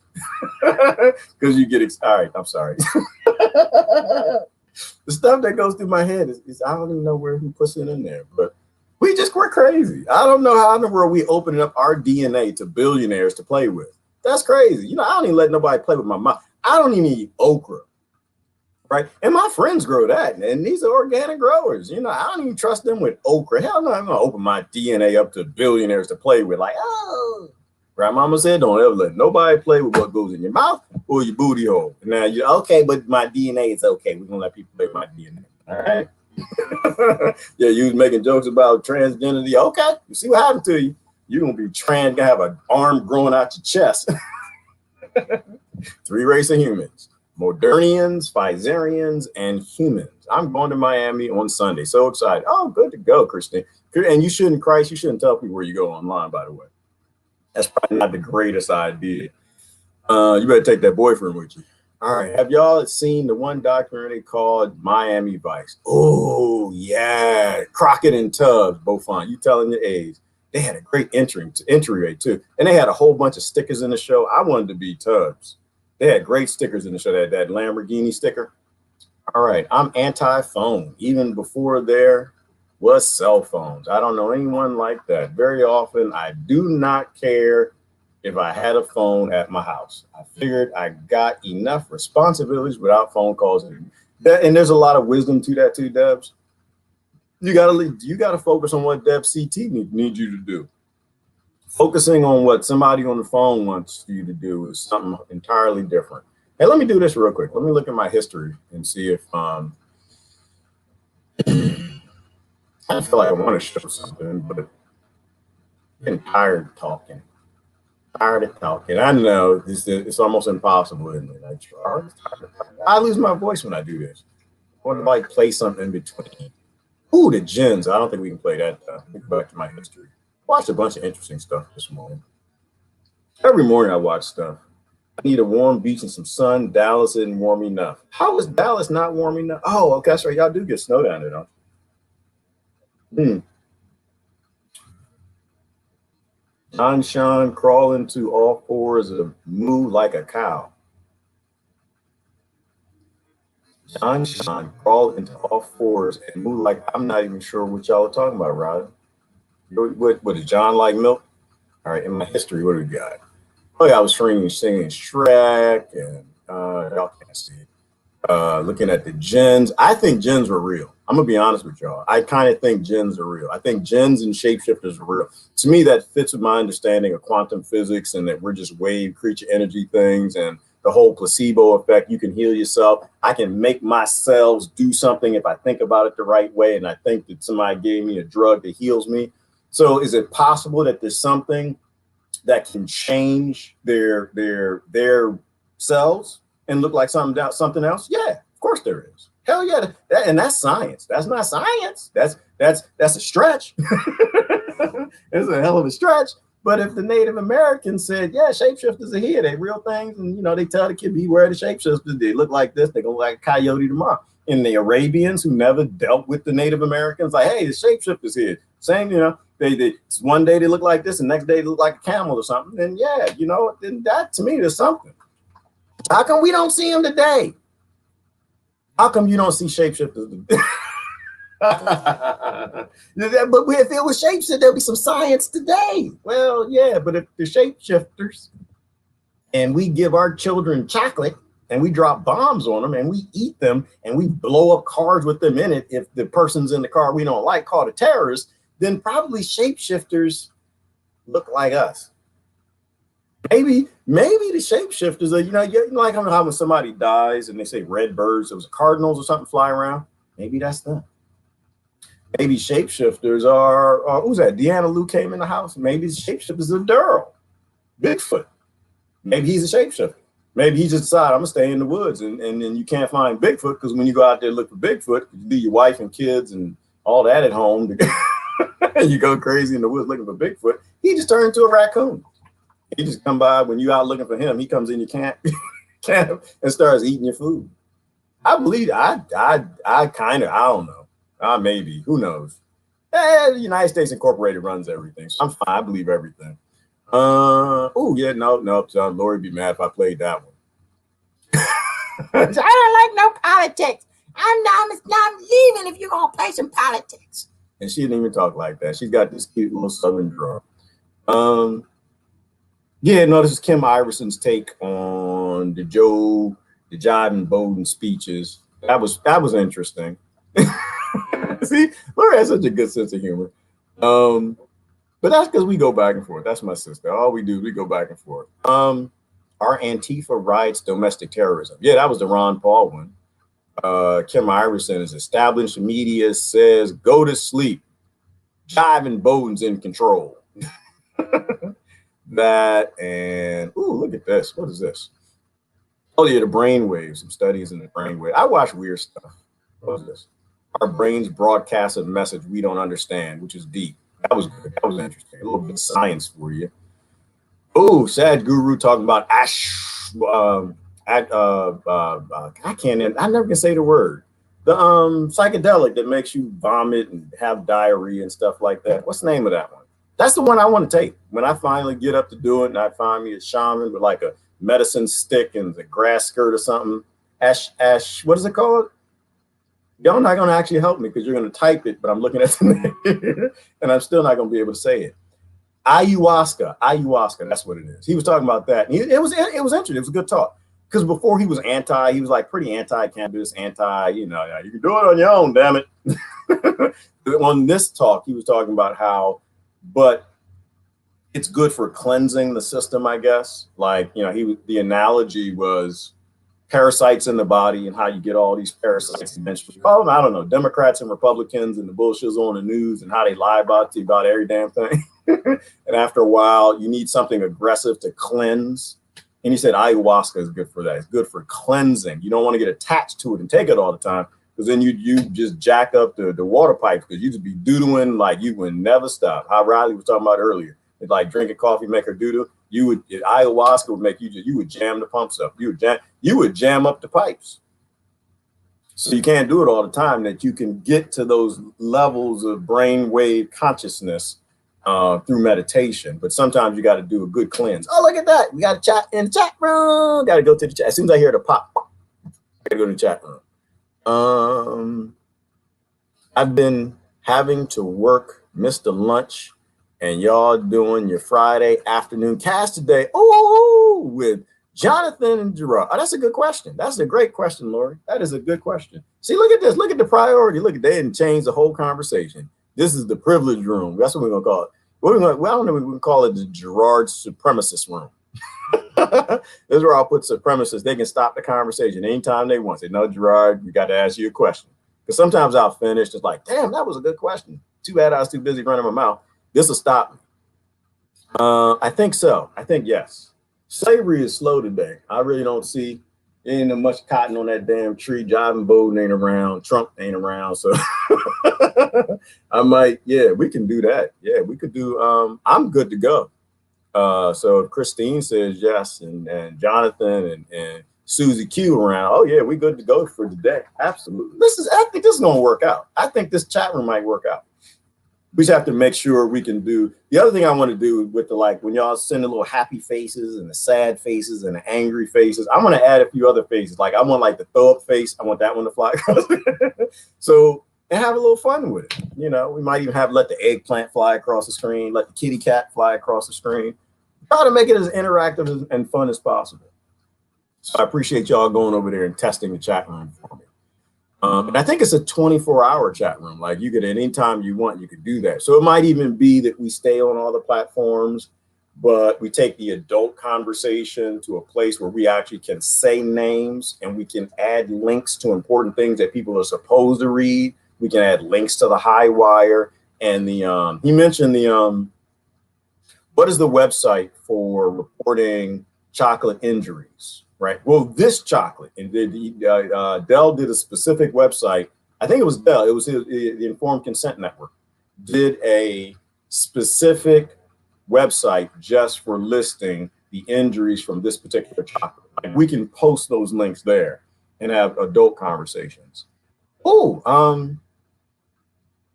Because you get all right, I'm sorry. The stuff that goes through my head is I don't even know who puts it in there, but we're crazy. I don't know how in the world we opening up our DNA to billionaires to play with. That's crazy. I don't even let nobody play with my mouth. I don't even eat okra. Right. And my friends grow that. And these are organic growers. I don't even trust them with okra. Hell no, I'm going to open my DNA up to billionaires to play with. Like, oh, grandmama said, don't ever let nobody play with what goes in your mouth or your booty hole. And now you're okay, but my DNA is okay. We're going to let people play with my DNA. All right. Yeah, you was making jokes about transgenity. Okay. You see what happened to you. You're going to be going to have an arm growing out your chest. 3 races of humans. Modernians, Pfizerians, and humans. I'm going to Miami on Sunday. So excited. Oh, good to go, Christine. And you shouldn't tell people where you go online, by the way. That's probably not the greatest idea. You better take that boyfriend with you. All right. Have y'all seen the one documentary called Miami Vice? Oh, yeah. Crockett and Tubbs, both fine. You telling your age. They had a great entry rate, too. And they had a whole bunch of stickers in the show. I wanted to be Tubbs. They had great stickers in the show. That Lamborghini sticker. All right, I'm anti-phone. Even before there was cell phones. I don't know anyone like that. Very often, I do not care if I had a phone at my house. I figured I got enough responsibilities without phone calls. And there's a lot of wisdom to that too, Debs. You gotta focus on what Deb CT needs you to do. Focusing on what somebody on the phone wants you to do is something entirely different. Hey, let me do this real quick. Let me look at my history and see if I feel like I want to show something, but I'm getting tired of talking. I know it's almost impossible, isn't it? I lose my voice when I do this. I want to play something in between. Ooh, the gens. I don't think we can play that. Let me go back to my history. Watched a bunch of interesting stuff this morning. Every morning I watch stuff. I need a warm beach and some sun. Dallas isn't warm enough. How is Dallas not warm enough? Oh, okay, that's right. Y'all do get snow down there, don't you? John Sean crawl into all fours and move like a cow. John Sean crawl into all fours and move like, I'm not even sure what y'all are talking about, Rod. What is John like milk? All right, in my history, what do we got? Oh yeah, I was singing Shrek, and y'all can't see it. Looking at the gens, I think gens were real. I'm gonna be honest with y'all. I kind of think gens are real. I think gens and shapeshifters are real. To me, that fits with my understanding of quantum physics and that we're just wave creature energy things and the whole placebo effect. You can heal yourself. I can make my cells do something if I think about it the right way, and I think that somebody gave me a drug that heals me. So, is it possible that there's something that can change their cells and look like something else? Yeah, of course there is. Hell yeah, and that's science. That's not science. That's a stretch. It's a hell of a stretch. But if the Native Americans said, yeah, shapeshifters are here, they real things, and they tell the kid, beware the shapeshifters, they look like this, they gonna look like a coyote tomorrow. And the Arabians who never dealt with the Native Americans, like, hey, the shapeshifters here. Same, they one day they look like this, and next day they look like a camel or something. And yeah, then that to me is something. How come we don't see them today? How come you don't see shapeshifters today? But if it was shapeshifters, there'd be some science today. Well, yeah, but if the shapeshifters and we give our children chocolate and we drop bombs on them and we eat them and we blow up cars with them in it, if the person's in the car we don't like called a terrorist, then probably shapeshifters look like us. Maybe the shapeshifters are, like how when somebody dies and they say red birds, it was cardinals or something fly around. Maybe that's them. Maybe shapeshifters are who's that? Deanna Lou came in the house. Maybe the shapeshifters are Durrell, Bigfoot. Maybe he's a shapeshifter. Maybe he just decided I'm gonna stay in the woods, and then you can't find Bigfoot because when you go out there to look for Bigfoot, you leave your wife and kids and all that at home, and you go crazy in the woods looking for Bigfoot. He just turned into a raccoon. He just come by when you out looking for him. He comes in your camp and starts eating your food. I believe I don't know. Maybe, who knows? The United States Incorporated runs everything. So I'm fine. I believe everything. Oh yeah, no. Lori be mad if I played that one. I don't like no politics. I'm leaving if you're gonna play some politics. And she didn't even talk like that. She's got this cute little southern drawl. Yeah, no, this is Kim Iverson's take on the Jive and Bowden speeches. That was interesting. See, Laura has such a good sense of humor. But that's because we go back and forth. That's my sister. All we do is we go back and forth. Our Antifa rights domestic terrorism. Yeah, that was the Ron Paul one. Kim Iverson is established media says go to sleep. Jive and Bowden's in control. That and look at this. What is this? Oh yeah, the brainwaves. Some studies in the brainwave. I watch weird stuff. What is this? Our brains broadcast a message we don't understand, which is deep. That was good. That was interesting. A little bit of science for you. Oh, Sad Guru talking about I never can say the word. The psychedelic that makes you vomit and have diarrhea and stuff like that. What's the name of that one? That's the one I want to take. When I finally get up to do it and I find me a shaman with like a medicine stick and the grass skirt or something. What is it called? Y'all not going to actually help me because you're going to type it, but I'm looking at the name and I'm still not going to be able to say it. Ayahuasca, that's what it is. He was talking about that. And it was interesting. It was a good talk. Because before he was like pretty anti-cannabis, you can do it on your own, damn it. On this talk, he was talking about how, but it's good for cleansing the system, I guess. Like, the analogy was parasites in the body and how you get all these parasites eventually. Oh, I don't know, Democrats and Republicans and the bullshit's on the news and how they lie about every damn thing. And after a while, you need something aggressive to cleanse. And he said ayahuasca is good for that. It's good for cleansing. You don't want to get attached to it and take it all the time, because then you just jack up the water pipes because you just be doodling like you would never stop. How Riley was talking about earlier. It's like drinking coffee make her doodle. Ayahuasca would make you would jam the pumps up. You would jam up the pipes. So you can't do it all the time. That you can get to those levels of brainwave consciousness through meditation, but sometimes you got to do a good cleanse. Oh, look at that! We got a chat in the chat room. Got to go to the chat as soon as I hear the pop. I got to go to the chat room. I've been having to work, missed the lunch, and y'all doing your Friday afternoon cast today. Oh, with Jonathan and Gerard. Oh, that's a good question. That's a great question, Lori. That is a good question. See, look at this. Look at the priority. Look at they didn't change the whole conversation. This is the privilege room. That's what we're gonna call it. I don't know. We can call it the Gerard supremacist room. This is where I'll put supremacists. They can stop the conversation anytime they want. Say, no, Gerard, we got to ask you a question. Because sometimes I'll finish. It's like, damn, that was a good question. Too bad I was too busy running my mouth. This will stop me. I think so. I think yes. Slavery is slow today. I really don't see ain't much cotton on that damn tree. Driving Bowden ain't around. Trump ain't around. So I might, yeah, we can do that. Yeah, we could do, I'm good to go. So Christine says yes, and Jonathan and Susie Q around. Oh yeah, we good to go for today. Absolutely. I think this is gonna work out. I think this chat room might work out. We just have to make sure we can do. The other thing I want to do with the, like, when y'all send the little happy faces and the sad faces and the angry faces, I'm going to add a few other faces. Like I want like the throw up face. I want that one to fly across. So, and have a little fun with it. You know, we might even let the eggplant fly across the screen, let the kitty cat fly across the screen. Try to make it as interactive and fun as possible. So I appreciate y'all going over there and testing the chat room for me. And I think it's a 24-hour chat room. Like you could, at any time you want, you could do that. So it might even be that we stay on all the platforms, but we take the adult conversation to a place where we actually can say names and we can add links to important things that people are supposed to read. We can add links to the high wire and the, he mentioned the, what is the website for reporting chocolate injuries? Right. Well, this chocolate, and Dell did a specific website. I think it was Dell. It was the Informed Consent Network did a specific website just for listing the injuries from this particular chocolate. Like we can post those links there and have adult conversations. Oh,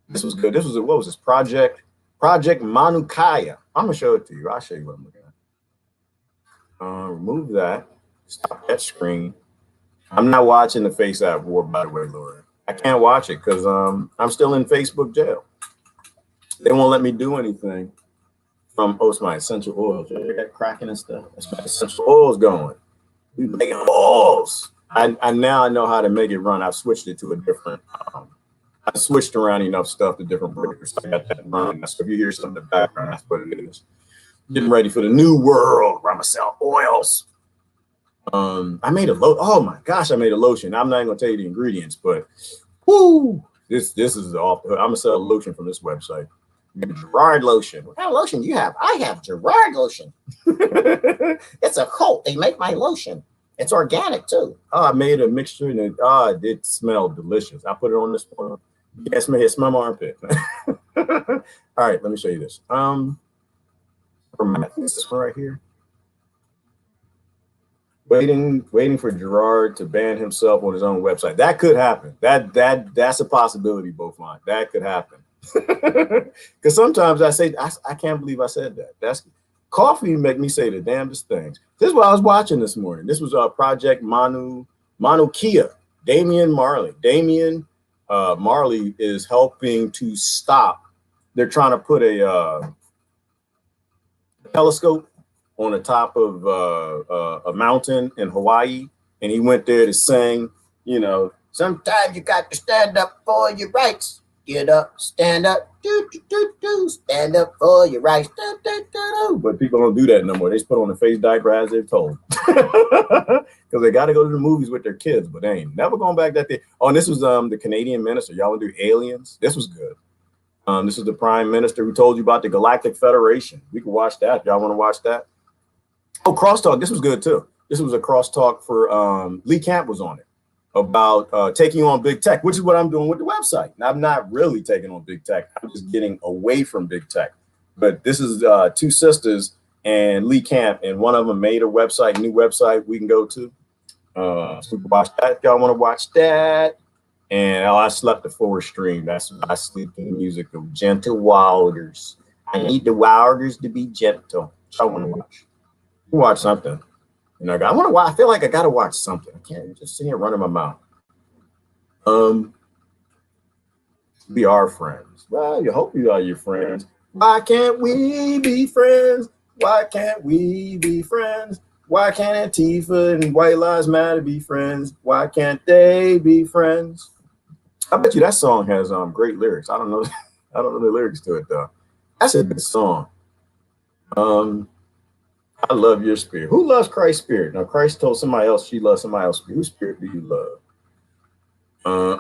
this was good. This was what was this Project Manukaya? I'm gonna show it to you. I'll show you what I'm looking at. Remove that. Stop that screen. I'm not watching the Face App War, by the way, Laura. I can't watch it because I'm still in Facebook jail. They won't let me do anything from my essential oils. They got cracking and stuff. That's my essential oils going. We making oils. I now know how to make it run. I've switched it to a different. I switched around enough stuff to different breakers. I got that running. So if you hear something in the background, that's what it is. Getting ready for the new world where I'm gonna sell oils. I made a oh my gosh, I made a lotion. I'm not even gonna tell you the ingredients, but whoo, this is off. I'm gonna sell a lotion from this website. Gerard lotion. What kind of lotion do you have? I have Gerard lotion. It's a cult. They make my lotion. It's organic too. Oh, I made a mixture and it smelled delicious. I put it on this one. Yeah, smell my armpit. All right, let me show you this. This one right here. Waiting for Gerard to ban himself on his own website. That could happen. That's a possibility, both mine. That could happen. Because sometimes I say, I can't believe I said that. That's coffee make me say the damnedest things. This is what I was watching this morning. This was Project Manukia. Damian Marley. Marley is helping to stop. They're trying to put a telescope on the top of a mountain in Hawaii, and he went there to sing, you know, sometimes you got to stand up for your rights. Get up, stand up, stand up for your rights. But people don't do that no more. They just put on the face diaper as they're told. Because they got to go to the movies with their kids, but they ain't never going back that day. Oh, and this was the Canadian minister. Y'all want to do aliens? This was good. This is the prime minister who told you about the Galactic Federation. We can watch that. Y'all want to watch that? Oh, crosstalk. This was good too. This was a crosstalk for Lee Camp was on it. about taking on big tech, which is what I'm doing with the website. And I'm not really taking on big tech. I'm just getting away from big tech. But this is two sisters and Lee Camp, and one of them made a website, new website we can go to. So we can watch that if y'all want to watch that. And I slept the forward stream. That's I sleep to the music of Gentle Wilders. I need the Wilders to be gentle. So I want to watch something. You know, I want to watch. I feel like I gotta watch something. I can't just sit here running my mouth. We are friends. Well, you hope you are your friends. Why can't we be friends? Why can't we be friends? Why can't Antifa and White Lives Matter be friends? Why can't they be friends? I bet you that song has great lyrics. I don't know. I don't know the lyrics to it though. That's a good song. I love your spirit. Who loves Christ's spirit? Now, Christ told somebody else she loves somebody else's spirit. Whose spirit do you love?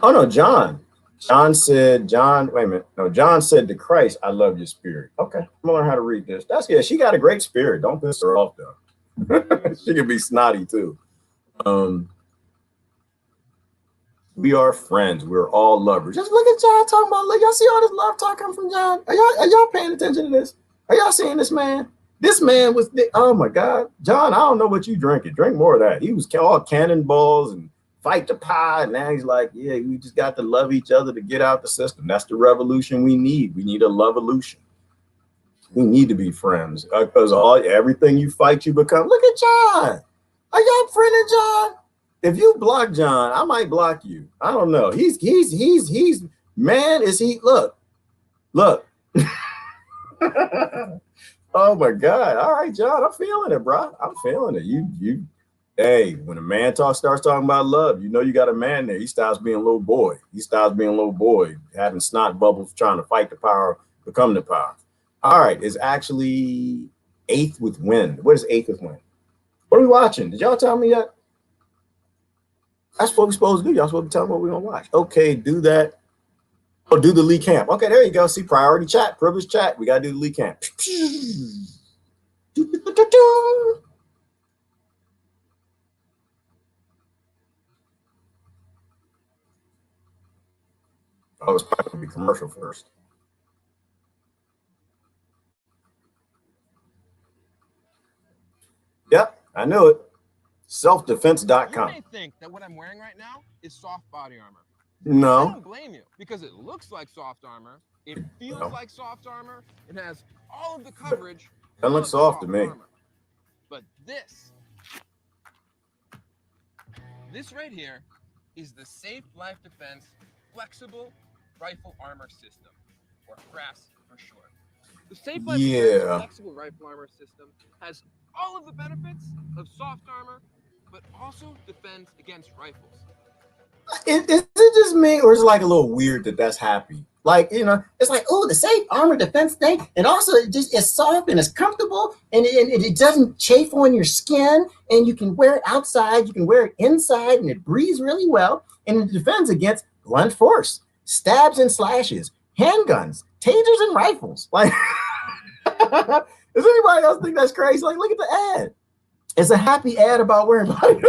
Oh, no, John. John said to Christ, I love your spirit. Okay, I'm going to learn how to read this. She got a great spirit. Don't piss her off, though. She can be snotty, too. We are friends. We're all lovers. Just look at John talking about, look, y'all see all this love talk coming from John? Are y'all paying attention to this? Are y'all seeing this man? This man was, oh my God, John, I don't know what you drinking. Drink more of that. He was all cannonballs and fight the pie. And now he's like, yeah, we just got to love each other to get out the system. That's the revolution we need. We need a love-evolution. We need to be friends because everything you fight, you become. Look at John. Are y'all friending John? If you block John, I might block you. I don't know. He's man, is he, look. Oh my God. All right, John, I'm feeling it, bro. I'm feeling it. Hey, when a man starts talking about love, you know you got a man there. He stops being a little boy. Having snot bubbles, trying to fight the power, become the power. All right, it's actually 8th with Wind. What is 8th with Wind? What are we watching? Did y'all tell me yet? That's what we're supposed to do. Y'all supposed to tell me what we're gonna watch. Okay, do that. Oh, do the Lee Camp. Okay, there you go. See, priority chat, privileged chat. We gotta do the Lee Camp. Oh, it's probably gonna be commercial first. Yep, I knew it. Selfdefense.com. You may think that what I'm wearing right now is soft body armor. No. I don't blame you because it looks like soft armor. It feels like soft armor. It has all of the coverage. That looks soft to me. Armor. But this right here is the Safe Life Defense Flexible Rifle Armor System, or FRAS for short. The Safe Life Defense Flexible Rifle Armor System has all of the benefits of soft armor, but also defends against rifles. Is it just me, or is it like a little weird that that's happy? Like, you know, it's like, oh, the safe armor defense thing, and also it's soft and it's comfortable, and it doesn't chafe on your skin, and you can wear it outside, you can wear it inside, and it breathes really well, and it defends against blunt force, stabs and slashes, handguns, tasers, and rifles. Like, does anybody else think that's crazy? Like, look at the ad. It's a happy ad about wearing body.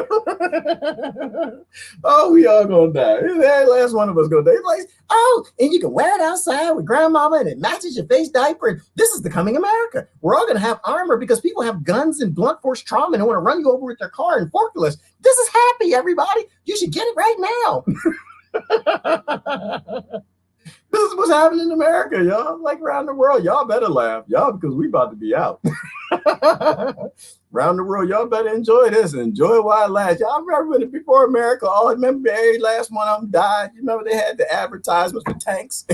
Oh, we all gonna die. The last one of us gonna die. It's like, oh, and you can wear it outside with grandmama, and it matches your face diaper. And this is the coming America. We're all gonna have armor because people have guns and blunt force trauma and want to run you over with their car and forklifts. This is happy, everybody. You should get it right now. This is what's happening in America, y'all. Like around the world, y'all better laugh, y'all, because we about to be out. Around the world, y'all better enjoy this. Enjoy it while it lasts. Y'all remember before America? Oh, remember every last one of them died. You remember they had the advertisements for tanks?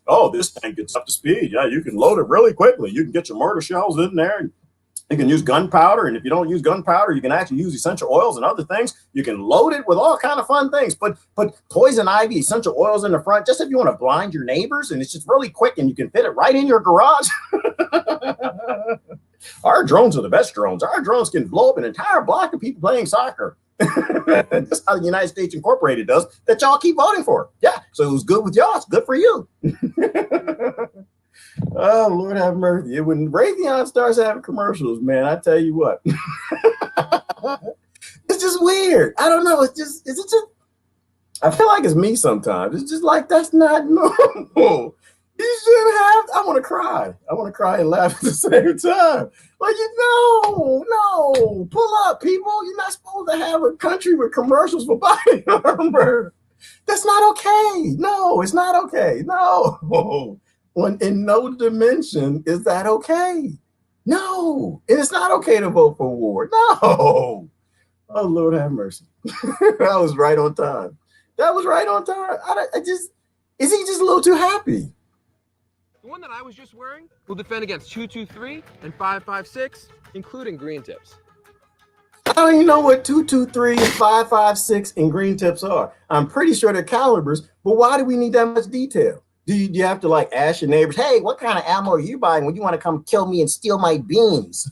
Oh, this tank gets up to speed. Yeah, you can load it really quickly. You can get your mortar shells in there. And you can use gunpowder, and if you don't use gunpowder, you can actually use essential oils and other things. You can load it with all kind of fun things. Put poison ivy, essential oils in the front, just if you want to blind your neighbors, and it's just really quick, and you can fit it right in your garage. Our drones are the best drones. Our drones can blow up an entire block of people playing soccer. That's how the United States Incorporated does, that y'all keep voting for. Yeah, so it was good with y'all. It's good for you. Oh, Lord have mercy. When Raytheon starts having commercials, man, I tell you what. It's It's just weird. I don't know. Is it just, I feel like it's me sometimes. It's just like, that's not normal. You shouldn't have, I want to cry. I want to cry and laugh at the same time. Like, no, pull up, people. You're not supposed to have a country with commercials for body armor. That's not okay. No, it's not okay. No. In no dimension is that okay. No, and it's not okay to vote for war. No. Oh, Lord have mercy. That was right on time. That was right on time. Is he just a little too happy? The one that I was just wearing will defend against 223 and 556, including green tips. I don't even know what 223 and 556 and green tips are. I'm pretty sure they're calibers, but why do we need that much detail? Do you have to like ask your neighbors, hey, what kind of ammo are you buying when you want to come kill me and steal my beans?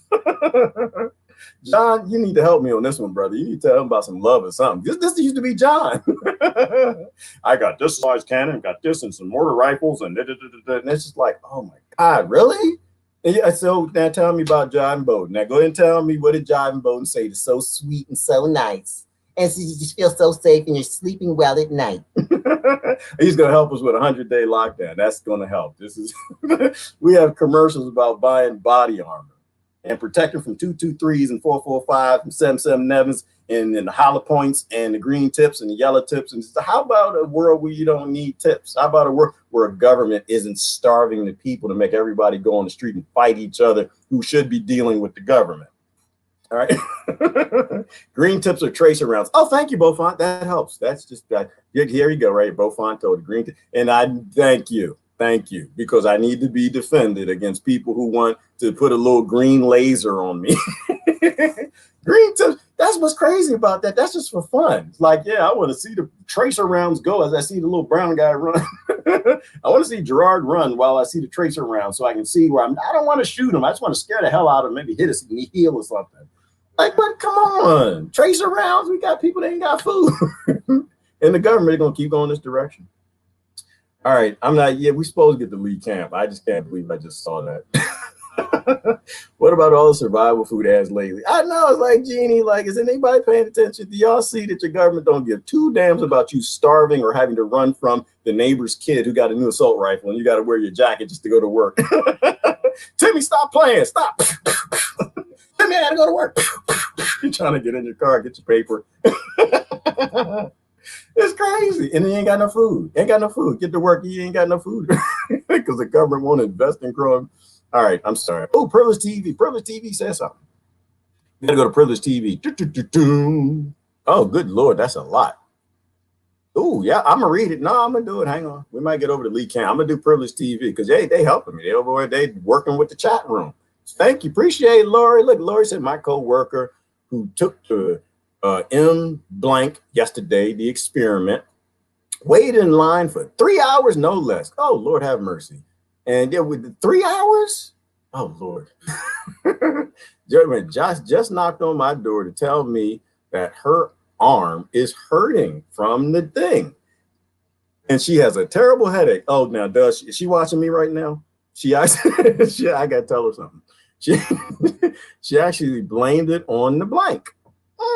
John, you need to help me on this one, brother. You need to tell him about some love or something. This used to be John. I got this size cannon, got this and some mortar rifles, and it's just like, oh my God, really? And yeah, so now tell me about John Bowden. Now go ahead and tell me, what did John Bowden say that's so sweet and so nice? And so you just feel so safe and you're sleeping well at night. He's going to help us with a 100-day lockdown. That's going to help. This is we have commercials about buying body armor and protecting from 223s and 445 and 777s and the hollow points and the green tips and the yellow tips. And so how about a world where you don't need tips? How about a world where a government isn't starving the people to make everybody go on the street and fight each other who should be dealing with the government? All right. Green tips or tracer rounds. Oh, thank you, Beaufont. That helps. That's just here you go, right? Beaufont told the green tip. And I thank you, because I need to be defended against people who want to put a little green laser on me. Green tips. That's what's crazy about that. That's just for fun. It's like, yeah, I want to see the tracer rounds go as I see the little brown guy run. I want to see Gerard run while I see the tracer rounds so I can see where I don't want to shoot him. I just want to scare the hell out of him, maybe hit us in the heel or something. Like, but come on, tracer rounds. We got people that ain't got food. And the government is going to keep going this direction. All right, we're supposed to get the lead camp. I just can't believe I just saw that. What about all the survival food ads lately? I know, it's like, Jeannie, like, is anybody paying attention? Do y'all see that your government don't give two damns about you starving or having to run from the neighbor's kid who got a new assault rifle and you got to wear your jacket just to go to work? Timmy, stop playing. Stop. Timmy, I got to go to work. You're trying to get in your car, get your paper. It's crazy. And you ain't got no food. Get to work. You ain't got no food because the government won't invest in growing. All right, I'm sorry. Oh, Privilege TV. Privilege TV says something. You got to go to Privilege TV. Oh, good Lord, that's a lot. Oh, yeah, I'm going to read it. No, I'm going to do it. Hang on. We might get over to Lee Camp. I'm going to do Privilege TV because they helping me. They over there, they working with the chat room. Thank you. Appreciate it, Lori. Look, Lori said my co-worker who took the M blank yesterday, the experiment, waited in line for 3 hours, no less. Oh, Lord have mercy. And then with the 3 hours, oh, Lord. Josh just knocked on my door to tell me that her arm is hurting from the thing. And she has a terrible headache. Oh, now, is she watching me right now? I got to tell her something. She actually blamed it on the blank.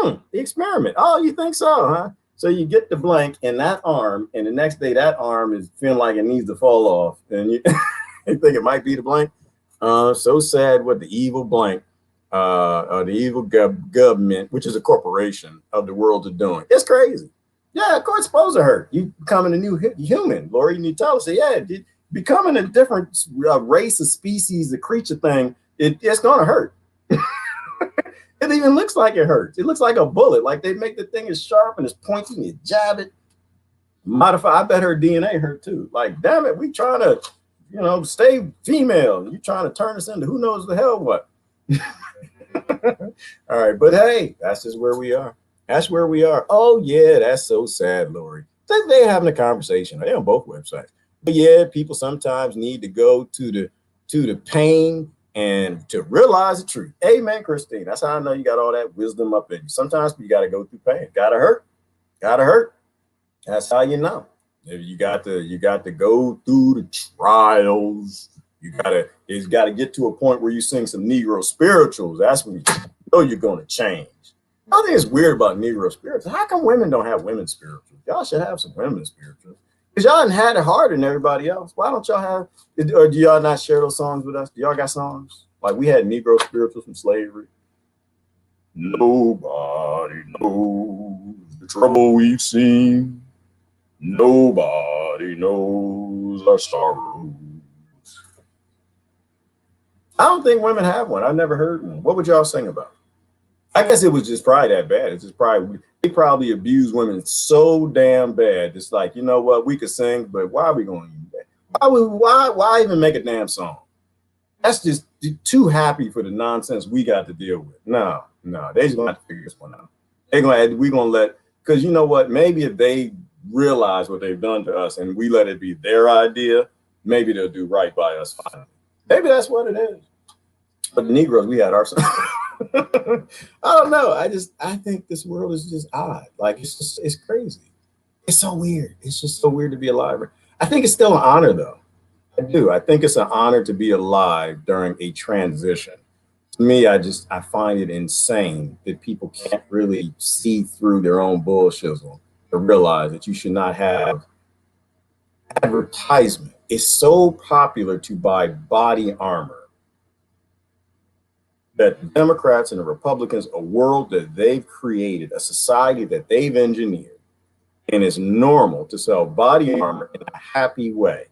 The experiment. Oh, you think so, huh? So you get the blank in that arm, and the next day that arm is feeling like it needs to fall off. And you think it might be the blank? So sad what the evil blank, or the evil government, which is a corporation of the world, are doing. It's crazy. Yeah, of course it's supposed to hurt. You becoming a new human, Lori. You need to tell us, yeah, becoming a different race, a species, a creature thing, it's going to hurt. It even looks like it hurts. It looks like a bullet. Like they make the thing as sharp and as pointy and you jab it. Modify. I bet her DNA hurt too. Like, damn it, we trying to, stay female. You trying to turn us into who knows the hell what. All right, but hey, that's just where we are. That's where we are. Oh yeah, that's so sad, Lori. They're having a conversation. They're on both websites. But yeah, people sometimes need to go to the pain and to realize the truth. Amen, Christine. That's how I know you got all that wisdom up in you. Sometimes you got to go through pain. Gotta hurt. That's how you know. You got to go through the trials. It's got to get to a point where you sing some Negro spirituals. That's when you know you're going to change. I think it's weird about Negro spirituals. How come women don't have women's spirituals? Y'all should have some women's spirituals. Because y'all done had it harder than everybody else. Why don't y'all have, or do y'all not share those songs with us? Do y'all got songs? Like we had Negro spirituals from slavery. Nobody knows the trouble we've seen. Nobody knows our sorrows. I don't think women have one. I've never heard one. What would y'all sing about? I guess it was just probably that bad. It's just probably they probably abuse women so damn bad. It's like, you know what, we could sing, but why are we going to use that? Why even make a damn song? That's just too happy for the nonsense we got to deal with. No, they just gonna have to figure this one out. We're gonna let, because you know what? Maybe if they realize what they've done to us and we let it be their idea, maybe they'll do right by us finally. Maybe that's what it is. But the Negroes, we had our I don't know. I think this world is just odd. Like it's crazy. It's so weird. It's just so weird to be alive. I think it's still an honor though. I do. I think it's an honor to be alive during a transition. To me, I find it insane that people can't really see through their own bullshit to realize that you should not have advertisement. It's so popular to buy body armor that the Democrats and the Republicans, a world that they've created, a society that they've engineered, and it's normal to sell body armor in a happy way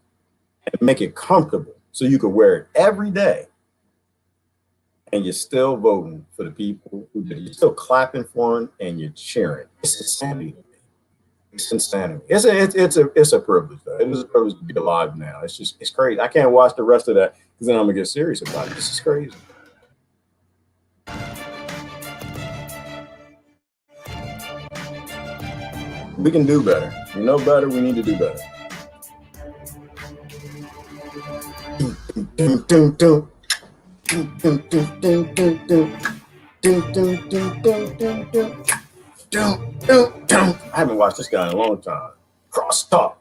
and make it comfortable so you could wear it every day. And you're still voting for the people who did it. You're still clapping for them and you're cheering. It's insanity. It's insanity. It's a privilege though. It is a privilege to be alive now. It's crazy. I can't watch the rest of that because then I'm gonna get serious about it. This is crazy. We can do better. We know better. We need to do better. I haven't watched this guy in a long time. Crosstalk.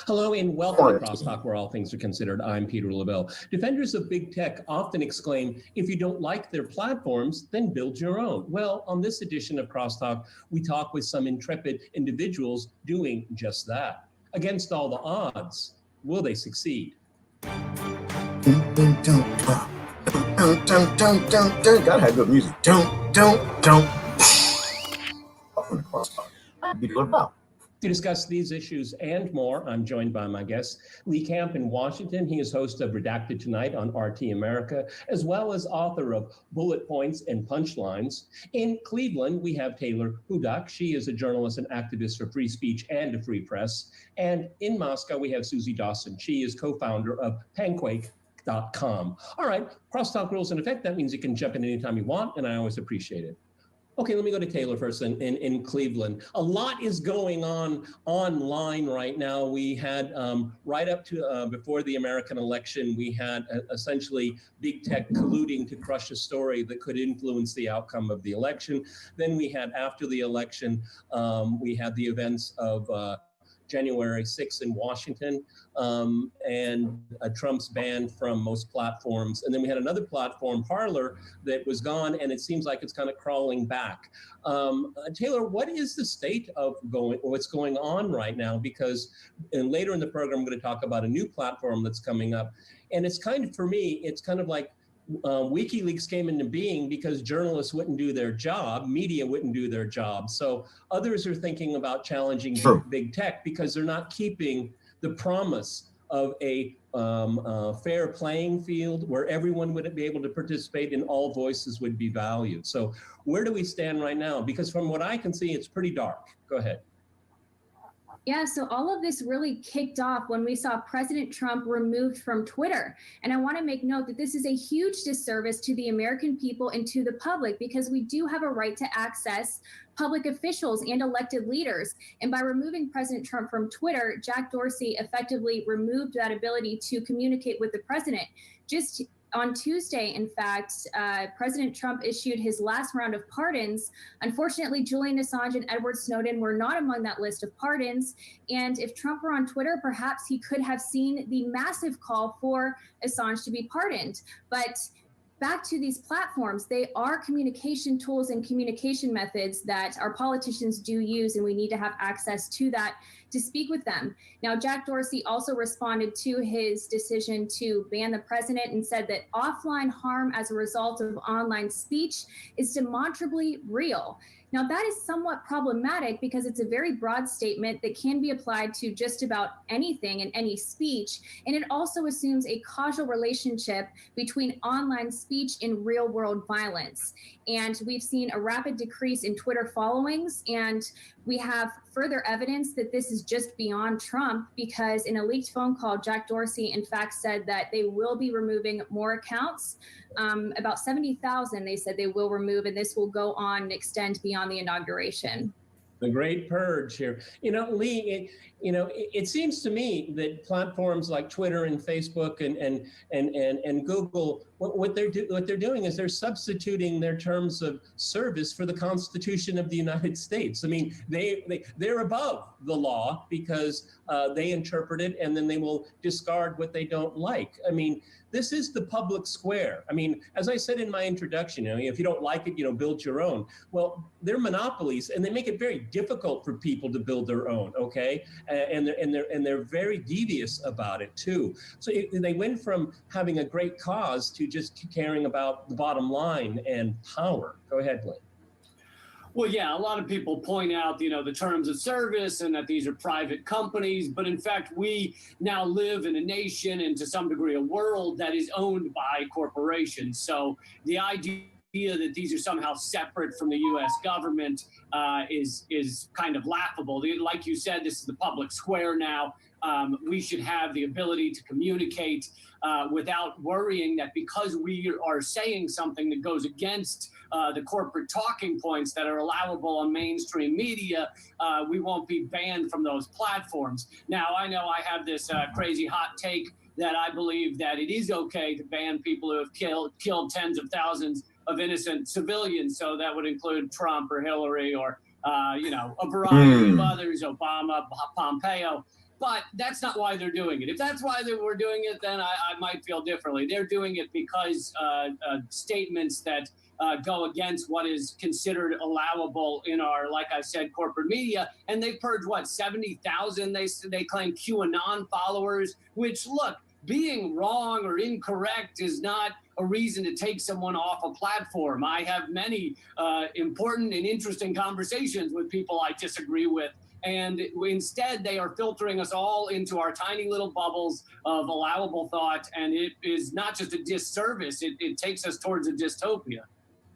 Hello and welcome to Crosstalk, where all things are considered. I'm Peter LaBelle. Defenders of big tech often exclaim, if you don't like their platforms, then build your own. Well, on this edition of Crosstalk, we talk with some intrepid individuals doing just that. Against all the odds, will they succeed? Gotta have good music. To discuss these issues and more, I'm joined by my guest, Lee Camp in Washington. He is host of Redacted Tonight on RT America, as well as author of Bullet Points and Punchlines. In Cleveland, we have Taylor Hudak. She is a journalist and activist for free speech and a free press. And in Moscow, we have Susie Dawson. She is co-founder of Panquake.com. All right, Crosstalk rules in effect. That means you can jump in anytime you want, and I always appreciate it. Okay, let me go to Taylor first in Cleveland. A lot is going on online right now. We had right up to before the American election, we had essentially big tech colluding to crush a story that could influence the outcome of the election. Then we had after the election, we had the events of January 6th in Washington, and Trump's ban from most platforms. And then we had another platform, Parler, that was gone, and it seems like it's kind of crawling back. Taylor, what is the state of what's going on right now? Because later in the program, I'm going to talk about a new platform that's coming up. And it's kind of, for me, it's kind of like WikiLeaks came into being because journalists wouldn't do their job, media wouldn't do their job. So others are thinking about challenging big tech because they're not keeping the promise of a fair playing field where everyone would be able to participate and all voices would be valued. So where do we stand right now? Because from what I can see, it's pretty dark. Go ahead. Yeah, so all of this really kicked off when we saw President Trump removed from Twitter. And I want to make note that this is a huge disservice to the American people and to the public, because we do have a right to access public officials and elected leaders. And by removing President Trump from Twitter, Jack Dorsey effectively removed that ability to communicate with the president. Just on Tuesday, in fact, President Trump issued his last round of pardons. Unfortunately, Julian Assange and Edward Snowden were not among that list of pardons. And if Trump were on Twitter, perhaps he could have seen the massive call for Assange to be pardoned. But back to these platforms, they are communication tools and communication methods that our politicians do use, and we need to have access to that to speak with them. Now, Jack Dorsey also responded to his decision to ban the president and said that offline harm as a result of online speech is demonstrably real. Now, that is somewhat problematic because it's a very broad statement that can be applied to just about anything and any speech. And it also assumes a causal relationship between online speech and real world violence. And we've seen a rapid decrease in Twitter followings. And we have further evidence that this is just beyond Trump, because in a leaked phone call, Jack Dorsey, in fact, said that they will be removing more accounts. About 70,000, they said they will remove, and this will go on and extend beyond the inauguration. The great purge here. You know, Lee, it seems to me that platforms like Twitter and Facebook and Google, what they're doing is they're substituting their terms of service for the Constitution of the United States. I mean, they're above the law because they interpret it, and then they will discard what they don't like. I mean, this is the public square. I mean, as I said in my introduction, if you don't like it, build your own. Well, they're monopolies, and they make it very difficult for people to build their own. Okay, and they're very devious about it too. So they went from having a great cause to just caring about the bottom line and power. Go ahead, Blaine. Well, yeah, a lot of people point out, the terms of service and that these are private companies. But in fact, we now live in a nation and to some degree a world that is owned by corporations. So the idea that these are somehow separate from the U.S. government is kind of laughable. Like you said, this is the public square now. We should have the ability to communicate without worrying that because we are saying something that goes against the corporate talking points that are allowable on mainstream media, we won't be banned from those platforms. Now, I know I have this crazy hot take that I believe that it is okay to ban people who have killed tens of thousands of innocent civilians. So that would include Trump or Hillary or, a variety of others, Obama, Pompeo. But that's not why they're doing it. If that's why they were doing it, then I might feel differently. They're doing it because statements that go against what is considered allowable in our, like I said, corporate media. And they purged, 70,000, they claim QAnon followers, which, look, being wrong or incorrect is not a reason to take someone off a platform. I have many important and interesting conversations with people I disagree with. And instead, they are filtering us all into our tiny little bubbles of allowable thought. And it is not just a disservice. It takes us towards a dystopia.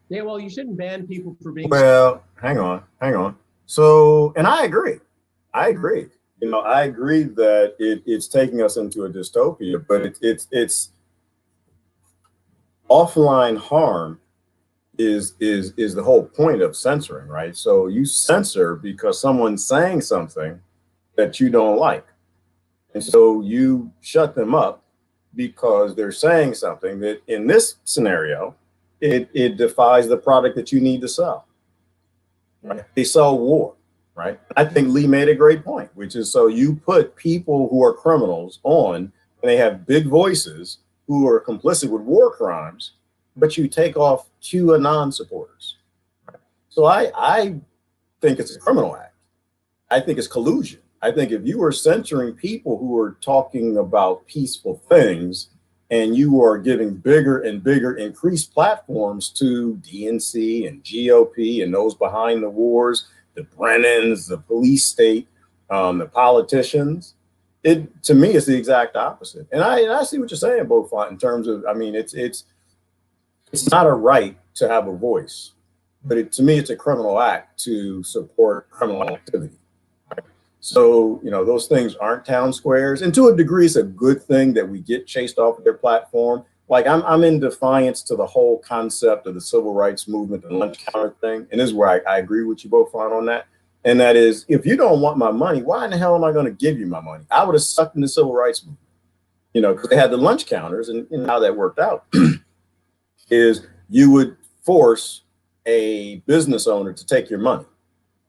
Yeah, well, you shouldn't ban people for being... Well, hang on. So, and I agree. I agree that it's taking us into a dystopia, but it's offline harm is the whole point of censoring, right? So you censor because someone's saying something that you don't like. And so you shut them up because they're saying something that in this scenario, it defies the product that you need to sell. Right? They sell war, right? I think Lee made a great point, which is so you put people who are criminals on, and they have big voices who are complicit with war crimes, but you take off QAnon supporters. So I think it's a criminal act. I think it's collusion. I think if you are censoring people who are talking about peaceful things and you are giving bigger and bigger increased platforms to DNC and GOP and those behind the wars, the Brennans, the police state, the politicians, to me, it's the exact opposite. And I see what you're saying, Beaufort, in terms of, it's not a right to have a voice, but to me, it's a criminal act to support criminal activity. So, those things aren't town squares. And to a degree, it's a good thing that we get chased off of their platform. Like I'm in defiance to the whole concept of the civil rights movement, the lunch counter thing. And this is where I agree with you both on that. And that is, if you don't want my money, why in the hell am I going to give you my money? I would have sucked in the civil rights movement, because they had the lunch counters, and how that worked out is you would force a business owner to take your money,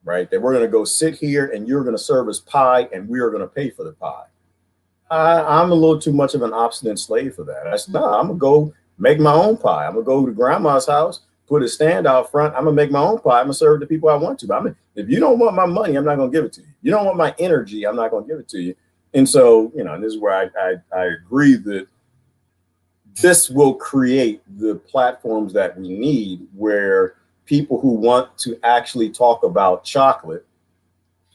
right? That we're going to go sit here and you're going to serve us pie and we are going to pay for the pie. I'm a little too much of an obstinate slave for that. I said, no, I'm going to go make my own pie. I'm gonna go to grandma's house, put a stand out front. I'm gonna make my own pie. I'm gonna serve the people I want to. But if you don't want my money, I'm not gonna give it to you. You don't want my energy, I'm not gonna give it to you. And so, and this is where I agree that this will create the platforms that we need, where people who want to actually talk about chocolate,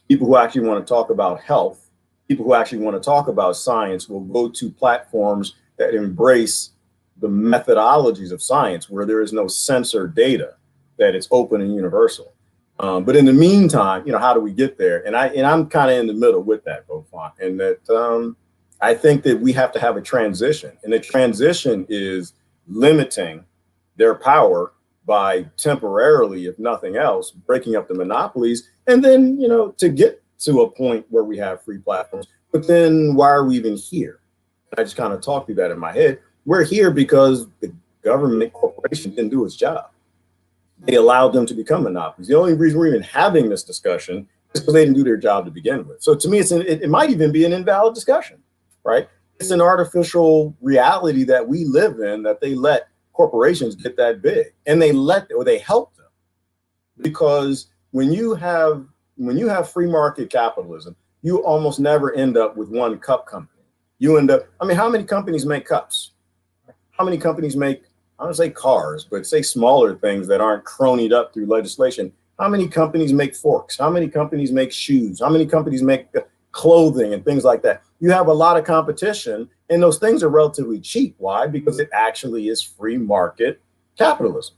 people who actually want to talk about health, people who actually want to talk about science will go to platforms that embrace the methodologies of science, where there is no censored data, that it's open and universal. But in the meantime, how do we get there? And I'm kind of in the middle with that, Beaufont, and that I think that we have to have a transition, and the transition is limiting their power by temporarily, if nothing else, breaking up the monopolies, and then, to get to a point where we have free platforms. But then why are we even here? I just kind of talked through that in my head. We're here because the government corporation didn't do its job. They allowed them to become monopolies. The only reason we're even having this discussion is because they didn't do their job to begin with. So to me, it might even be an invalid discussion, right? It's an artificial reality that we live in, that they let corporations get that big, and they help them. Because when you have free market capitalism, you almost never end up with one cup company. You end up, how many companies make cups? How many companies make, I don't say cars, but say smaller things that aren't cronied up through legislation? How many companies make forks? How many companies make shoes? How many companies make clothing and things like that? You have a lot of competition, and those things are relatively cheap. Why? Because it actually is free market capitalism.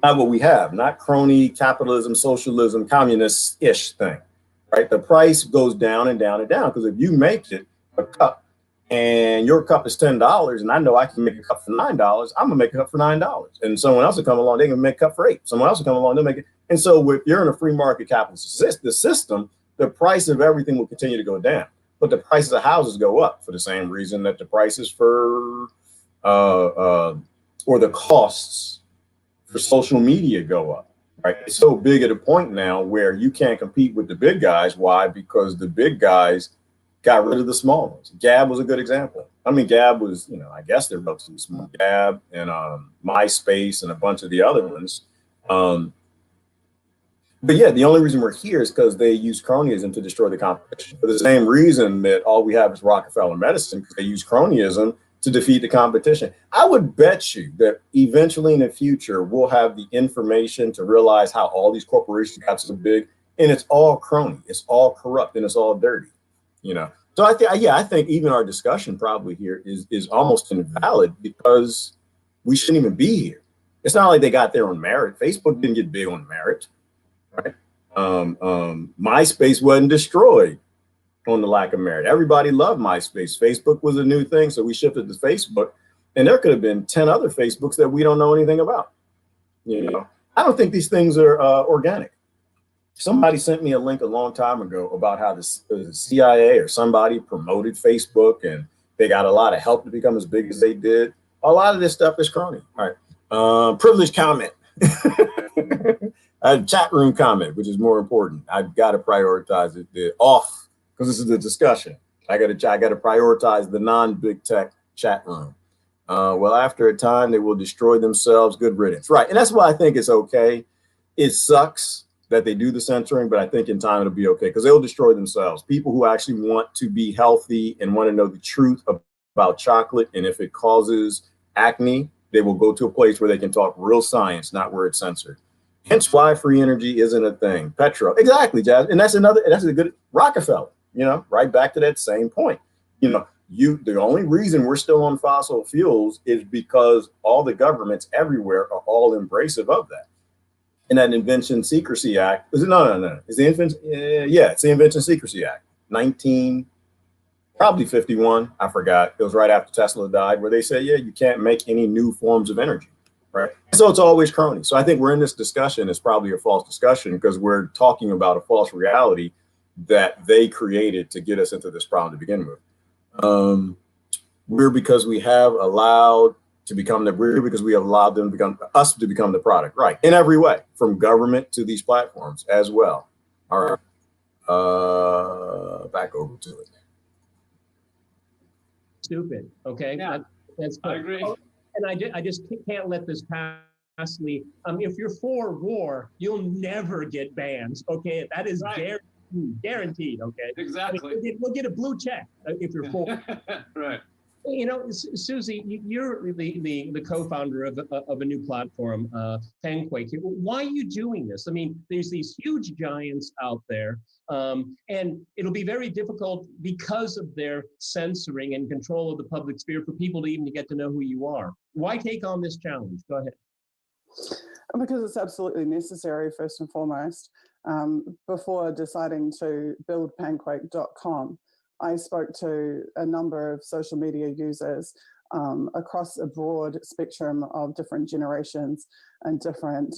Not what we have, not crony capitalism, socialism, communist-ish thing, right? The price goes down and down and down, because if you make it a cup and your cup is $10, and I know I can make a cup for $9, I'm gonna make a cup for $9. And someone else will come along, they can make a cup for $8. Someone else will come along, they'll make it. And so if you're in a free market capitalist system, the price of everything will continue to go down, but the prices of houses go up for the same reason that the prices for or the costs for social media go up, right? It's so big at a point now where you can't compete with the big guys. Why? Because the big guys got rid of the small ones. Gab was a good example. Gab was, I guess they're relatively small. Gab and MySpace and a bunch of the other ones. But yeah, the only reason we're here is because they use cronyism to destroy the competition. For the same reason that all we have is Rockefeller medicine, because they use cronyism to defeat the competition. I would bet you that eventually in the future, we'll have the information to realize how all these corporations got so big, and it's all crony, it's all corrupt, and it's all dirty, So I think even our discussion probably here is almost invalid, because we shouldn't even be here. It's not like they got there on merit. Facebook didn't get big on merit, right? MySpace wasn't destroyed on the lack of merit. Everybody loved MySpace. Facebook was a new thing, so we shifted to Facebook, and there could have been 10 other Facebooks that we don't know anything about. I don't think these things are organic. Somebody sent me a link a long time ago about how the CIA or somebody promoted Facebook, and they got a lot of help to become as big as they did. A lot of this stuff is crony. All right. Privileged comment. A chat room comment, which is more important. I've got to prioritize it off, because this is the discussion. I got to prioritize the non-big tech chat room. Well, after a time, they will destroy themselves. Good riddance. Right. And that's why I think it's okay. It sucks that they do the censoring, but I think in time it'll be okay, because they'll destroy themselves. People who actually want to be healthy and want to know the truth about chocolate, and if it causes acne, they will go to a place where they can talk real science, not where it's censored. Hence why free energy isn't a thing. Petro, exactly, Jazz. And that's a good Rockefeller, right back to that same point. The only reason we're still on fossil fuels is because all the governments everywhere are all embracive of that. And that Invention Secrecy Act, no. It's the it's the Invention Secrecy Act, 1951. I forgot. It was right after Tesla died, where they said, you can't make any new forms of energy. Right. So it's always crony. So I think we're in this discussion. It's probably a false discussion, because we're talking about a false reality that they created to get us into this problem to begin with. Because we have allowed them to become the product, right? In every way, from government to these platforms as well. All right. Back over to it. Stupid. Okay. Yeah, that's I agree. And I just can't let this pass, Lee. If you're for war, you'll never get banned. Okay, that is guaranteed. Okay, exactly. I mean, we'll get a blue check if you're for. Right. You know, Susie, you're the co-founder of a new platform, Panquake. Why are you doing this? I mean, there's these huge giants out there, and it'll be very difficult because of their censoring and control of the public sphere for people to even get to know who you are. Why take on this challenge? Go ahead. Because it's absolutely necessary, first and foremost. Before deciding to build Panquake.com, I spoke to a number of social media users across a broad spectrum of different generations and different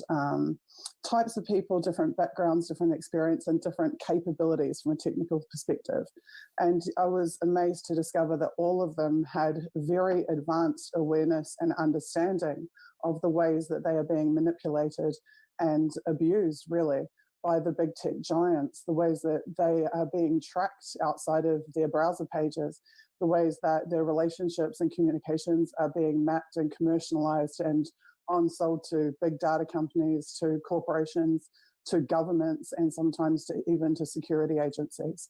types of people, different backgrounds, different experience, and different capabilities from a technical perspective. And I was amazed to discover that all of them had very advanced awareness and understanding of the ways that they are being manipulated and abused, really, by the big tech giants, the ways that they are being tracked outside of their browser pages, the ways that their relationships and communications are being mapped and commercialized and on-sold to big data companies, to corporations, to governments, and sometimes even to security agencies.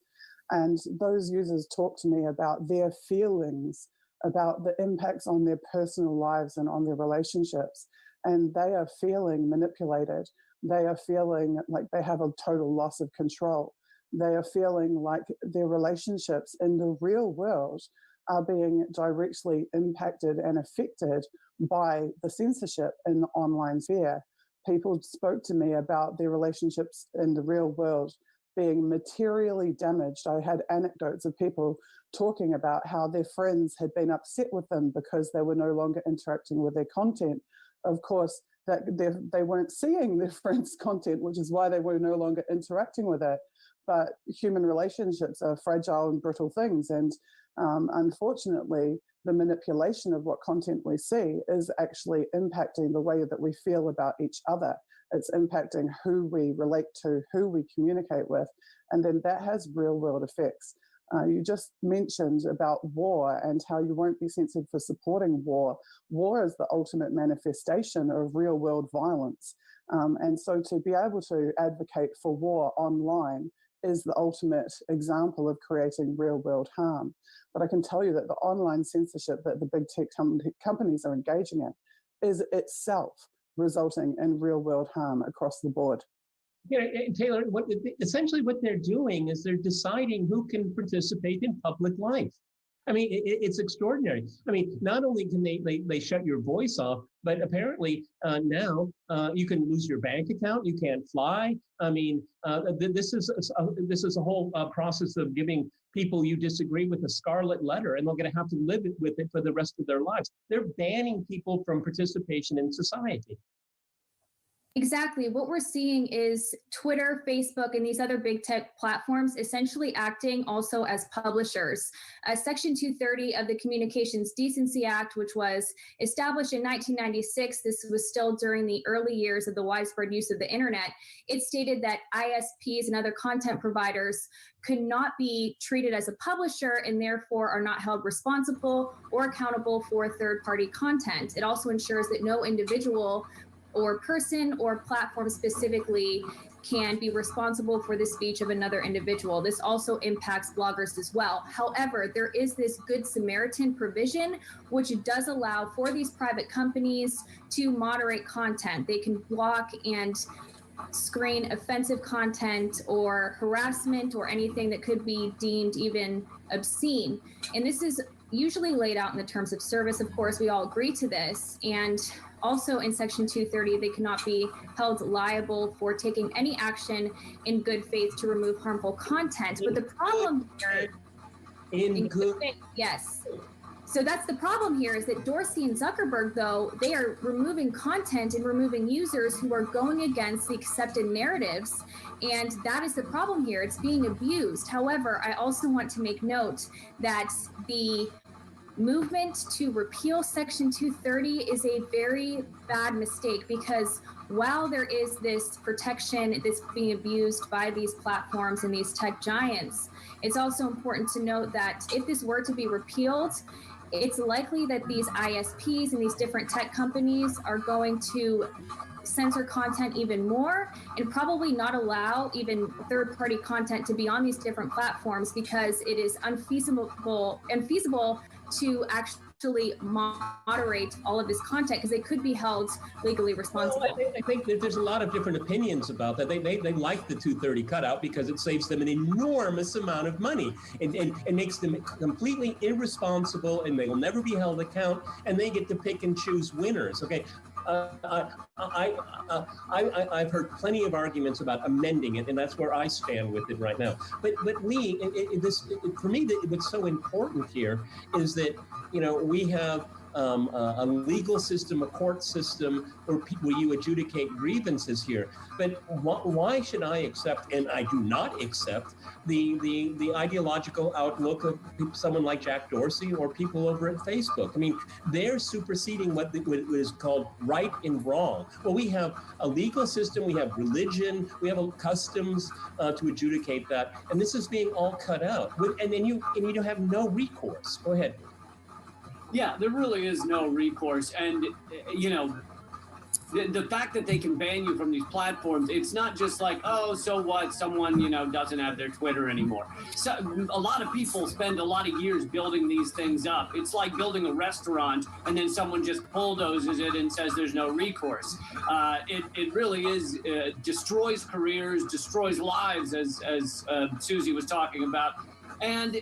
And those users talk to me about their feelings, about the impacts on their personal lives and on their relationships. And they are feeling manipulated. They are feeling like they have a total loss of control. They are feeling like their relationships in the real world are being directly impacted and affected by the censorship in the online sphere. People spoke to me about their relationships in the real world being materially damaged. I had anecdotes of people talking about how their friends had been upset with them because they were no longer interacting with their content. Of course, that they weren't seeing their friends' content, which is why they were no longer interacting with it. But human relationships are fragile and brittle things. And unfortunately, the manipulation of what content we see is actually impacting the way that we feel about each other. It's impacting who we relate to, who we communicate with. And then that has real world effects. You just mentioned about war and how you won't be censored for supporting war. War is the ultimate manifestation of real world violence. And so to be able to advocate for war online is the ultimate example of creating real world harm. But I can tell you that the online censorship that the big tech companies are engaging in is itself resulting in real world harm across the board. Yeah, Taylor, essentially what they're doing is they're deciding who can participate in public life. I mean, it's extraordinary. I mean, not only can they shut your voice off, but apparently now you can lose your bank account. You can't fly. I mean, this is a whole process of giving people you disagree with a scarlet letter, and they're going to have to live with it for the rest of their lives. They're banning people from participation in society. Exactly. What we're seeing is Twitter, Facebook, and these other big tech platforms essentially acting also as publishers. Section 230 of the Communications Decency Act, which was established in 1996, this was still during the early years of the widespread use of the internet. It stated that ISPs and other content providers could not be treated as a publisher and therefore are not held responsible or accountable for third-party content. It also ensures that no individual or person or platform specifically can be responsible for the speech of another individual. This also impacts bloggers as well. However, there is this Good Samaritan provision, which does allow for these private companies to moderate content. They can block and screen offensive content or harassment or anything that could be deemed even obscene. And this is usually laid out in the terms of service. Of course, we all agree to this. And also in Section 230, they cannot be held liable for taking any action in good faith to remove harmful content. But the problem here, in good faith, yes. So that's the problem here, is that Dorsey and Zuckerberg, though, they are removing content and removing users who are going against the accepted narratives. And that is the problem here. It's being abused. However, I also want to make note that the movement to repeal Section 230 is a very bad mistake, because while there is this protection that's being abused by these platforms and these tech giants, it's also important to note that if this were to be repealed, it's likely that these ISPs and these different tech companies are going to censor content even more and probably not allow even third-party content to be on these different platforms because it is unfeasible to actually moderate all of this content because they could be held legally responsible. Well, I think that there's a lot of different opinions about that. They like the 230 cutout because it saves them an enormous amount of money and makes them completely irresponsible, and they will never be held account, and they get to pick and choose winners. Okay. I've heard plenty of arguments about amending it, and that's where I stand with it right now. But Lee, for me, what's so important here is that, you know, we have a legal system, a court system where you adjudicate grievances here. But why should I accept, and I do not accept, the ideological outlook of someone like Jack Dorsey or people over at Facebook? I mean, they're superseding what is called right and wrong. Well, we have a legal system, we have religion, we have customs to adjudicate that, and this is being all cut out. And you don't have no recourse. Go ahead. Yeah, there really is no recourse. And, you know, the fact that they can ban you from these platforms, it's not just like, oh, so what? Someone, you know, doesn't have their Twitter anymore. So a lot of people spend a lot of years building these things up. It's like building a restaurant and then someone just bulldozes it and says there's no recourse. It really is, destroys careers, destroys lives, as Susie was talking about. And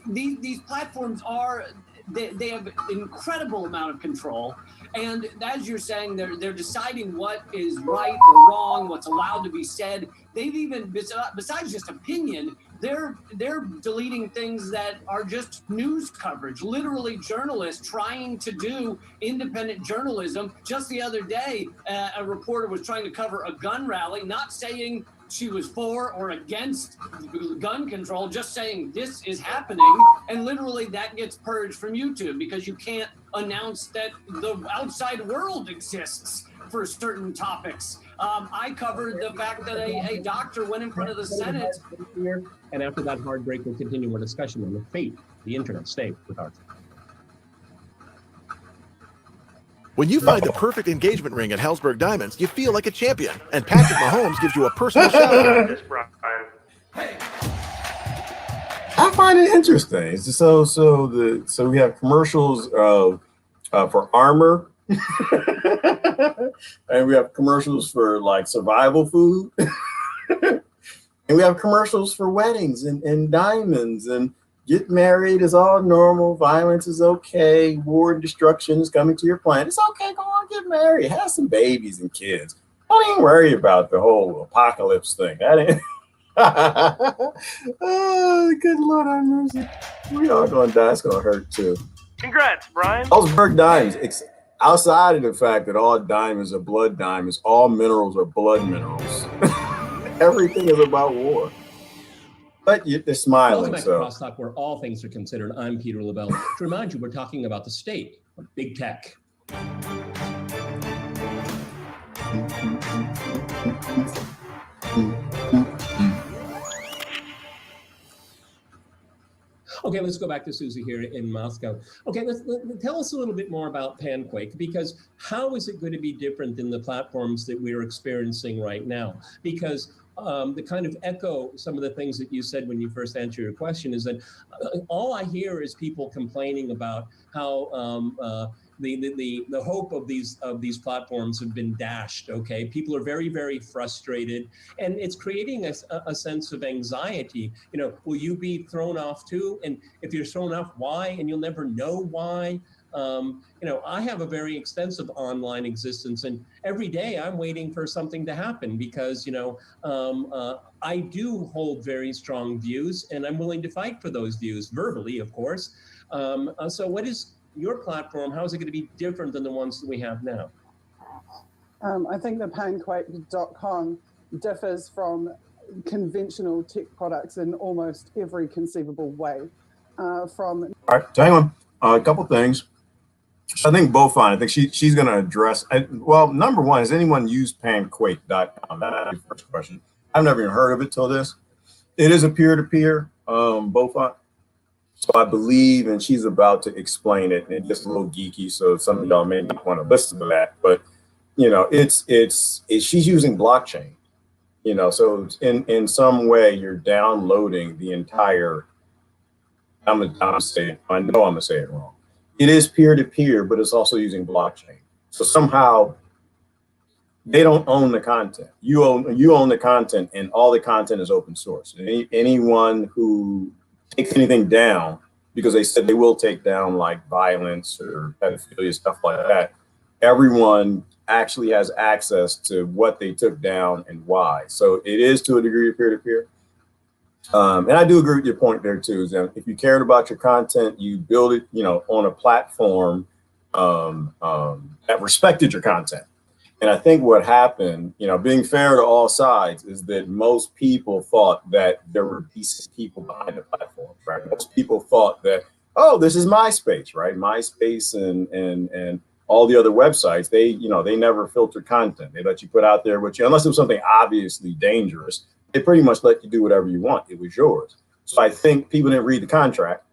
these platforms are... They have an incredible amount of control, and as you're saying, they're deciding what is right or wrong, what's allowed to be said. They've even, besides just opinion, they're deleting things that are just news coverage. Literally, journalists trying to do independent journalism. Just the other day, a reporter was trying to cover a gun rally, not saying she was for or against gun control, just saying this is happening, and literally that gets purged from YouTube because you can't announce that the outside world exists for certain topics. I covered the fact that a doctor went in front of the Senate. And after that hard break, we'll continue our discussion on the fate of the internet. Stay with us. When you find the perfect engagement ring at Hellsberg Diamonds, you feel like a champion, and Patrick Mahomes gives you a personal shout-out. I find it interesting. So we have commercials for armor, and we have commercials for like survival food, and we have commercials for weddings and diamonds, and get married is all normal. Violence is okay. War and destruction is coming to your planet. It's okay. Go on, get married. Have some babies and kids. Don't even worry about the whole apocalypse thing. That ain't. Oh, good Lord, have mercy. We all gonna die. It's gonna hurt too. Congrats, Brian. Hellsberg diamonds. Outside of the fact that all diamonds are blood diamonds, all minerals are blood minerals. Everything is about war. But they're smiling. Welcome back to Crosstalk, where all things are considered. I'm Peter LaBelle. To remind you, we're talking about the state of big tech. Okay, let's go back to Susie here in Moscow. Okay, let's tell us a little bit more about Panquake, because how is it going to be different than the platforms that we're experiencing right now? Because the kind of echo some of the things that you said when you first answered your question is that all I hear is people complaining about how the hope of these platforms have been dashed. Okay, people are very, very frustrated, and it's creating a sense of anxiety. You know, will you be thrown off too? And if you're thrown off, why? And you'll never know why. You know, I have a very extensive online existence, and every day I'm waiting for something to happen because, you know, I do hold very strong views, and I'm willing to fight for those views, verbally, of course. So what is your platform? How is it going to be different than the ones that we have now? I think the Panquake.com differs from conventional tech products in almost every conceivable way. All right, so hang on. A couple things. I think both fine. I think she's going to address. Well, number one, has anyone used Panquake.com? That's the first question. I've never even heard of it till this. It is a peer-to-peer. Both fine. So I believe, and she's about to explain it, and it's just a little geeky, so some of y'all may not want to listen to that. But you know, it's she's using blockchain. You know, so in some way you're downloading the entire. I'm saying, I know I'm gonna say it wrong. It is peer to peer, but it's also using blockchain. So somehow they don't own the content. You own the content, and all the content is open source. Anyone who takes anything down, because they said they will take down like violence or pedophilia, stuff like that, everyone actually has access to what they took down and why. So it is to a degree peer to peer. And I do agree with your point there too. Is that if you cared about your content, you build it, you know, on a platform that respected your content. And I think what happened, you know, being fair to all sides, is that most people thought that there were decent people behind the platform, right? Most people thought that, oh, this is MySpace, right? MySpace and all the other websites, they never filter content. They let you put out there what you, unless it was something obviously dangerous, they pretty much let you do whatever you want. It was yours. So I think people didn't read the contract,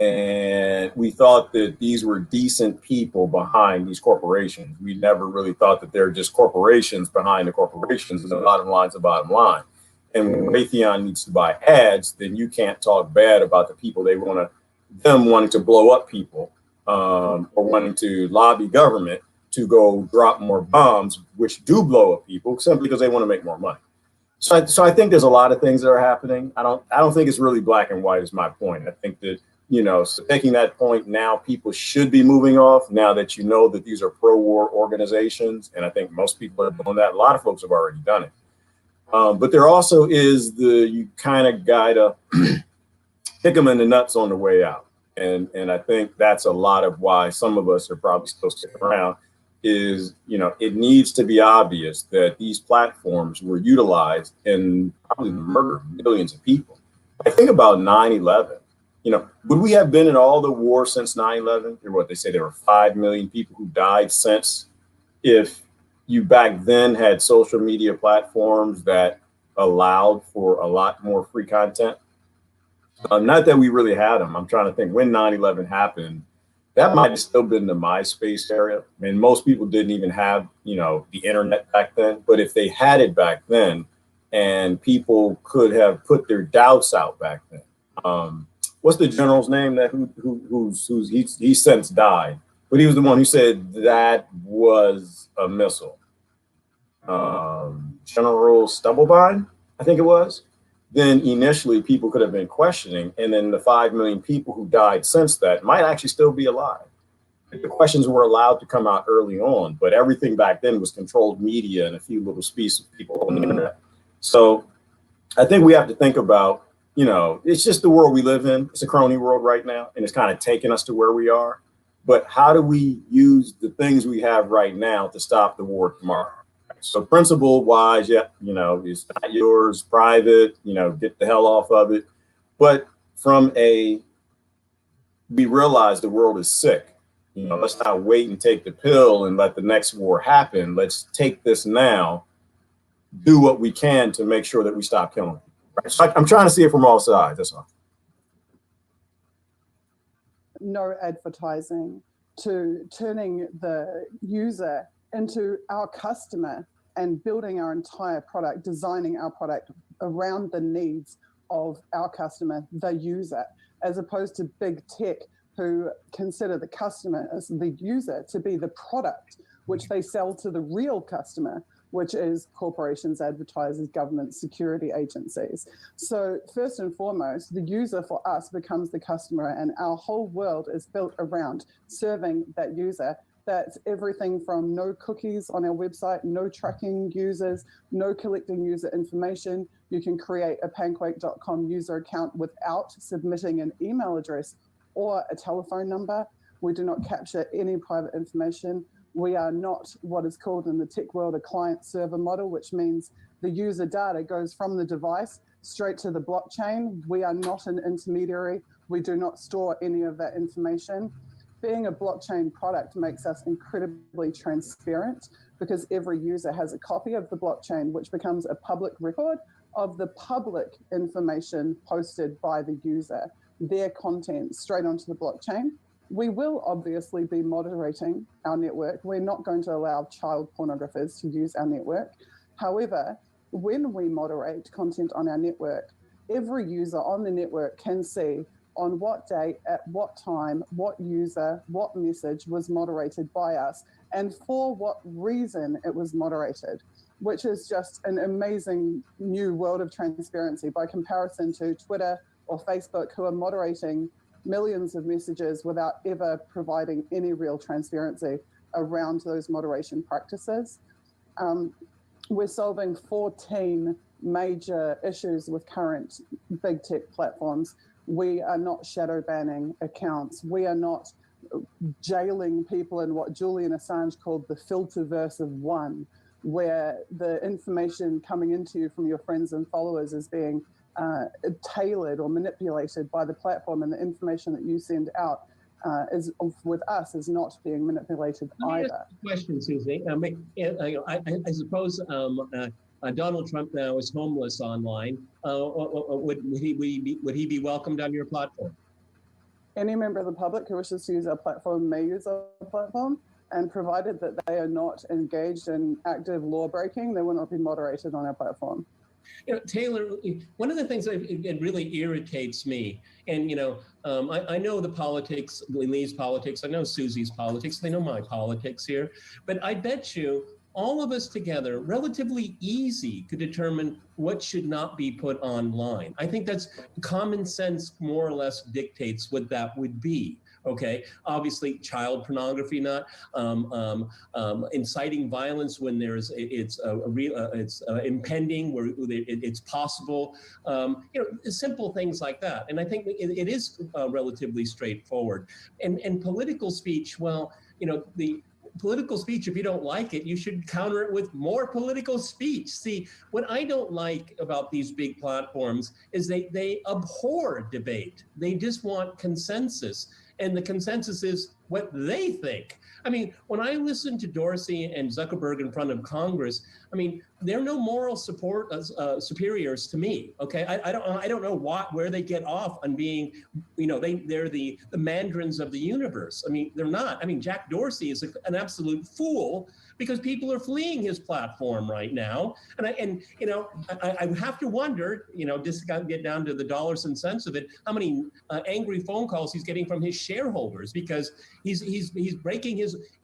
and we thought that these were decent people behind these corporations. We never really thought that they're just corporations behind the corporations, and the bottom line's the bottom line. And when Raytheon needs to buy ads, then you can't talk bad about the people them wanting to blow up people, or wanting to lobby government to go drop more bombs, which do blow up people simply because they want to make more money. So I think there's a lot of things that are happening. I don't think it's really black and white is my point. I think that, you know, so taking that point now, people should be moving off now that you know that these are pro-war organizations. And I think most people are doing that. A lot of folks have already done it. But there also is you kind of gotta kick them in the nuts on the way out. And I think that's a lot of why some of us are probably still sticking around. Is, you know, it needs to be obvious that these platforms were utilized in probably the murder of millions of people. I think about 9/11. You know, would we have been in all the war since 9/11? Or what they say there were 5 million people who died since, if you back then had social media platforms that allowed for a lot more free content. Not that we really had them. I'm trying to think when 9/11 happened. That might have still been the MySpace area. I mean, most people didn't even have, you know, the internet back then. But if they had it back then, and people could have put their doubts out back then. What's the general's name that he's since died, but he was the one who said that was a missile. General Stubblebine, I think it was. Then initially people could have been questioning, and then the 5 million people who died since that might actually still be alive. The questions were allowed to come out early on, but everything back then was controlled media and a few little species of people on the internet. So I think we have to think about, you know, it's just the world we live in. It's a crony world right now, and it's kind of taking us to where we are. But how do we use the things we have right now to stop the war tomorrow? So principle wise, yeah, you know, it's not yours, private, you know, get the hell off of it. But we realize the world is sick. You know, let's not wait and take the pill and let the next war happen. Let's take this now, do what we can to make sure that we stop killing people. Right? So I'm trying to see it from all sides. That's all. No advertising, to turning the user into our customer and building our entire product, designing our product around the needs of our customer, the user, as opposed to big tech who consider the customer as the user to be the product, which they sell to the real customer, which is corporations, advertisers, government, security agencies. So first and foremost, the user for us becomes the customer, and our whole world is built around serving that user. That's everything from no cookies on our website, no tracking users, no collecting user information. You can create a panquake.com user account without submitting an email address or a telephone number. We do not capture any private information. We are not what is called in the tech world a client server model, which means the user data goes from the device straight to the blockchain. We are not an intermediary. We do not store any of that information. Being a blockchain product makes us incredibly transparent because every user has a copy of the blockchain, which becomes a public record of the public information posted by the user. their content straight onto the blockchain. We will obviously be moderating our network. We're not going to allow child pornographers to use our network. However, when we moderate content on our network, every user on the network can see on what date, at what time, what user, what message was moderated by us, and for what reason it was moderated, which is just an amazing new world of transparency by comparison to Twitter or Facebook, who are moderating millions of messages without ever providing any real transparency around those moderation practices. We're solving 14 major issues with current big tech platforms. We are not shadow banning accounts. We are not jailing people in what Julian Assange called the filterverse of one, where the information coming into you from your friends and followers is being tailored or manipulated by the platform, and the information that you send out is with us is not being manipulated either. Question, Susie. I suppose Donald Trump now is homeless online. Would he be welcomed on your platform? Any member of the public who wishes to use our platform may use our platform, and provided that they are not engaged in active law breaking, they will not be moderated on our platform. You know, Taylor, one of the things that it really irritates me, and I know the politics, Lee's politics, I know Susie's politics, they know my politics here, but I bet you all of us together, relatively easy to determine what should not be put online. I think that's common sense, more or less dictates what that would be. Okay, obviously child pornography, not inciting violence when it's impending, where it's possible, simple things like that. And I think it is relatively straightforward. And political speech, well, the political speech, if you don't like it, you should counter it with more political speech. See, what I don't like about these big platforms is they abhor debate. They just want consensus. And the consensus is what they think. I mean, when I listen to Dorsey and Zuckerberg in front of Congress, I mean, they're no moral superiors to me. Okay, I don't know where they get off on being, they're the mandarins of the universe. I mean, they're not. I mean, Jack Dorsey is an absolute fool because people are fleeing his platform right now. And I have to wonder, just got to get down to the dollars and cents of it, how many angry phone calls he's getting from his shareholders, because he's breaking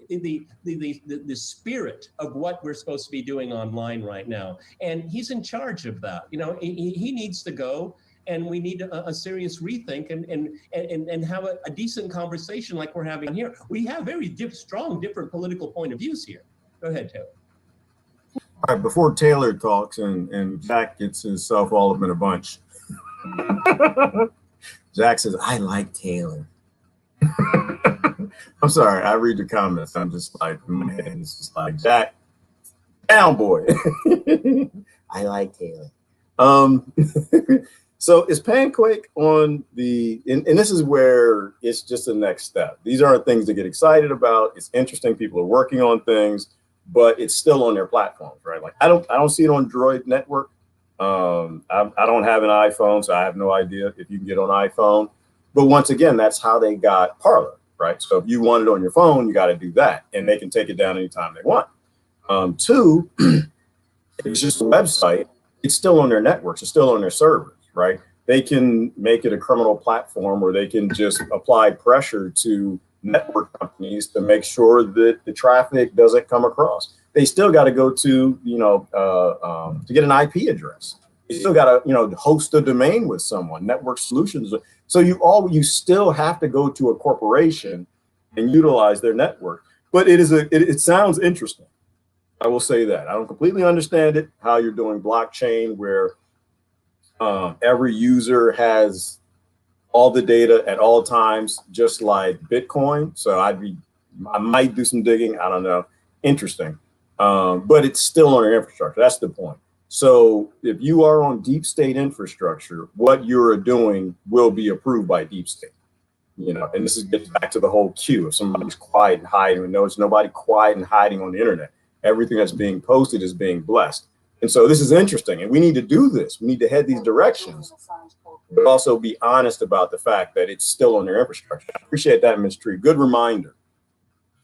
the spirit of what we're supposed to be doing online right now. And he's in charge of that. He needs to go. And we need a serious rethink and have a decent conversation like we're having here. We have very strong different political point of views here. Go ahead, Taylor. All right, before Taylor talks and Jack gets himself all up in a bunch, Jack says, I like Taylor. I'm sorry, I read the comments. I'm just like, man, it's just like, Jack, down boy. I like Taylor. So is Pancake on and this is where it's just the next step. These aren't things to get excited about. It's interesting. People are working on things, but it's still on their platforms, right? Like I don't see it on Droid Network. I don't have an iPhone, so I have no idea if you can get on iPhone. But once again, that's how they got Parler, right? So if you want it on your phone, you got to do that, and they can take it down anytime they want. Two, it's just a website. It's still on their networks. It's still on their servers, right? They can make it a criminal platform, or they can just apply pressure to network companies to make sure that the traffic doesn't come across. They still got to go to, to get an IP address. You still got to, host a domain with someone, network solutions. So you still have to go to a corporation and utilize their network. But it sounds interesting. I will say that. I don't completely understand it, how you're doing blockchain where every user has all the data at all times, just like Bitcoin. So I might do some digging. I don't know. Interesting. But it's still on your infrastructure. That's the point. So if you are on deep state infrastructure, what you're doing will be approved by deep state. And this gets back to the whole queue. If somebody's quiet and hiding, no, it's nobody quiet and hiding on the internet. Everything that's being posted is being blessed. And so this is interesting, and we need to do this. We need to head these directions. but also be honest about the fact that it's still on their infrastructure. I appreciate that, Ms. Tree. Good reminder,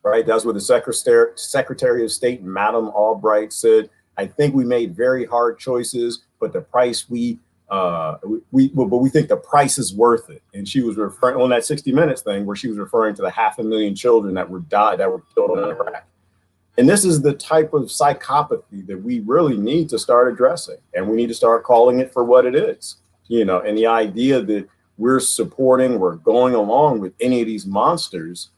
right? That's what the Secretary of State, Madam Albright, said. I think we made very hard choices, but the price we think the price is worth it. And she was referring on that 60 Minutes thing where she was referring to the 500,000 children that were killed in Iraq. And this is the type of psychopathy that we really need to start addressing, and we need to start calling it for what it is, you know. And the idea that we're going along with any of these monsters,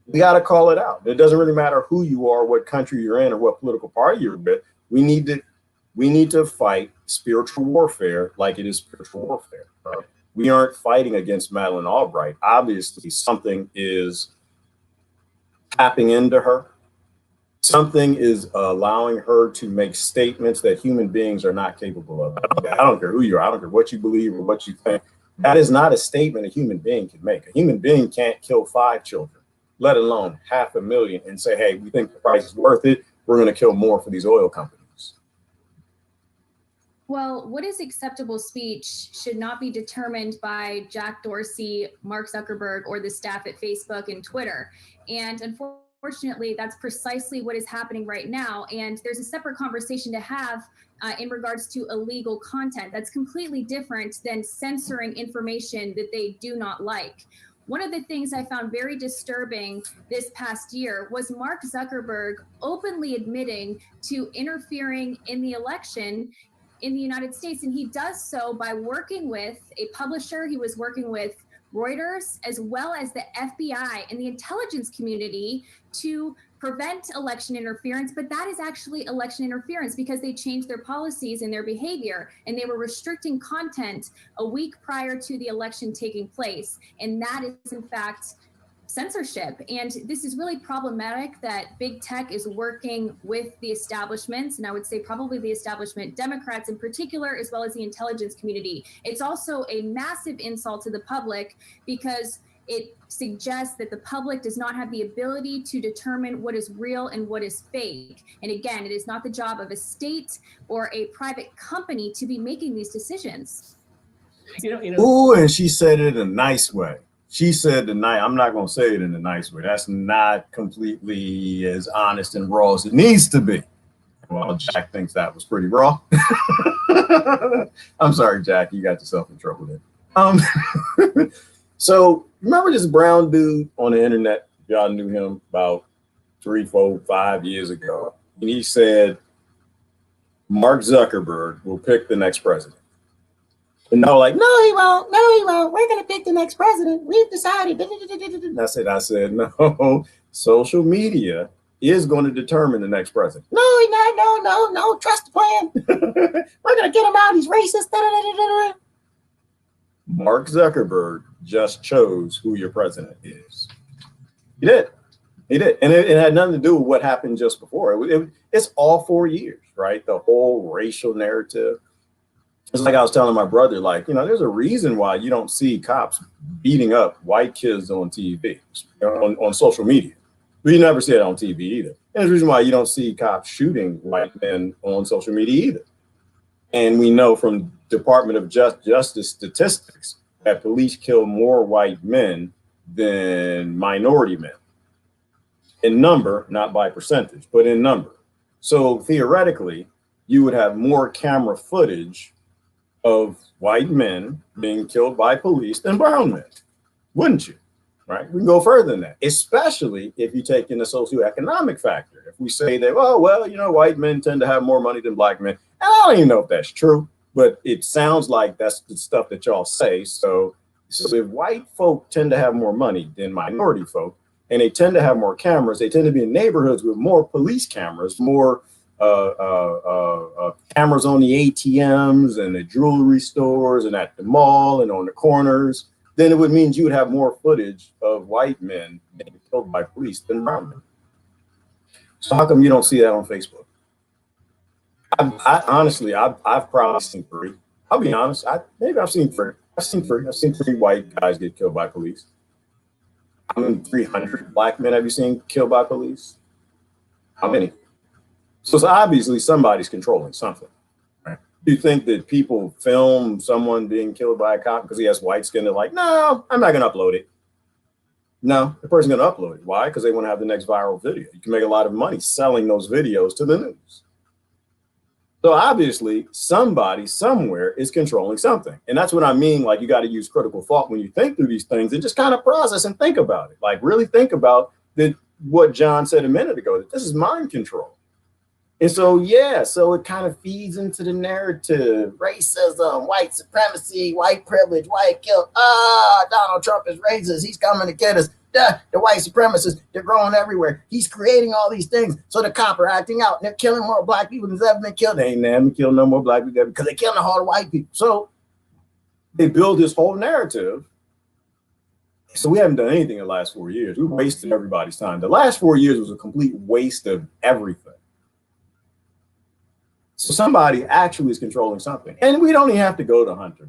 we got to call it out. It doesn't really matter who you are, what country you're in, or what political party you're with. We need to fight spiritual warfare like it is spiritual warfare. Right? We aren't fighting against Madeleine Albright. Obviously, something is tapping into her. Something is allowing her to make statements that human beings are not capable of. I don't care who you are. I don't care what you believe or what you think. That is not a statement a human being can make. A human being can't kill 5 children, let alone 500,000, and say, hey, we think the price is worth it. We're going to kill more for these oil companies. Well, what is acceptable speech should not be determined by Jack Dorsey, Mark Zuckerberg, or the staff at Facebook and Twitter. And unfortunately, that's precisely what is happening right now. And there's a separate conversation to have in regards to illegal content. That's completely different than censoring information that they do not like. One of the things I found very disturbing this past year was Mark Zuckerberg openly admitting to interfering in the election in the United States. And he does so by working with a publisher. He was working with Reuters, as well as the FBI and the intelligence community to prevent election interference. But that is actually election interference because they changed their policies and their behavior, and they were restricting content a week prior to the election taking place. And that is, in fact, censorship. And this is really problematic that big tech is working with the establishments, and I would say probably the establishment Democrats in particular, as well as the intelligence community. It's also a massive insult to the public because it suggests that the public does not have the ability to determine what is real and what is fake. And again, it is not the job of a state or a private company to be making these decisions. Ooh, and she said it in a nice way. She said I'm not going to say it in a nice way. That's not completely as honest and raw as it needs to be. Well, Jack thinks that was pretty raw. I'm sorry, Jack, you got yourself in trouble there. So remember this brown dude on the internet? Y'all knew him about 3, 4, 5 years ago. And he said, Mark Zuckerberg will pick the next president. And no, like, no, he won't. No, he won't. We're going to pick the next president. We've decided. I said, no, social media is going to determine the next president. No. Trust the plan. We're going to get him out. He's racist. Mark Zuckerberg just chose who your president is. He did. And it had nothing to do with what happened just before. It's all 4 years, right? The whole racial narrative. It's like I was telling my brother, like, there's a reason why you don't see cops beating up white kids on TV, on social media. But you never see it on TV either. And there's a reason why you don't see cops shooting white men on social media either. And we know from Department of Justice statistics that police kill more white men than minority men. In number, not by percentage, but in number. So theoretically, you would have more camera footage of white men being killed by police than brown men, wouldn't you? Right? We can go further than that, especially if you take in the socioeconomic factor. If we say that, white men tend to have more money than black men, and I don't even know if that's true, but it sounds like that's the stuff that y'all say. So if white folk tend to have more money than minority folk, and they tend to have more cameras, they tend to be in neighborhoods with more police cameras, more cameras on the ATMs and the jewelry stores and at the mall and on the corners, then it would mean you would have more footage of white men being killed by police than brown men. So how come you don't see that on Facebook? Honestly, I've probably seen 3. I'll be honest. I've seen 3. I've seen 3 white guys get killed by police. How many 300 black men have you seen killed by police? How many? So it's obviously somebody's controlling something, right? Do you think that people film someone being killed by a cop because he has white skin? They're like, no, I'm not going to upload it. No, the person's going to upload it. Why? Because they want to have the next viral video. You can make a lot of money selling those videos to the news. So obviously, somebody somewhere is controlling something. And that's what I mean. Like, you got to use critical thought when you think through these things and just kind of process and think about it. Like, really think about what John said a minute ago, that this is mind control. And so, yeah, so it kind of feeds into the narrative. Racism, white supremacy, white privilege, white guilt. Donald Trump is racist. He's coming to get us. The white supremacists, they're growing everywhere. He's creating all these things. So the cops are acting out. And they're killing more black people than's ever been killed. They ain't never killed no more black people because they're killing all the white people. So they build this whole narrative. So we haven't done anything in the last 4 years. We wasted everybody's time. The last 4 years was a complete waste of everything. So somebody actually is controlling something. And we don't even have to go to Hunter.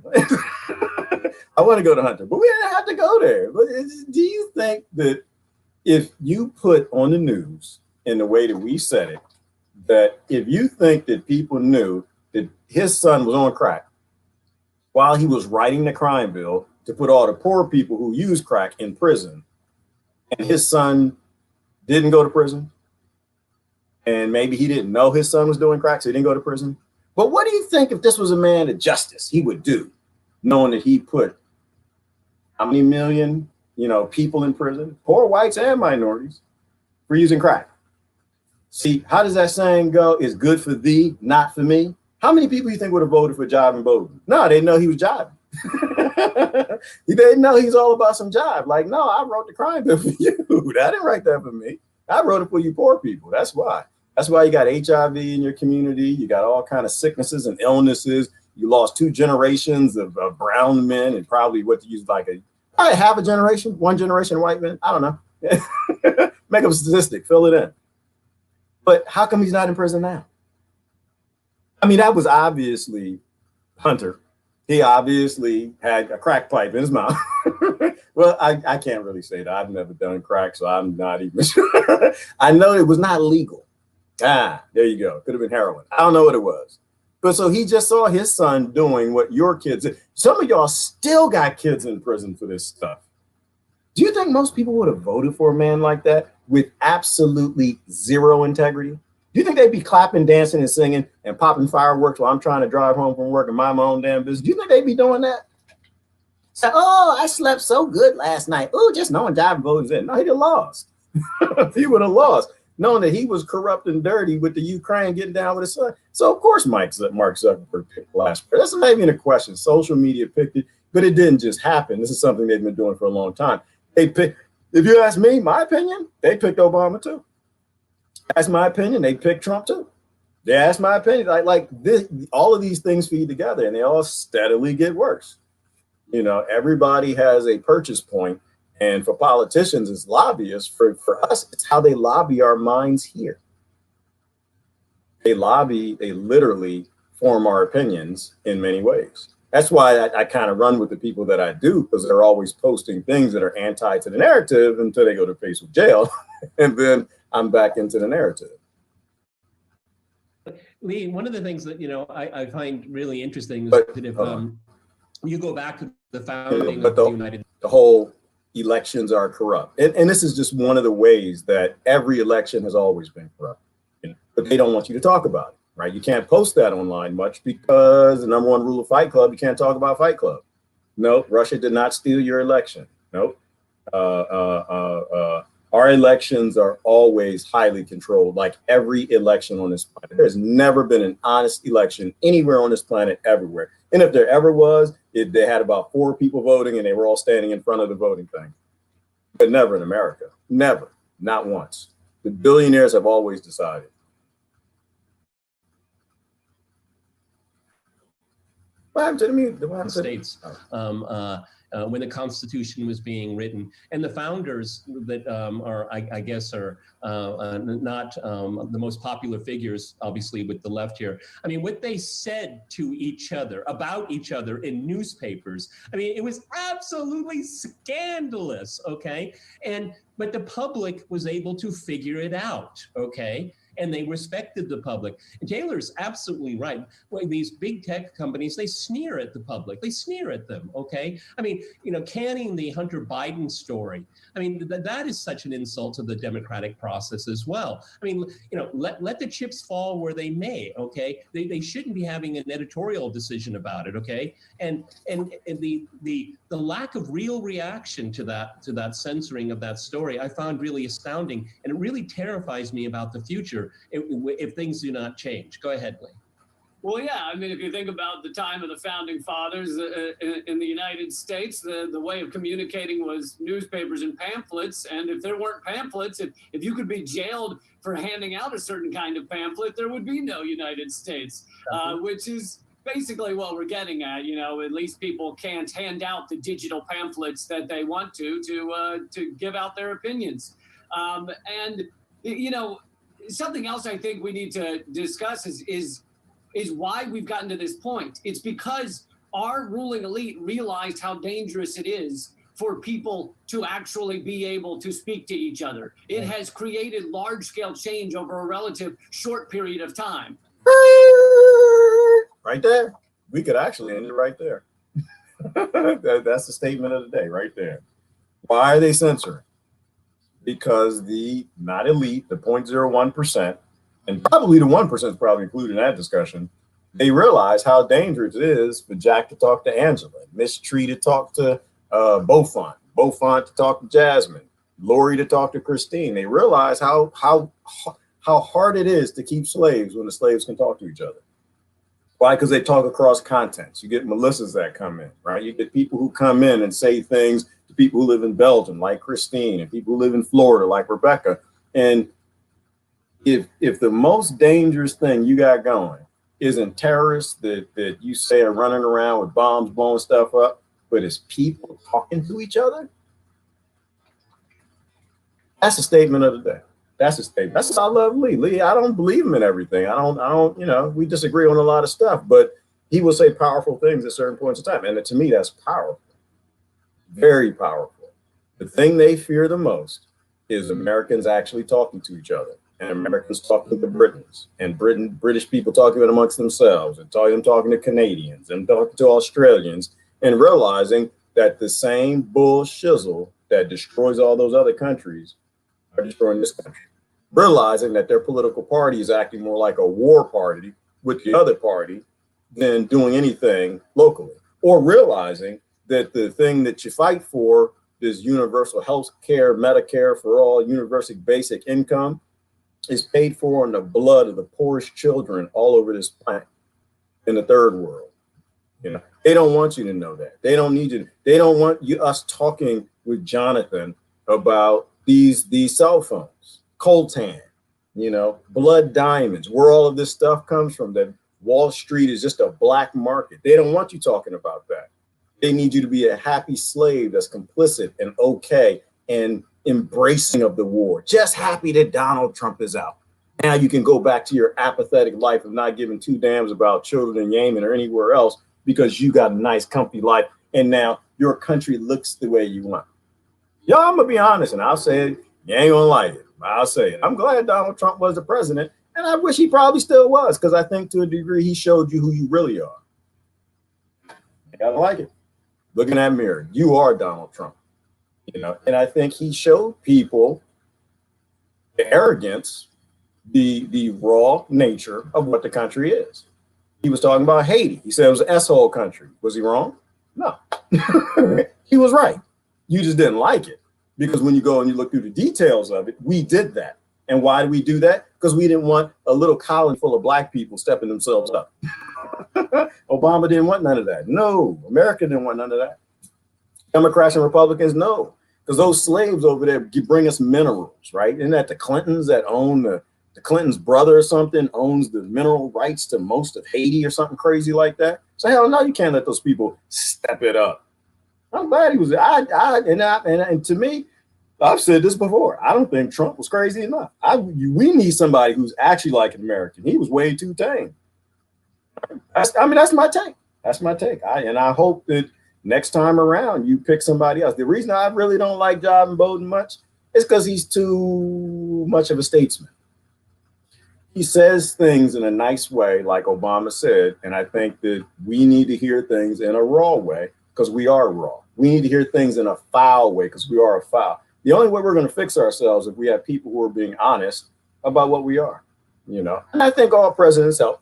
I want to go to Hunter, but we don't have to go there. But do you think that if you put on the news in the way that we said it, that if you think that people knew that his son was on crack while he was writing the crime bill to put all the poor people who use crack in prison, and his son didn't go to prison, and maybe he didn't know his son was doing crack, so he didn't go to prison. But what do you think if this was a man of justice he would do, knowing that he put how many million, people in prison, poor whites and minorities, for using crack? See, how does that saying go? It's good for thee, not for me. How many people you think would have voted for Jiving Bowden? No, they know he was jiving. They didn't know he's all about some jive. Like, no, I wrote the crime bill for you. I didn't write that for me. I wrote it for you poor people. That's why. That's why you got HIV in your community. You got all kind of sicknesses and illnesses. You lost 2 generations of brown men, and probably what to use like half a generation, 1 generation of white men. I don't know. Make up a statistic, fill it in. But how come he's not in prison now? I mean, that was obviously Hunter. He obviously had a crack pipe in his mouth. Well, I can't really say that. I've never done crack, so I'm not even sure. I know it was not legal. There you go. Could have been heroin. I don't know what it was. But so he just saw his son doing what your kids did. Some of y'all still got kids in prison for this stuff. Do you think most people would have voted for a man like that with absolutely zero integrity? Do you think they'd be clapping, dancing, and singing and popping fireworks while I'm trying to drive home from work and mind my own damn business? Do you think they'd be doing that? So, I slept so good last night. Oh, just knowing Jiving Bowden's in. No, he'd have lost. He would have lost, knowing that he was corrupt and dirty with the Ukraine getting down with his son. So, of course, Mark Zuckerberg picked last. That's not even a question. Social media picked it, but it didn't just happen. This is something they've been doing for a long time. If you ask me, my opinion, they picked Obama too. That's my opinion. They picked Trump too. Yeah, that's my opinion. Like this, all of these things feed together, and they all steadily get worse. Everybody has a purchase point, and for politicians, it's lobbyists. For us, it's how they lobby our minds here. They literally form our opinions in many ways. That's why I kind of run with the people that I do, because they're always posting things that are anti to the narrative until they go to Facebook jail, and then I'm back into the narrative. Lee, one of the things that I find really interesting is that if you go back to the founding of the United States, the whole elections are corrupt, and this is just one of the ways that every election has always been corrupt. But they don't want you to talk about it, right? You can't post that online much because the number 1 rule of Fight Club, you can't talk about Fight Club. No, Russia did not steal your election. Nope. Our elections are always highly controlled, like every election on this planet. There's never been an honest election anywhere on this planet, everywhere. And if there ever was, they had about 4 people voting and they were all standing in front of the voting thing. But never in America. Never. Not once. The billionaires have always decided. What happened to the music? What happened to States? When the Constitution was being written, and the founders that I guess are not the most popular figures, obviously, with the left here. I mean, what they said to each other, about each other in newspapers, I mean, it was absolutely scandalous, okay? But the public was able to figure it out, okay? and they respected the public. And Taylor's absolutely right. Well, these big tech companies, they sneer at the public. They sneer at them, okay? I mean, you know, canning the Hunter Biden story, I mean, that is such an insult to the democratic process as well. I mean, you know, let the chips fall where they may, okay? They shouldn't be having an editorial decision about it, okay? And the lack of real reaction to that censoring of that story, I found really astounding, and it really terrifies me about the future if things do not change. Go ahead, Lee. Well, yeah, I mean, if you think about the time of the founding fathers in the United States, the way of communicating was newspapers and pamphlets. And if there weren't pamphlets, if you could be jailed for handing out a certain kind of pamphlet, there would be no United States, which is basically what we're getting at. You know, at least people can't hand out the digital pamphlets that they want to give out their opinions. And, you know, something else I think we need to discuss is why we've gotten to this point. It's because our ruling elite realized how dangerous it is for people to actually be able to speak to each other. It has created large-scale change over a relative short period of time. Right there. We could actually end it right there. That's the statement of the day right there. Why are they censoring? Because the not elite, the 0.01%, and probably the 1% is probably included in that discussion, they realize how dangerous it is for Jack to talk to Angela, Miss Tree to talk to Beaufont, Beaufont to talk to Jasmine, Lori to talk to Christine. They realize how hard it is to keep slaves when the slaves can talk to each other. Why? Because they talk across contents. You get Melissas that come in, right? You get people who come in and say things to people who live in Belgium, like Christine, and people who live in Florida, like Rebecca. And if the most dangerous thing you got going isn't terrorists that you say are running around with bombs blowing stuff up, but it's people talking to each other, that's a statement of the day. That's a statement. That's why I love Lee. Lee, I don't believe him in everything. I don't, you know, we disagree on a lot of stuff, but he will say powerful things at certain points in time. And to me, that's powerful. Very powerful. The thing they fear the most is Americans actually talking to each other. And Americans talking to Britons, and British people talking amongst themselves, and talking to Canadians, and talking to Australians, and realizing that the same bull shizzle that destroys all those other countries are destroying this country. Realizing that their political party is acting more like a war party with the other party than doing anything locally. Or realizing that the thing that you fight for, this universal health care, Medicare for all, universal basic income, is paid for in the blood of the poorest children all over this planet in the third world. You know, they don't want you to know that. They don't need you. They don't want us talking with Jonathan about these cell phones, coltan, you know, blood diamonds, where all of this stuff comes from. That Wall Street is just a black market. They don't want you talking about that. They need you to be a happy slave that's complicit and okay and embracing of the war, just happy that Donald Trump is out. Now you can go back to your apathetic life of not giving two damns about children in Yemen or anywhere else because you got a nice, comfy life, and now your country looks the way you want. Y'all, I'm gonna be honest, and I'll say it. You ain't gonna like it. I'll say it. I'm glad Donald Trump was the president, and I wish he probably still was, because I think to a degree he showed you who you really are. You gotta like it. Look in that mirror. You are Donald Trump. You know, and I think he showed people the arrogance, the raw nature of what the country is. He was talking about Haiti. He said it was an S-hole country. Was he wrong? No. He was right. You just didn't like it, because when you go and you look through the details of it, we did that. And why did we do that? Because we didn't want a little colony full of black people stepping themselves up. Obama didn't want none of that. No, America didn't want none of that. Democrats and Republicans, no, because those slaves over there bring us minerals, right? Isn't that the Clintons that own the Clinton's brother or something owns the mineral rights to most of Haiti or something crazy like that? So hell no, you can't let those people step it up. I'm glad he was. And to me, I've said this before. I don't think Trump was crazy enough. We need somebody who's actually like an American. He was way too tame. That's my take. That's my take. I hope that next time around you pick somebody else. The reason I really don't like John Bowden much is because he's too much of a statesman. he says things in a nice way, like Obama said, and I think that we need to hear things in a raw way because we are raw. We need to hear things in a foul way because we are a foul. The only way we're going to fix ourselves if we have people who are being honest about what we are, you know. And I think all presidents help.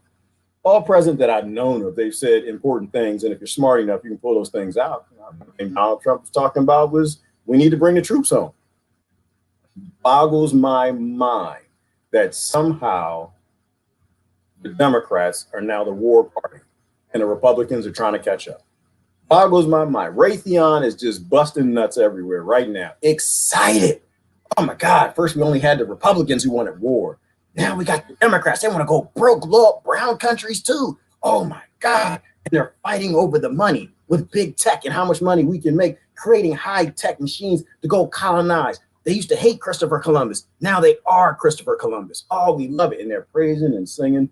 All presidents that I've known of, they've said important things, and if you're smart enough, you can pull those things out. And Donald Trump was talking about was we need to bring the troops home. Boggles my mind that somehow the Democrats are now the war party and the Republicans are trying to catch up. Boggles my mind. Raytheon is just busting nuts everywhere right now. Excited. Oh my God. First, we only had the Republicans who wanted war. Now we got the Democrats. They want to go broke, blow up brown countries too. Oh my God. And they're fighting over the money with big tech and how much money we can make creating high tech machines to go colonize. They used to hate Christopher Columbus. Now they are Christopher Columbus. Oh, we love it. And they're praising and singing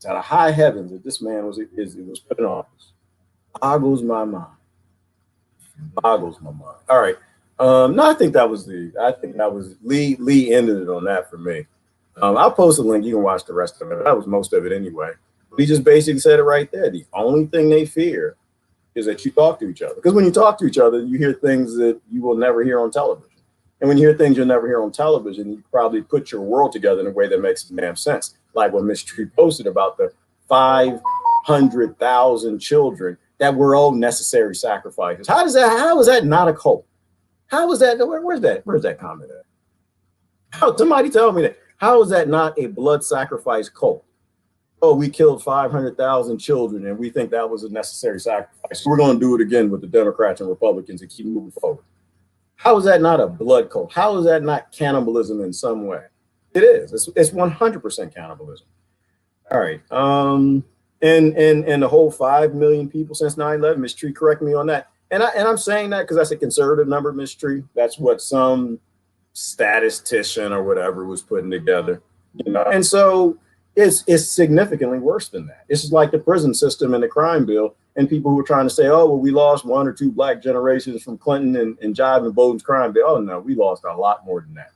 to the high heavens that this man was put in office. Boggles my mind. Boggles my mind. All right. No, I think that was Lee ended it on that for me. I'll post a link. You can watch the rest of it. That was most of it anyway. But he just basically said it right there. The only thing they fear is that you talk to each other. Because when you talk to each other, you hear things that you will never hear on television. And when you hear things you'll never hear on television, you probably put your world together in a way that makes damn sense. Like what Miss Tree posted about the 500,000 children that were all necessary sacrifices. How is that not a cult? How is that? Where's that comment at? Somebody tell me that. How is that not a blood sacrifice cult? Oh, we killed 500,000 children and we think that was a necessary sacrifice. We're going to do it again with the Democrats and Republicans and keep moving forward. How is that not a blood cult? How is that not cannibalism in some way? It is. It's 100% cannibalism. All right. And the whole 5 million people since 9/11, Ms. Tree, correct me on that. And I'm saying that because that's a conservative number, Ms. Tree. That's what some statistician or whatever was putting together, you know. And so it's significantly worse than that. It's just like the prison system and the crime bill, and people who are trying to say, oh, well, we lost 1 or 2 black generations from Clinton and Jive and Bowden's crime bill. Oh no, we lost a lot more than that.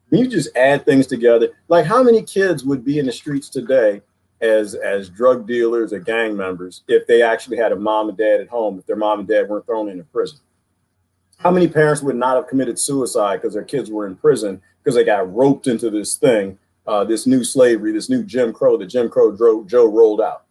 When you just add things together, like how many kids would be in the streets today as drug dealers or gang members if they actually had a mom and dad at home, if their mom and dad weren't thrown into prison? How many parents would not have committed suicide because their kids were in prison because they got roped into this thing, this new slavery, this new Jim Crow that Jim Crow Joe rolled out,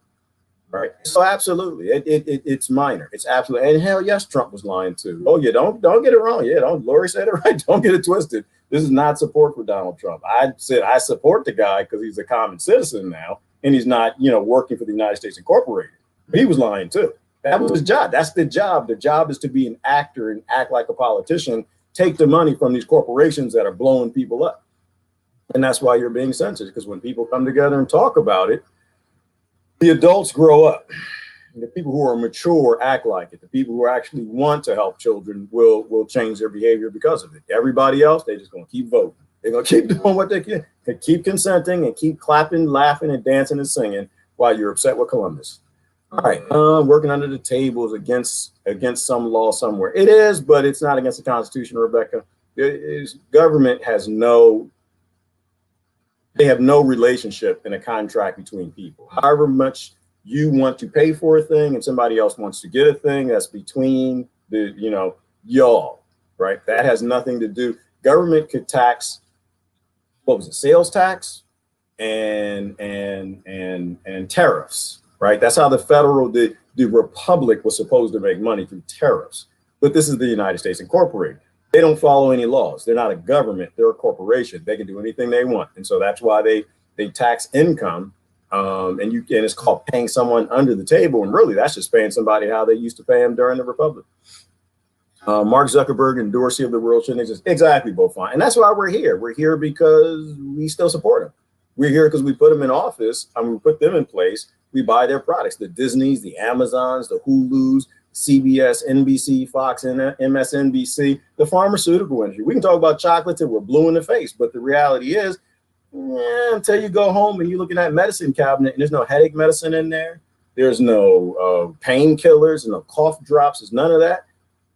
right? So absolutely, it's minor. It's absolutely, and hell yes, Trump was lying too. Oh yeah, don't get it wrong. Yeah, Lori said it right. Don't get it twisted. This is not support for Donald Trump. I said I support the guy because he's a common citizen now and he's not, working for the United States Incorporated. But he was lying too. That was his job. That's the job. The job is to be an actor and act like a politician, take the money from these corporations that are blowing people up. And that's why you're being censored, because when people come together and talk about it, the adults grow up. The people who are mature act like it. The people who actually want to help children will change their behavior because of it. Everybody else, they're just going to keep voting. They're going to keep doing what they can, keep consenting and keep clapping, laughing, and dancing and singing while you're upset with Columbus. All right, working under the tables against some law somewhere. It is, but it's not against the Constitution, Rebecca. Government has no relationship in a contract between people. However much you want to pay for a thing and somebody else wants to get a thing, that's between y'all, right? That has nothing to do. Government could tax, sales tax and tariffs. Right. That's how the republic was supposed to make money, through tariffs. But this is the United States Incorporated. They don't follow any laws. They're not a government. They're a corporation. They can do anything they want. And so that's why they tax income. And it's called paying someone under the table. And really, that's just paying somebody how they used to pay them during the republic. Mark Zuckerberg and Dorsey of the world shouldn't exist. Exactly, both fine. And that's why we're here. We're here because we still support them. We're here because we put them in office. We put them in place. We buy their products, the Disneys, the Amazons, the Hulus, CBS, NBC, Fox, and MSNBC, the pharmaceutical industry. We can talk about chocolates and we're blue in the face, but the reality is, until you go home and you look in that medicine cabinet and there's no headache medicine in there, there's no painkillers, no cough drops, there's none of that,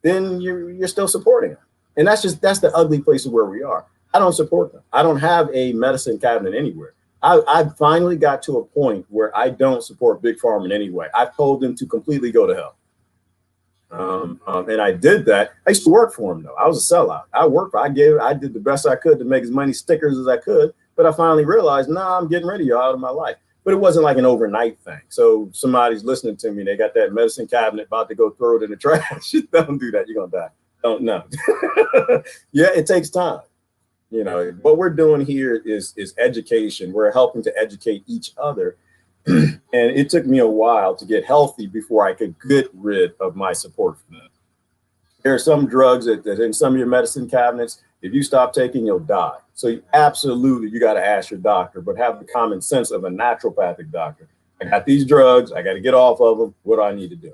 then you're still supporting them. And that's the ugly place of where we are. I don't support them. I don't have a medicine cabinet anywhere. I finally got to a point where I don't support Big Pharma in any way. I've told them to completely go to hell. And I did that. I used to work for them though. I was a sellout. I did the best I could to make as many stickers as I could. But I finally realized, nah, I'm getting rid of you out of my life. But it wasn't like an overnight thing. So somebody's listening to me, they got that medicine cabinet about to go throw it in the trash. Don't do that. You're gonna die. Don't know. Yeah, it takes time. You know, what we're doing here is education. We're helping to educate each other. And it took me a while to get healthy before I could get rid of my support for that. There are some drugs that in some of your medicine cabinets, if you stop taking, you'll die. So you got to ask your doctor, but have the common sense of a naturopathic doctor. I got these drugs. I got to get off of them. What do I need to do?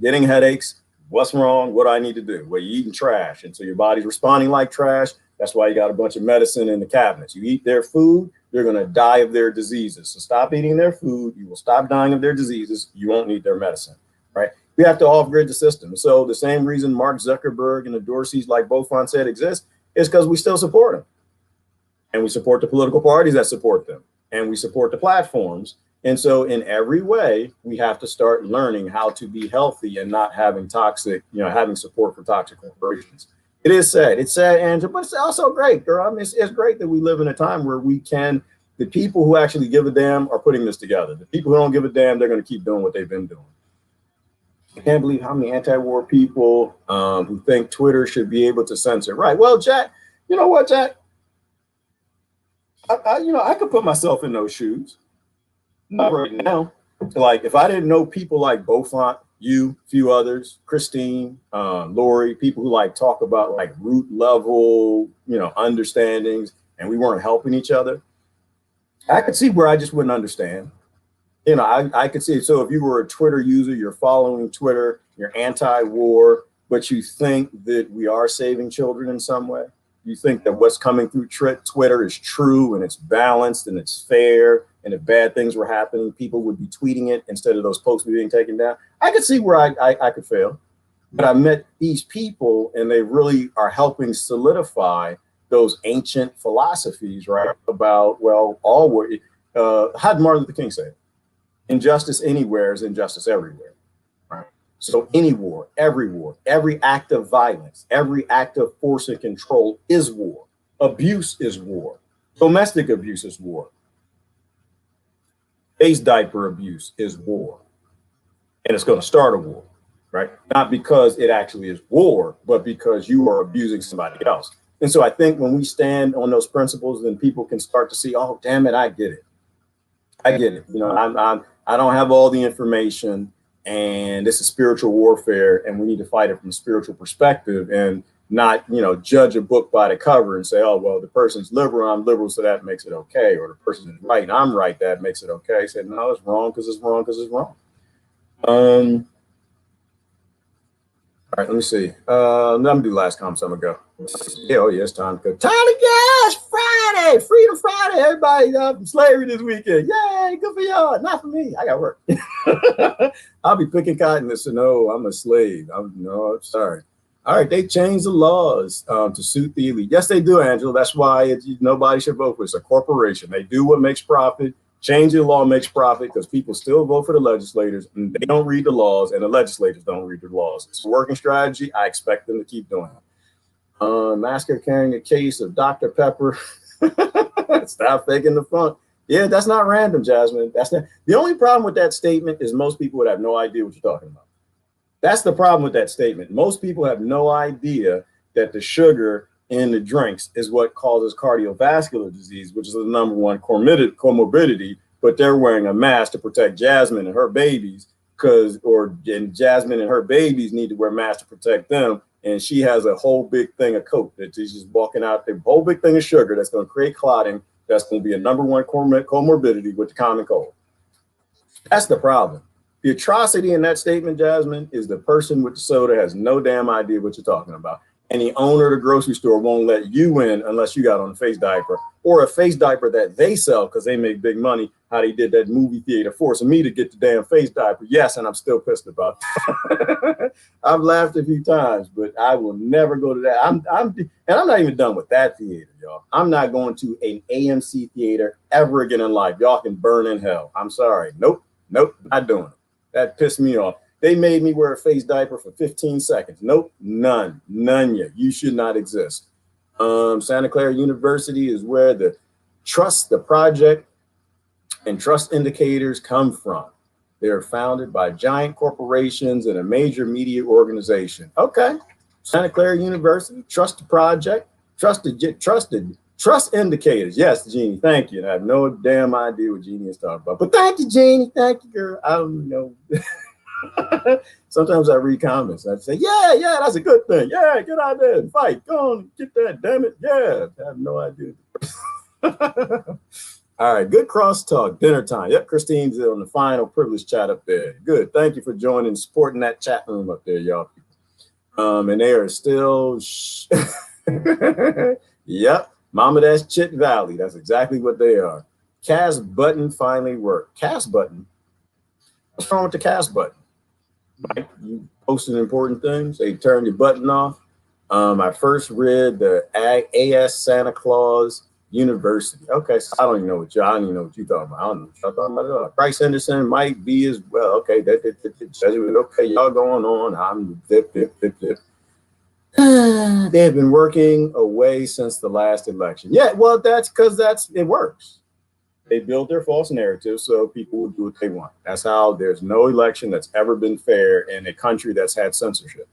Getting headaches. What's wrong? What do I need to do? Well, you're eating trash. And so your body's responding like trash. That's why you got a bunch of medicine in the cabinets. You eat their food, you're going to die of their diseases. So stop eating their food. You will stop dying of their diseases. You won't need their medicine, right? We have to off-grid the system. So the same reason Mark Zuckerberg and the Dorseys, like Beaufont said, exist is because we still support them. And we support the political parties that support them. And we support the platforms. And so in every way, we have to start learning how to be healthy and not having toxic, having support for toxic corporations. It is sad. It's sad, Angela, but it's also great, girl. I mean, it's great that we live in a time where the people who actually give a damn are putting this together. The people who don't give a damn, they're going to keep doing what they've been doing. I can't believe how many anti-war people who think Twitter should be able to censor. Right. Well, Jack, you know what, Jack? I could put myself in those shoes. Not right now. Like if I didn't know people like Beaufont, you, few others, Christine, Lori, people who like talk about like root level, understandings, and we weren't helping each other, I could see where I just wouldn't understand. I could see it. So if you were a Twitter user, you're following Twitter, you're anti-war, but you think that we are saving children in some way. You think that what's coming through Twitter is true and it's balanced and it's fair. And if bad things were happening, people would be tweeting it instead of those posts being taken down. I could see where I could fail. But I met these people and they really are helping solidify those ancient philosophies, right? About, well, how did Martin Luther King say it? Injustice anywhere is injustice everywhere, right? So any war, every act of violence, every act of force and control is war. Abuse is war. Domestic abuse is war. Face diaper abuse is war. And it's going to start a war, right? Not because it actually is war, but because you are abusing somebody else. And so I think when we stand on those principles, then people can start to see, oh, damn it, I get it. I get it. I don't have all the information, and this is spiritual warfare, and we need to fight it from a spiritual perspective and not, judge a book by the cover and say, oh, well, the person's liberal, I'm liberal, so that makes it okay. Or the person is right, I'm right, that makes it okay. I said, no, it's wrong because it's wrong because it's wrong. All right, let me see. Let me do last comments. I'm gonna go. Yeah, it's time to go. Time to go. It's Friday, Freedom Friday. Everybody from slavery this weekend. Yay, good for y'all. Not for me. I got work. I'll be picking cotton and say, no, I'm a slave. I'm sorry. All right, they changed the laws to suit the elite. Yes, they do, Angela. That's why nobody should vote for it. It's a corporation. They do what makes profit. Changing the law makes profit because people still vote for the legislators and they don't read the laws and the legislators don't read the laws. It's a working strategy. I expect them to keep doing it. Masker carrying a case of Dr. Pepper. Stop faking the funk. Yeah, that's not random, Jasmine. That's not. The only problem with that statement is most people would have no idea what you're talking about. That's the problem with that statement. Most people have no idea that the sugar in the drinks is what causes cardiovascular disease, which is the number one comorbidity, but they're wearing a mask to protect Jasmine and her babies and Jasmine and her babies need to wear masks to protect them. And she has a whole big thing of Coke that she's just walking out there, whole big thing of sugar that's going to create clotting. That's going to be a number one comorbidity with the common cold. That's the problem. The atrocity in that statement, Jasmine, is the person with the soda has no damn idea what you're talking about. And the owner of the grocery store won't let you in unless you got on a face diaper or a face diaper that they sell because they make big money, how they did that movie theater forcing me to get the damn face diaper. Yes, and I'm still pissed about it. I've laughed a few times, but I will never go to that. And I'm not even done with that theater, y'all. I'm not going to an AMC theater ever again in life. Y'all can burn in hell. I'm sorry. Nope, not doing it. That pissed me off. They made me wear a face diaper for 15 seconds. Nope, none yet. You should not exist. Santa Clara University is where the project, and trust indicators come from. They are founded by giant corporations and a major media organization. Okay, Santa Clara University, trust the project, trust indicators. Yes, Jeannie, thank you. I have no damn idea what Jeannie is talking about, but thank you, Jeannie. Thank you, girl. I don't know. Sometimes I read comments and I say, yeah, that's a good thing. Yeah, get out there and fight. Go on, get that, damn it. Yeah, I have no idea. All right, good crosstalk, dinner time. Yep, Christine's on the final privilege chat up there. Good, thank you for joining, supporting that chat room up there, y'all. And they are still, yep, Mama, that's Chit Valley. That's exactly what they are. Cast button finally worked. Cast button? What's wrong with the cast button? Right? You posted important things. They turned your button off. I first read the AS Santa Claus University. Okay, so I don't even know what I don't even know what you talking about. I don't know what y'all talking about at all. Bryce Henderson might be as well. Okay, okay, y'all going on. I'm dip. They have been working away since the last election. Yeah, well, that's because it works. They build their false narrative so people will do what they want. That's how there's no election that's ever been fair in a country that's had censorship.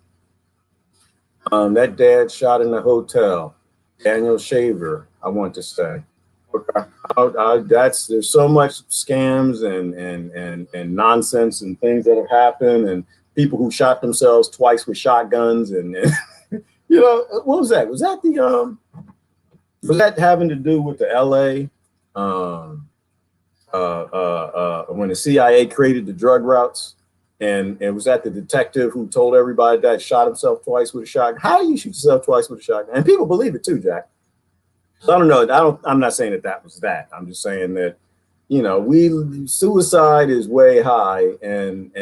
That dad shot in the hotel, Daniel Shaver, I want to say. There's so much scams and nonsense and things that have happened, and people who shot themselves twice with shotguns and you know, what was that? Was that was that having to do with the LA? When the CIA created the drug routes, and it was that the detective who told everybody that shot himself twice with a shotgun. How do you shoot yourself twice with a shotgun? And people believe it too, Jack. So I don't know. I'm not saying that was that. I'm just saying that, you know, suicide is way high, and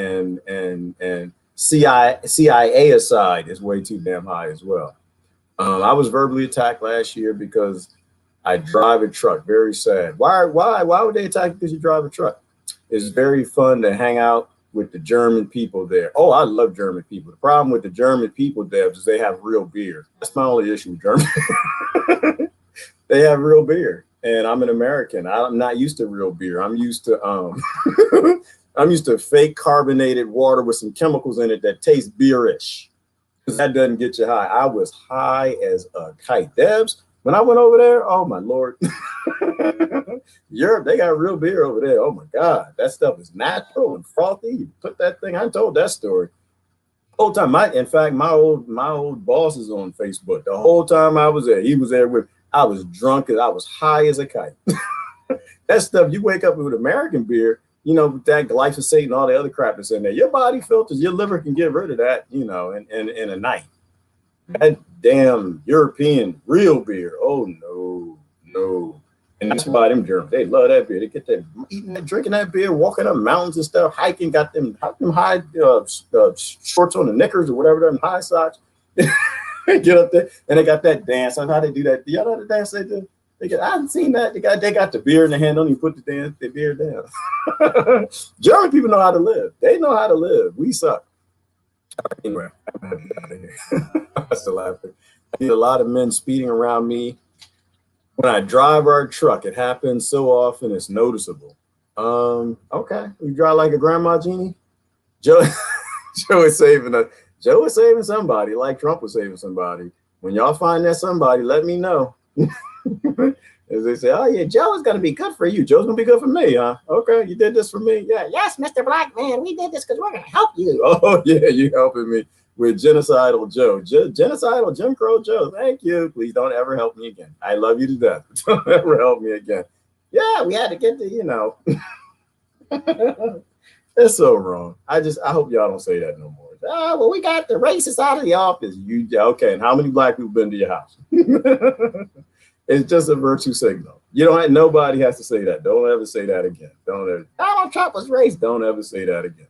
CIA aside is way too damn high as well. I was verbally attacked last year because I drive a truck. Very sad. Why would they attack you because you drive a truck? It's very fun to hang out with the German people there. Oh, I love German people. The problem with the German people, Debs, is they have real beer. That's my only issue with Germany. They have real beer, and I'm an American. I'm not used to real beer. I'm used to I'm used to fake carbonated water with some chemicals in it that tastes beerish. That doesn't get you high. I was high as a kite. Debs, when I went over there, oh my Lord. Europe, they got real beer over there. Oh my God, that stuff is natural and frothy. You put that thing, I told that story. The whole time, in fact, my old boss is on Facebook. The whole time I was there, he was there with, I was drunk and I was high as a kite. That stuff, you wake up with American beer, you know, with that glyphosate and all the other crap that's in there. Your body filters, your liver can get rid of that, you know, in a night. That damn European real beer. Oh no. And that's why them Germans, they love that beer. They get that eating that, drinking that beer, walking up mountains and stuff, hiking, got them high shorts on the knickers or whatever, them high socks. Get up there and they got that dance. I know how they do that. You know the dance they do? I haven't seen that. They got the beer in the hand, don't even put the beer down. German people know how to live. They know how to live. We suck. Anyway, I'm gonna get out of here. I'm still laughing. I need a lot of men speeding around me. When I drive our truck, it happens so often it's noticeable. Okay. You drive like a grandma, Jeannie? Joe is saving us. Joe is saving somebody, like Trump was saving somebody. When y'all find that somebody, let me know. As they say, oh yeah, Joe is gonna be good for you. Joe's gonna be good for me, huh? Okay, you did this for me. Yeah, yes, Mr. Black Man, we did this because we're gonna help you. Oh yeah, you helping me with genocidal Joe. Genocidal Jim Crow Joe. Thank you. Please don't ever help me again. I love you to death. Don't ever help me again. Yeah, we had to get the, you know. It's so wrong. I hope y'all don't say that no more. Oh, well, we got the racists out of the office. Okay, and how many black people been to your house? It's just a virtue signal. You don't. Nobody has to say that. Don't ever say that again. Don't ever. Donald Trump was racist. Don't ever say that again.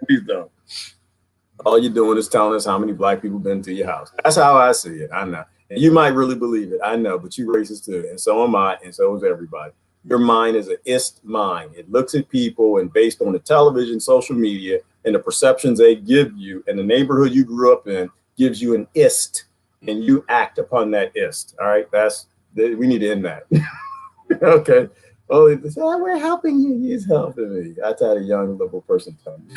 Please don't. All you're doing is telling us how many black people been to your house. That's how I see it. I know. And you might really believe it. I know, but you racist too. And so am I, and so is everybody. Your mind is an ist mind. It looks at people and based on the television, social media, and the perceptions they give you, and the neighborhood you grew up in gives you an ist, and you act upon that ist. All right, we need to end that. Okay. Oh, we're helping you. He's helping me. That's how a young liberal person tells me.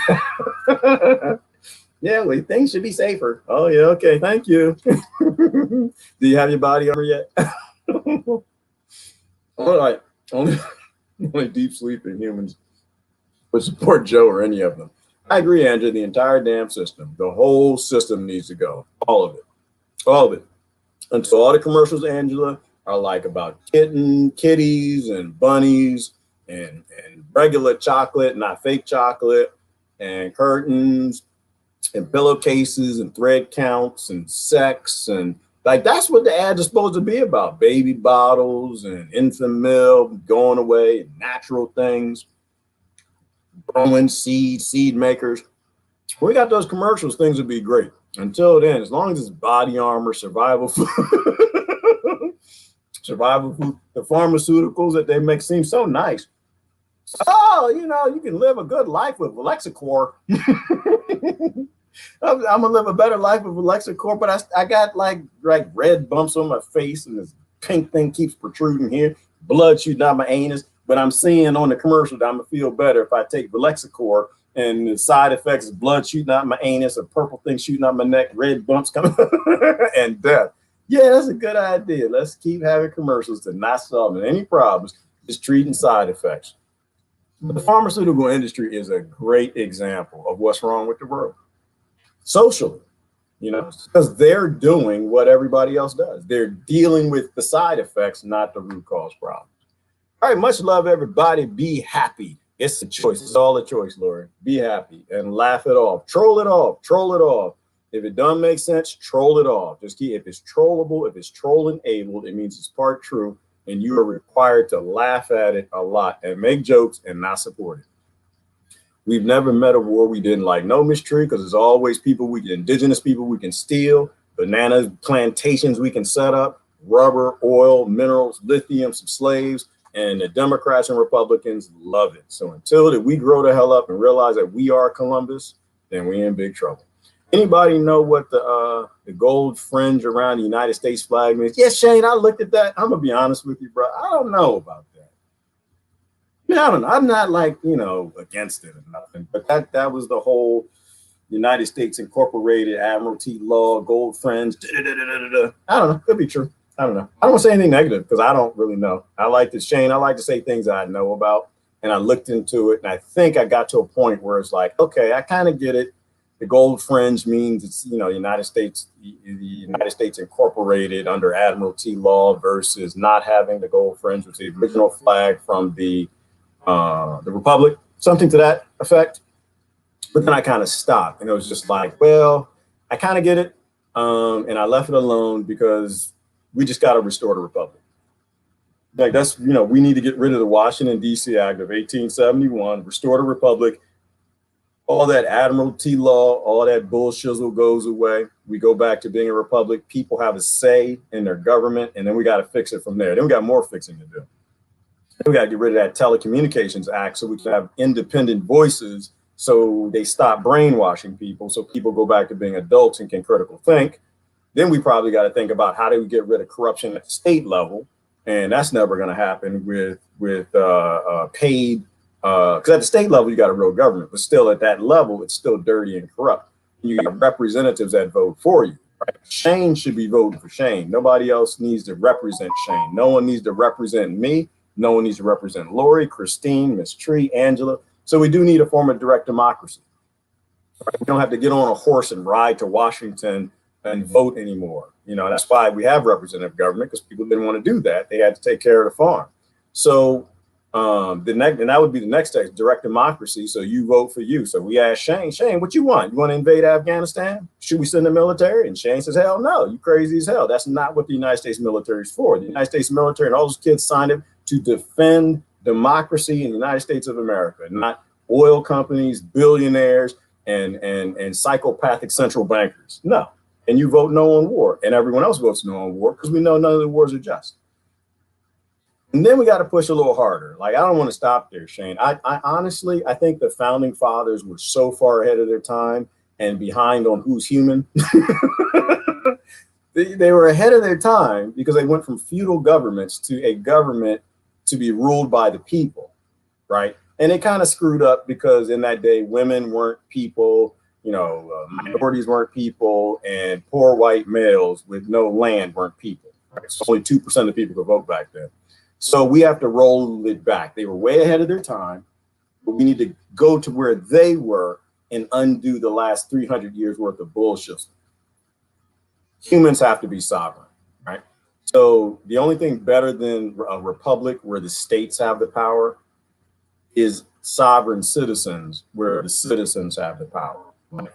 Yeah, well, things should be safer. Oh, yeah, okay, thank you. Do you have your body armor yet? All right, only deep sleeping humans would support Joe or any of them. I agree, Andrew. The entire damn system, the whole system needs to go. All of it. All of it. And so all the commercials, Angela, are like about kitties and bunnies and regular chocolate, not fake chocolate, and curtains and pillowcases and thread counts and sex, and like that's what the ads are supposed to be about. Baby bottles and infant milk going away, natural things, growing seed makers. When we got those commercials, things would be great. Until then, as long as it's body armor, survival food, survival food, the pharmaceuticals that they make seem so nice. Oh, you can live a good life with Lexicor. I'm gonna live a better life with Lexicor, but I got like red bumps on my face, and this pink thing keeps protruding here, blood shooting out my anus. But I'm seeing on the commercial that I'm gonna feel better if I take Lexicor, and the side effects is blood shooting out my anus, a purple thing shooting out my neck, red bumps coming, and death. Yeah, that's a good idea. Let's keep having commercials to not solving any problems, just treating side effects. The pharmaceutical industry is a great example of what's wrong with the world. Socially, because they're doing what everybody else does. They're dealing with the side effects, not the root cause problems. All right, much love, everybody. Be happy. It's a choice. It's all a choice, Lori. Be happy and laugh it off. Troll it off. Troll it off. If it doesn't make sense, troll it off. Just keep, if it's trollable, if it's troll-enabled, it means it's part true, and you are required to laugh at it a lot and make jokes and not support it. We've never met a war we didn't like. No, Miss Tree, because there's always indigenous people we can steal, banana plantations we can set up, rubber, oil, minerals, lithium, some slaves, and the Democrats and Republicans love it. So until we grow the hell up and realize that we are Columbus, then we're in big trouble. Anybody know what the gold fringe around the United States flag means? Yes, Shane, I looked at that. I'm going to be honest with you, bro. I don't know about that. I don't know. I'm not against it or nothing, but that was the whole United States Incorporated Admiralty law, gold fringe. I don't know. Could be true. I don't know. I don't want to say anything negative because I don't really know. I like to say things I know about, and I looked into it, and I think I got to a point where it's like, okay, I kind of get it. The gold fringe means it's the United States Incorporated under Admiralty law versus not having the gold fringe, which is the original flag from the Republic, something to that effect. But then I kind of stopped, and it was just like, well, I kind of get it, and I left it alone because we just got to restore the Republic. Like that's we need to get rid of the Washington D.C. Act of 1871, restore the Republic. All that Admiralty law, all that bullshizzle goes away. We go back to being a republic. People have a say in their government, and then we got to fix it from there. Then we got more fixing to do. We got to get rid of that Telecommunications Act so we can have independent voices so they stop brainwashing people so people go back to being adults and can critical think. Then we probably got to think about how do we get rid of corruption at the state level, and that's never going to happen with paid, because at the state level you got a real government, but still at that level it's still dirty and corrupt. You got representatives that vote for you. Right? Shane should be voting for Shane. Nobody else needs to represent Shane. No one needs to represent me. No one needs to represent Lori, Christine, Miss Tree, Angela. So we do need a form of direct democracy. Right? We don't have to get on a horse and ride to Washington and vote anymore. That's why we have representative government, because people didn't want to do that. They had to take care of the farm. So And that would be the next text, direct democracy. So you vote for you. So we asked Shane, what you want? You want to invade Afghanistan? Should we send the military? And Shane says, hell no, you crazy as hell. That's not what the United States military is for. The United States military and all those kids signed up to defend democracy in the United States of America, not oil companies, billionaires, and psychopathic central bankers. No. And you vote no on war, and everyone else votes no on war because we know none of the wars are just. And then we got to push a little harder. Like, I don't want to stop there, Shane. I honestly, I think the founding fathers were so far ahead of their time and behind on who's human. They were ahead of their time because they went from feudal governments to a government to be ruled by the people, right? And it kind of screwed up because in that day, women weren't people, minorities weren't people, and poor white males with no land weren't people. Right? So only 2% of people could vote back then. So we have to roll it back. They were way ahead of their time, but we need to go to where they were and undo the last 300 years worth of bullshit. Humans have to be sovereign, right? So the only thing better than a republic where the states have the power is sovereign citizens where the citizens have the power.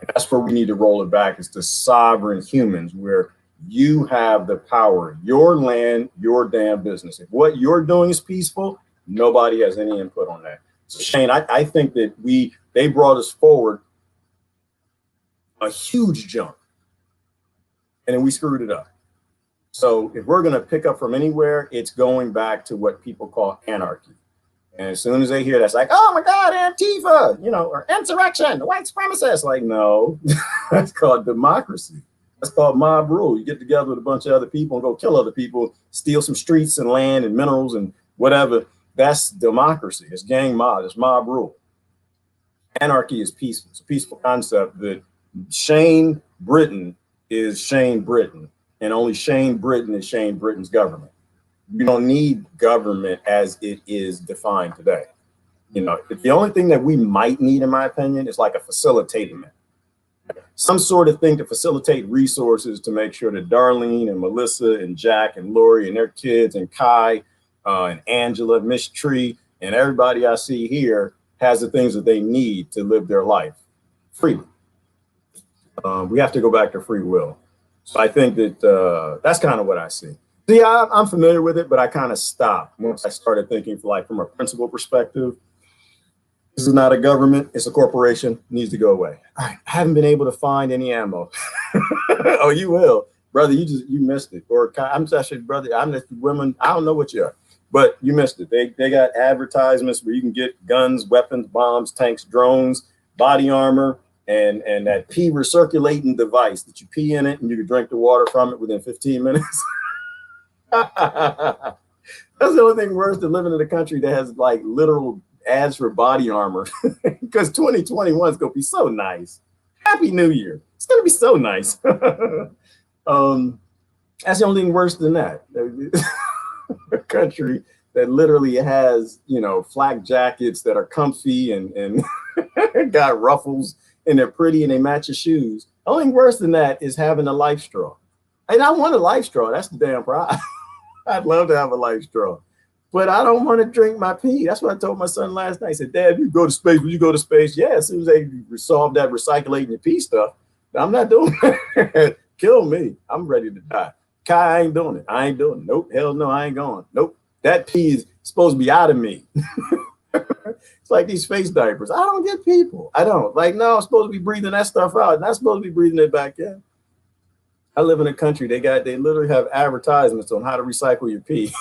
That's where we need to roll it back, is to sovereign humans where you have the power, your land, your damn business. If what you're doing is peaceful, nobody has any input on that. So Shane, I think that they brought us forward a huge jump and then we screwed it up. So if we're going to pick up from anywhere, it's going back to what people call anarchy. And as soon as they hear that's like, oh my God, Antifa, or insurrection, the white supremacists, like, no, that's called democracy. That's called mob rule. You get together with a bunch of other people and go kill other people, steal some streets and land and minerals and whatever. That's democracy. It's gang mob. It's mob rule. Anarchy is peaceful. It's a peaceful concept that Shane Britain is Shane Britain, and only Shane Britain is Shane Britain's government. You don't need government as it is defined today. The only thing that we might need, in my opinion, is like a facilitator, some sort of thing to facilitate resources to make sure that Darlene and Melissa and Jack and Lori and their kids and Kai and Angela, Miss Tree, and everybody I see here has the things that they need to live their life freely. We have to go back to free will. So I think that that's kind of what I see. So yeah, I'm familiar with it, but I kind of stopped once I started thinking from a principle perspective. This is not a government, it's a corporation, it needs to go away. All right, I haven't been able to find any ammo. Oh, you will. Brother, you missed it. Or I'm actually, brother, I'm just women, I don't know what you are, but you missed it. They got advertisements where you can get guns, weapons, bombs, tanks, drones, body armor, and that pee recirculating device that you pee in it and you can drink the water from it within 15 minutes. That's the only thing worse than living in a country that has like literal ads for body armor, because 2021 is going to be so nice. Happy New Year. It's going to be so nice. That's the only thing worse than that. A country that literally has, flak jackets that are comfy and got ruffles and they're pretty and they match your shoes. The only thing worse than that is having a life straw. And I want a life straw. That's the damn prize. I'd love to have a life straw. But I don't want to drink my pee. That's what I told my son last night. I said, Dad, you go to space. Will you go to space? Yeah, as soon as they resolve that recycling your pee stuff, I'm not doing it. Kill me. I'm ready to die. Kai, I ain't doing it. I ain't doing it. Nope. Hell no, I ain't going. Nope. That pee is supposed to be out of me. It's like these face diapers. I don't get people. I don't. Like, no, I'm supposed to be breathing that stuff out. Not supposed to be breathing it back in. I live in a country, they literally have advertisements on how to recycle your pee.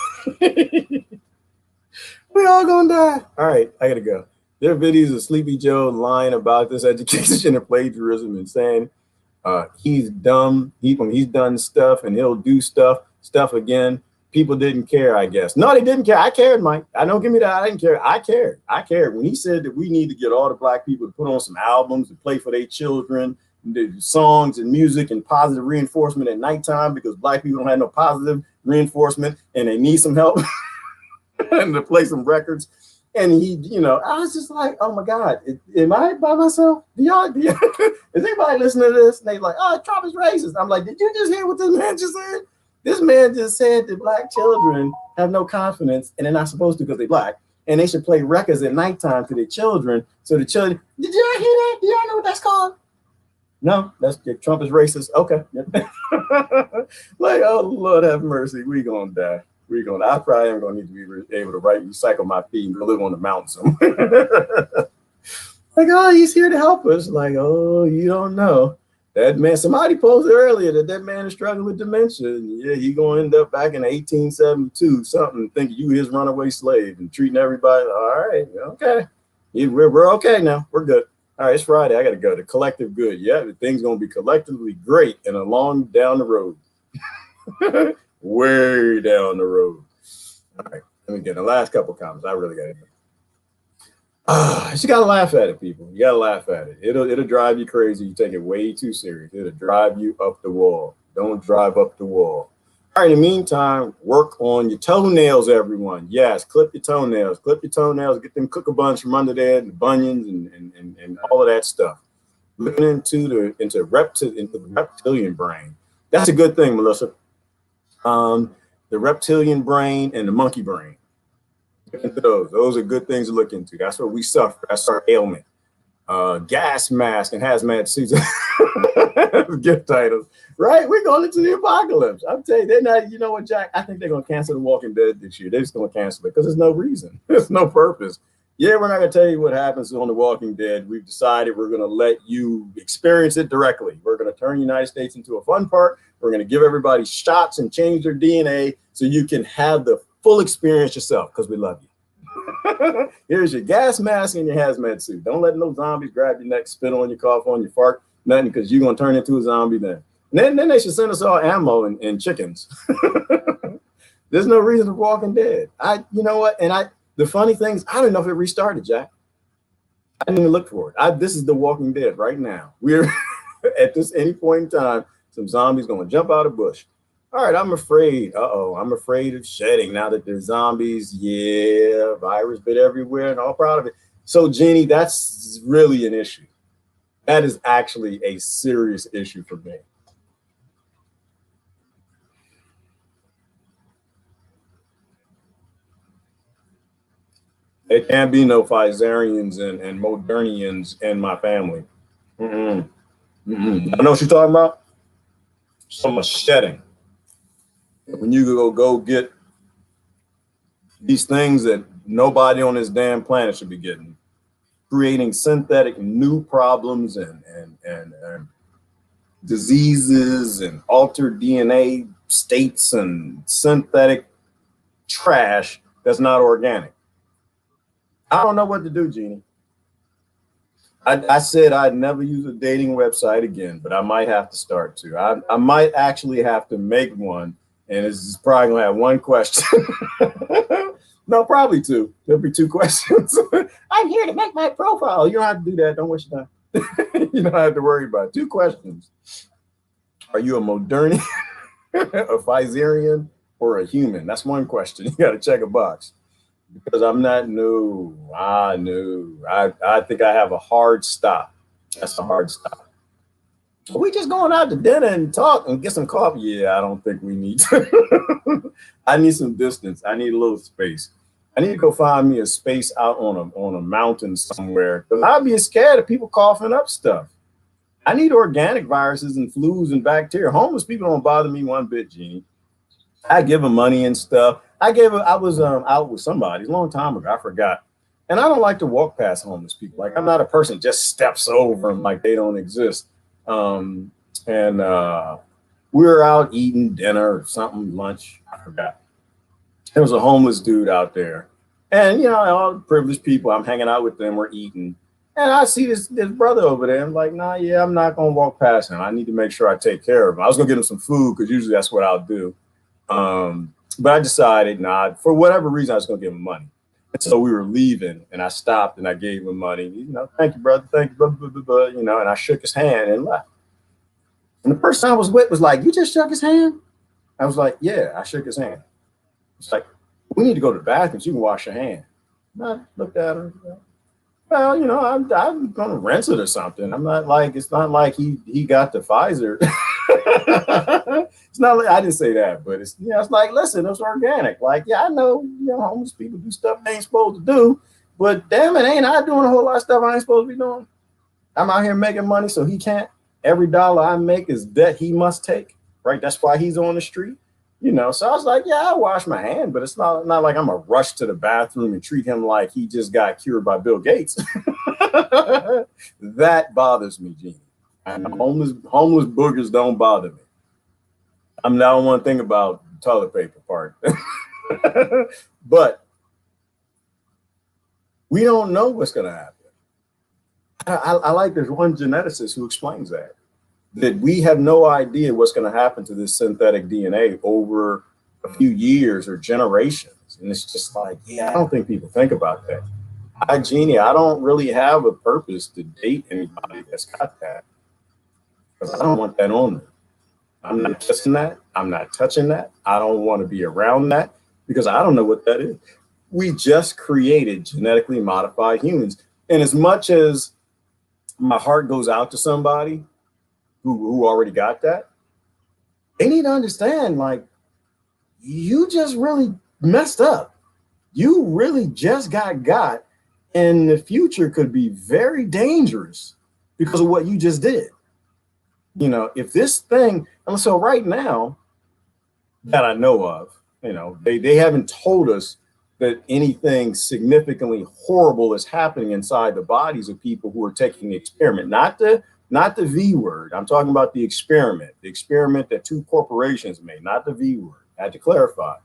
We all gonna die. All right, I gotta go. There are videos of Sleepy Joe lying about this education and plagiarism and saying he's dumb. He's done stuff and he'll do stuff again. People didn't care, I guess. No, they didn't care. I cared, Mike. I don't give me that. I didn't care. I cared. When he said that we need to get all the black people to put on some albums and play for their children, the songs and music and positive reinforcement at nighttime because black people don't have no positive reinforcement and they need some help and to play some records. And he, I was just like, oh my God, am I by myself? Is anybody listening to this? And they like, oh, Trump is racist. I'm like, did you just hear what this man just said? This man just said that black children have no confidence and they're not supposed to because they're black and they should play records at nighttime to their children. So the children, did y'all hear that? Do y'all know what that's called? No, that's Trump is racist. Okay. Like, oh Lord have mercy, we gonna die. I probably am gonna need to be able to recycle my feet and go live on the mountain somewhere. Like, oh, he's here to help us. Like, oh, you don't know. That man, somebody posted earlier that man is struggling with dementia. And yeah, he gonna end up back in 1872, something, thinking you his runaway slave and treating everybody. All right, okay. We're okay now. We're good. All right, it's Friday. I gotta go. The collective good. Yeah, the thing's gonna be collectively great and along down the road. Way down the road. All right, let me get the last couple comments. I really gotta go. You gotta laugh at it, people. You gotta laugh at it. It'll drive you crazy. You take it way too serious. It'll drive you up the wall. Don't drive up the wall. All right, in the meantime, work on your toenails, everyone. Yes, clip your toenails. Clip your toenails. Get them cook-a-buns from under there, and the bunions, and all of that stuff. Looking into the reptilian brain. That's a good thing, Melissa. The reptilian brain and the monkey brain. Look into those. Those are good things to look into. That's what we suffer. That's our ailment. Gas mask and hazmat suits. Gift titles. Right? We're going into the apocalypse. I'm telling you, they're not, you know what, Jack? I think they're going to cancel The Walking Dead this year. They're just going to cancel it because there's no reason. There's no purpose. Yeah, we're not going to tell you what happens on The Walking Dead. We've decided we're going to let you experience it directly. We're going to turn the United States into a fun park. We're going to give everybody shots and change their DNA so you can have the full experience yourself because we love you. Here's your gas mask and your hazmat suit. Don't let no zombies grab your neck, spit on you, cough on you, fart, nothing, because you're going to turn into a zombie then. And then they should send us all ammo and chickens. There's no reason for Walking Dead. You know what? And the funny thing is, I don't know if it restarted, Jack. I didn't even look for it. This is The Walking Dead right now. We're at this any point in time, some zombies going to jump out of the bush. All right, I'm afraid. I'm afraid of shedding now that there's zombies. Yeah, virus bit everywhere and all proud of it. So, Jeannie, that's really an issue. That is actually a serious issue for me. There can't be no Pfizerians and Modernians in my family. I know what you're talking about? So much shedding. When you go get these things that nobody on this damn planet should be getting, creating synthetic new problems and diseases and altered DNA states and synthetic trash that's not organic. I don't know what to do, Jeannie. I said I'd never use a dating website again, but I might have to start to. I might actually have to make one, and it's probably gonna have one question. No, probably two. There'll be two questions. I'm here to make my profile. You don't have to do that. Don't waste your time. You don't have to worry about it. Two questions. Are you a Modernian, a Pfizerian, or a human? That's one question. You got to check a box. Because I'm not new. I think I have a hard stop. That's a hard stop. Are we just going out to dinner and talk and get some coffee? Yeah, I don't think we need to. I need some distance. I need a little space. I need to go find me a space out on a mountain somewhere. Because I'd be scared of people coughing up stuff. I need organic viruses and flus and bacteria. Homeless people don't bother me one bit, Jeannie. I give them money and stuff. I was out with somebody a long time ago. I forgot. And I don't like to walk past homeless people. Like, I'm not a person that just steps over them like they don't exist. We were out eating dinner or something, lunch. I forgot. There was a homeless dude out there. And, you know, all the privileged people, I'm hanging out with them, we're eating. And I see this brother over there. I'm like, I'm not going to walk past him. I need to make sure I take care of him. I was going to get him some food because usually that's what I'll do. But I decided for whatever reason, I was going to give him money. And so we were leaving and I stopped and I gave him money. You know, thank you, brother. Thank you, blah, blah, blah, blah, you know, and I shook his hand and left. And the person I was with was like, you just shook his hand? I was like, yeah, I shook his hand. It's like, we need to go to the bathroom so you can wash your hand. And I looked at her. Well, you know, I'm going to rinse it or something. I'm not like, it's not like he got the Pfizer. It's not like I didn't say that, but it's, you know, it's like, listen, it's organic. Like, yeah, I know, you know, homeless people do stuff they ain't supposed to do, but damn it, ain't I doing a whole lot of stuff I ain't supposed to be doing? I'm out here making money, so he can't. Every dollar I make is debt he must take, right? That's why he's on the street, you know. So I was like, yeah, I wash my hand, but it's not like I'm a rush to the bathroom and treat him like he just got cured by Bill Gates. That bothers me, Gene. And homeless boogers don't bother me. I don't want to think about the toilet paper part. But we don't know what's going to happen. I like there's one geneticist who explains that we have no idea what's going to happen to this synthetic DNA over a few years or generations. And it's just like, yeah, I don't think people think about that. Jeannie, I don't really have a purpose to date anybody that's got that, because I don't want that on me. I'm not kissing that. I'm not touching that. I don't want to be around that because I don't know what that is. We just created genetically modified humans. And as much as my heart goes out to somebody who already got that, they need to understand, like, you just really messed up. You really just got, and the future could be very dangerous because of what you just did. You know, if this thing, and so right now that I know of, you know, they haven't told us that anything significantly horrible is happening inside the bodies of people who are taking the experiment, not the V word. I'm talking about the experiment that 2 corporations made, not the V word. I had to clarify.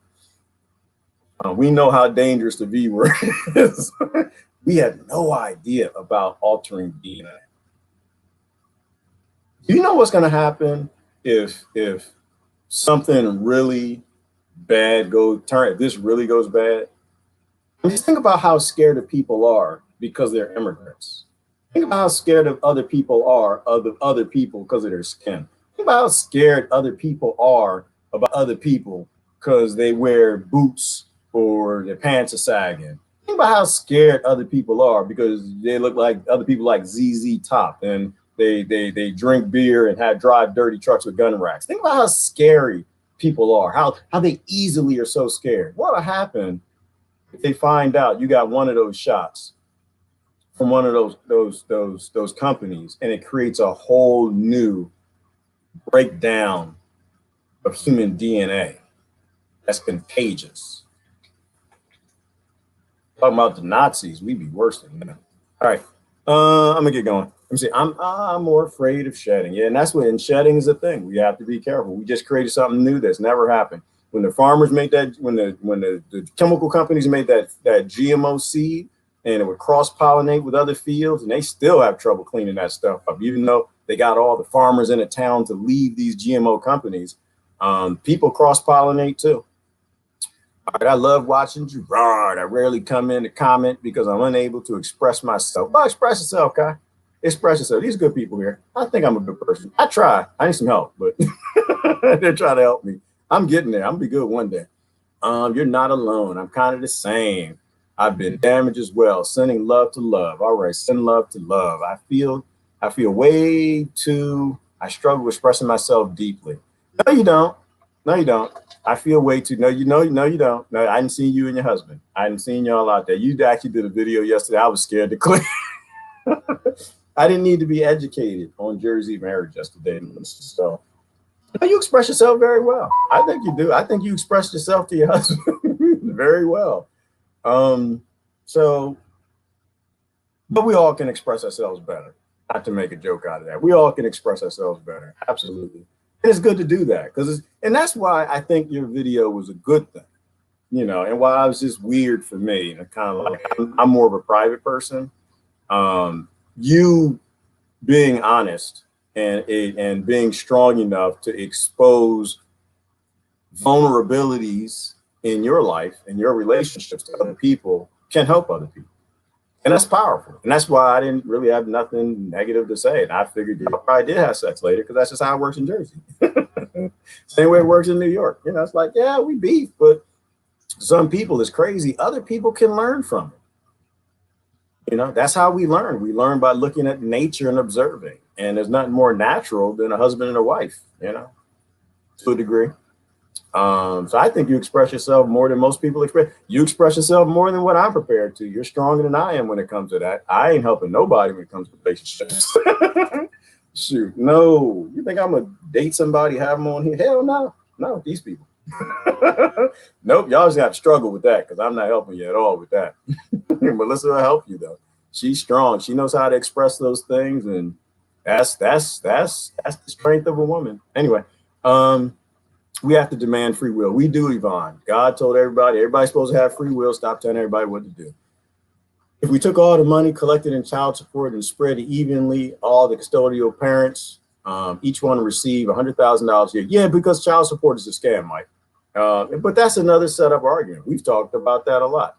We know how dangerous the V word is. We have no idea about altering DNA. Do you know what's going to happen if something really bad if this really goes bad? Just think about how scared of people are because they're immigrants. Think about how scared of other people are of other people because of their skin. Think about how scared other people are about other people because they wear boots or their pants are sagging. Think about how scared other people are because they look like other people like ZZ Top and they drink beer and drive dirty trucks with gun racks. Think about how scary people are, how they easily are so scared. What'll happen if they find out you got one of those shots from one of those companies, and it creates a whole new breakdown of human DNA that's contagious? Talking about the Nazis, we'd be worse than them. All right, I'm gonna get going. Let me see. I'm more afraid of shedding. Yeah, and that's when shedding is a thing. We have to be careful. We just created something new that's never happened. When the farmers made that, when the chemical companies made that GMO seed, and it would cross-pollinate with other fields, and they still have trouble cleaning that stuff up, even though they got all the farmers in a town to leave these GMO companies. People cross-pollinate too. All right, I love watching Gerard. I rarely come in to comment because I'm unable to express myself. Well, express yourself, Kai. Express yourself. These are good people here. I think I'm a good person. I try. I need some help, but they're trying to help me. I'm getting there. I'm gonna be good one day. You're not alone. I'm kind of the same. I've been damaged as well. Sending love to love. All right, send love to love. I feel way too. I struggle with expressing myself deeply. No, you don't. No, you don't. I feel way too. No, you don't. No, I didn't see you and your husband. I didn't see y'all out there. You actually did a video yesterday. I was scared to click. I didn't need to be educated on Jersey marriage yesterday. So you express yourself very well. I think you do. I think you expressed yourself to your husband very well. So, but we all can express ourselves better. Not to make a joke out of that. We all can express ourselves better. Absolutely. And it's good to do that and that's why I think your video was a good thing, you know, and why it was just weird for me. And kind of like, I'm more of a private person. You being honest and being strong enough to expose vulnerabilities in your life and your relationships to other people can help other people. And that's powerful. And that's why I didn't really have nothing negative to say. And I figured you probably did have sex later because that's just how it works in Jersey. Same way it works in New York. You know, it's like, yeah, we beef, but some people is crazy. Other people can learn from it. You know, that's how we learn. We learn by looking at nature and observing. And there's nothing more natural than a husband and a wife, you know, to a degree. So I think you express yourself more than most people express. You express yourself more than what I'm prepared to. You're stronger than I am when it comes to that. I ain't helping nobody when it comes to relationships. Shoot, no. You think I'm gonna date somebody, have them on here? Hell no. No, these people. Nope, y'all just got to struggle with that because I'm not helping you at all with that. Melissa will help you though. She's strong. She knows how to express those things, and that's the strength of a woman. Anyway, we have to demand free will. We do, Yvonne. God told everybody's supposed to have free will. Stop telling everybody what to do. If we took all the money collected in child support and spread it evenly, all the custodial parents, each one receive $100,000 a year. Yeah, because child support is a scam, Mike. But that's another setup argument. We've talked about that a lot.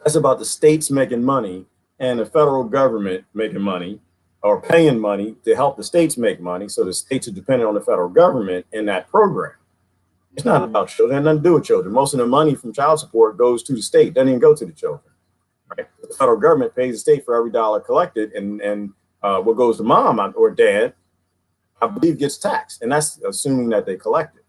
That's about the states making money and the federal government making money or paying money to help the states make money. So the states are dependent on the federal government in that program. It's not about children. It has nothing to do with children. Most of the money from child support goes to the state. Doesn't even go to the children. Right? The federal government pays the state for every dollar collected, and what goes to mom or dad, I believe, gets taxed. And that's assuming that they collect it.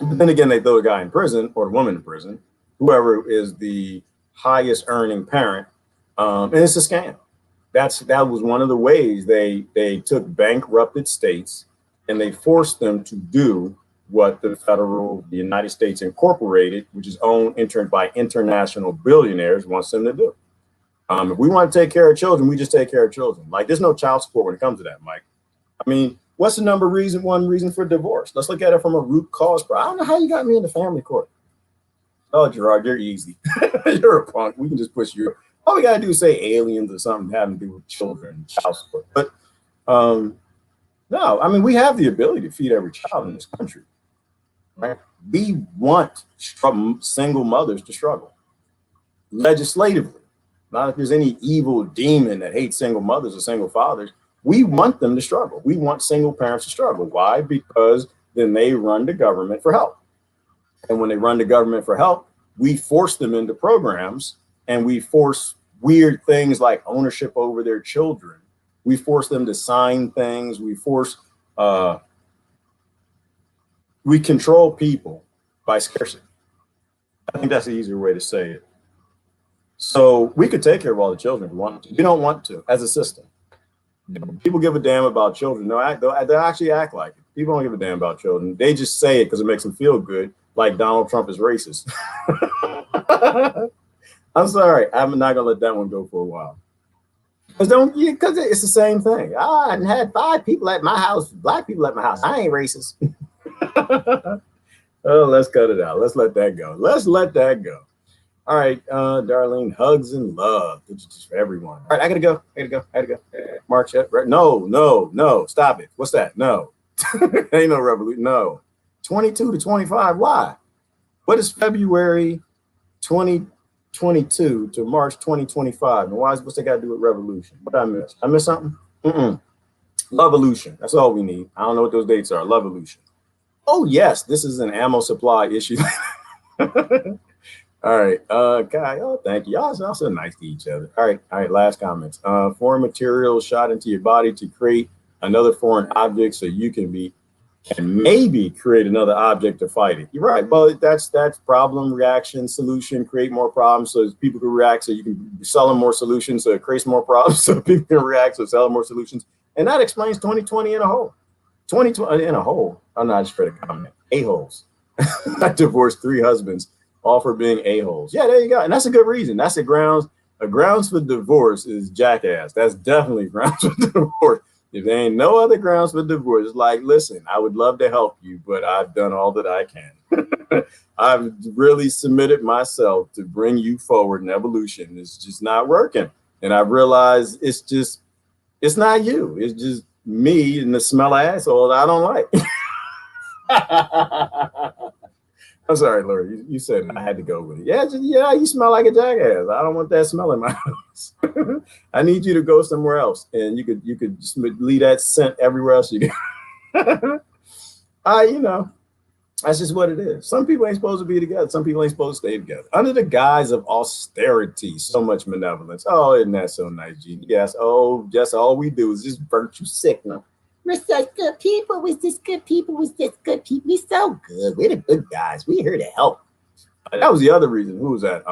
But then again, they throw a guy in prison or the woman in prison, whoever is the highest earning parent, and it's a scam. That was one of the ways they took bankrupted states and they forced them to do what the United States Incorporated, which is owned by international billionaires, wants them to do. If we want to take care of children, we just take care of children. Like, there's no child support when it comes to that, Mike. I mean, what's the one reason for divorce? Let's look at it from a root cause. I don't know how you got me into family court. Oh, Gerard, you're easy. You're a punk. We can just push you. All we got to do is say aliens or something having to do with children, child support. But no, I mean, we have the ability to feed every child in this country. Right? We want single mothers to struggle legislatively. Not if there's any evil demon that hates single mothers or single fathers. We want them to struggle. We want single parents to struggle. Why? Because then they run the government for help. And when they run the government for help, we force them into programs, and we force weird things like ownership over their children. We force them to sign things. We control people by scarcity. I think that's the easier way to say it. So we could take care of all the children if we want to. We don't want to as a system. People give a damn about children. No, they actually act like it. People don't give a damn about children. They just say it because it makes them feel good, like Donald Trump is racist. I'm sorry. I'm not going to let that one go for a while. Because it's the same thing. I had 5 people at my house, black people at my house. I ain't racist. Oh, let's cut it out. Let's let that go. Let's let that go. All right, Darlene, hugs and love. Just for everyone. All right, I gotta go. March, no, stop it. What's that? No. Ain't no revolution. No. 22 to 25. Why? What is February 2022 to March 2025? And what's that got to do with revolution? What did I miss? I missed something? Loveolution. That's all we need. I don't know what those dates are. Loveolution. Oh, yes, this is an ammo supply issue. All right, Kai, thank you. Y'all are so nice to each other. All right, last comments. Foreign materials shot into your body to create another foreign object so you can maybe create another object to fight it. You're right, but that's problem, reaction, solution, create more problems so people can react so you can sell them more solutions so it creates more problems so people can react so sell them more solutions. And that explains 2020 in a whole. 2020 in a whole. I'm not just for the comment. A-holes. I divorced 3 husbands, all for being a-holes. Yeah, there you go. And that's a good reason. That's a grounds for divorce is jackass. That's definitely grounds for divorce. If there ain't no other grounds for divorce, it's like, listen, I would love to help you, but I've done all that I can. I've really submitted myself to bring you forward in evolution. It's just not working. And I've realized it's not you. It's just me and the smell of asshole that I don't like. I'm sorry, Lori. You said it. I had to go with it. Yeah, you smell like a jackass. I don't want that smell in my house. I need you to go somewhere else, and you could just leave that scent everywhere else you go. That's just what it is. Some people ain't supposed to be together. Some people ain't supposed to stay together. Under the guise of austerity, so much malevolence. Oh, isn't that so nice, Gene? Yes. Oh, just all we do is just virtue signal. We're such good people. We're just good people. We're just good people. We're so good. We're the good guys. We're here to help. That was the other reason. Who was that?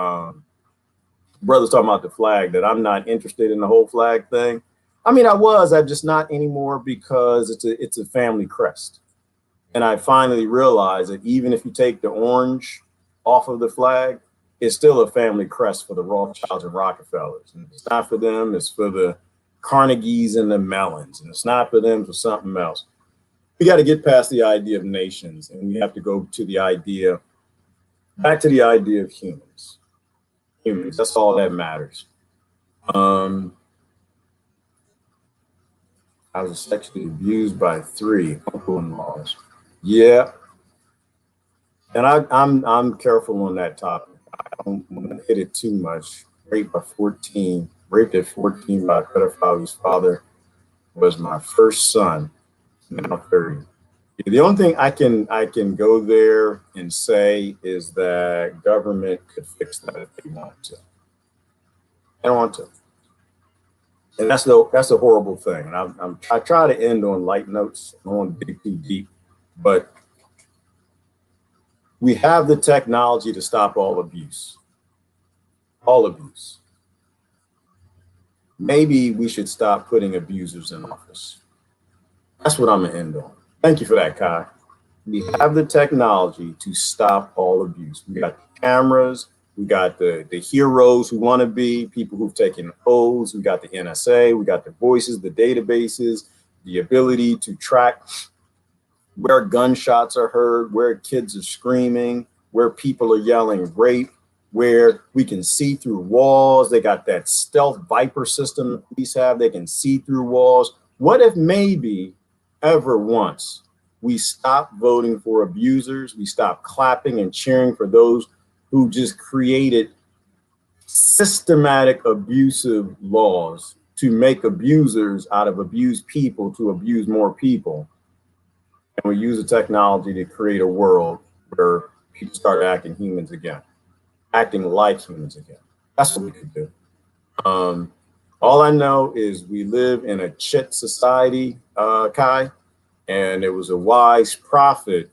Brothers talking about the flag, that I'm not interested in the whole flag thing. I mean, I'm just not anymore, because it's a family crest. And I finally realized that even if you take the orange off of the flag, it's still a family crest for the Rothschilds and Rockefellers. And it's not for them, it's for the Carnegies and the Mellons. And it's not for them, for something else. We got to get past the idea of nations, and we have to go to the idea, back to the idea of humans. Humans, that's all that matters. I was sexually abused by 3 uncle-in-laws. Yeah. And I'm careful on that topic. I don't want to hit it too much. Raped at 14 by a pedophile whose father was my first son, now 30. The only thing I can go there and say is that government could fix that if they want to. They don't want to. And that's a horrible thing. And I try to end on light notes. I don't want to dig too deep, but we have the technology to stop all abuse. All abuse. Maybe we should stop putting abusers in office. That's what I'm gonna end on. Thank you for that, Kai. We have the technology to stop all abuse. We got the cameras, we got the heroes who want to be, people who've taken oaths, we got the NSA, we got the voices, the databases, the ability to track where gunshots are heard, where kids are screaming, where people are yelling rape, where we can see through walls. They got that stealth Viper system the police have. They can see through walls. What if maybe ever once we stop voting for abusers, we stop clapping and cheering for those who just created systematic abusive laws to make abusers out of abused people to abuse more people? And we use the technology to create a world where people start acting humans again, acting like humans again. That's what we could do. All I know is we live in a chit society, Kai, and there was a wise prophet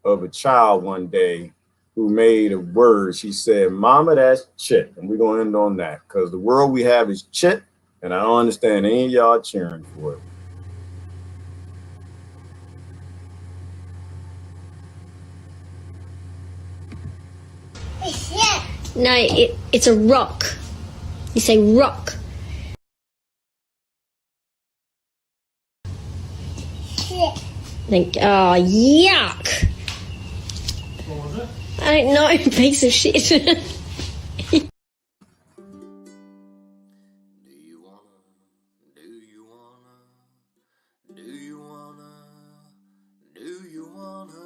of a child one day who made a word. She said, "Mama, that's chit." And we're going to end on that, because the world we have is chit, and I don't understand any of y'all cheering for it. No, it's a rock. You say rock. Think, oh, yuck. What was it? I don't know, piece of shit. Do you wanna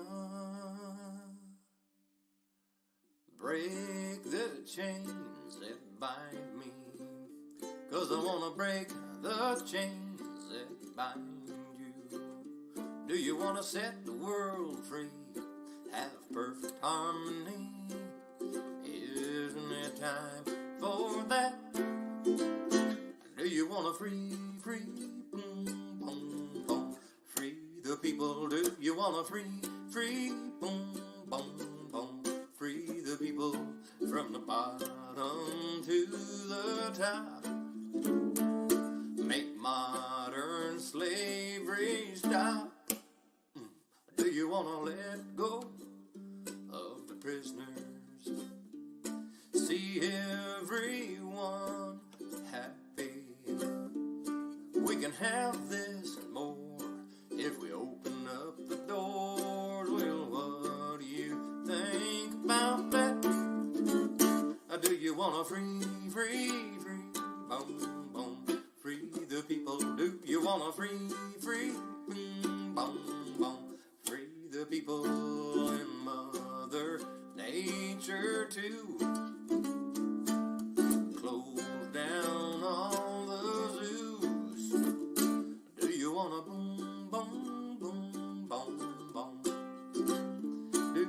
break the chains that bind me? 'Cause I wanna break the chains that bind you. Do you wanna set the world free? Have perfect harmony? Isn't it time for that? Do you wanna free, boom, boom, boom, free the people? Do you wanna free, boom, boom, boom, free the people from the bottom to the top? Make modern slavery stop. Do you wanna let go of the prisoners? See everyone happy. We can have this and more if we open up the doors. Well, what do you think about that? Do you wanna free, boom, boom, free the people? Do you wanna free, boom, boom, boom, free the people and Mother Nature too? Close down all the zoos. Do you wanna boom, boom, boom, boom, boom? Do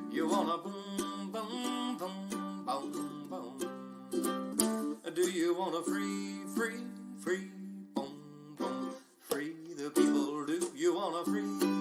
wanna free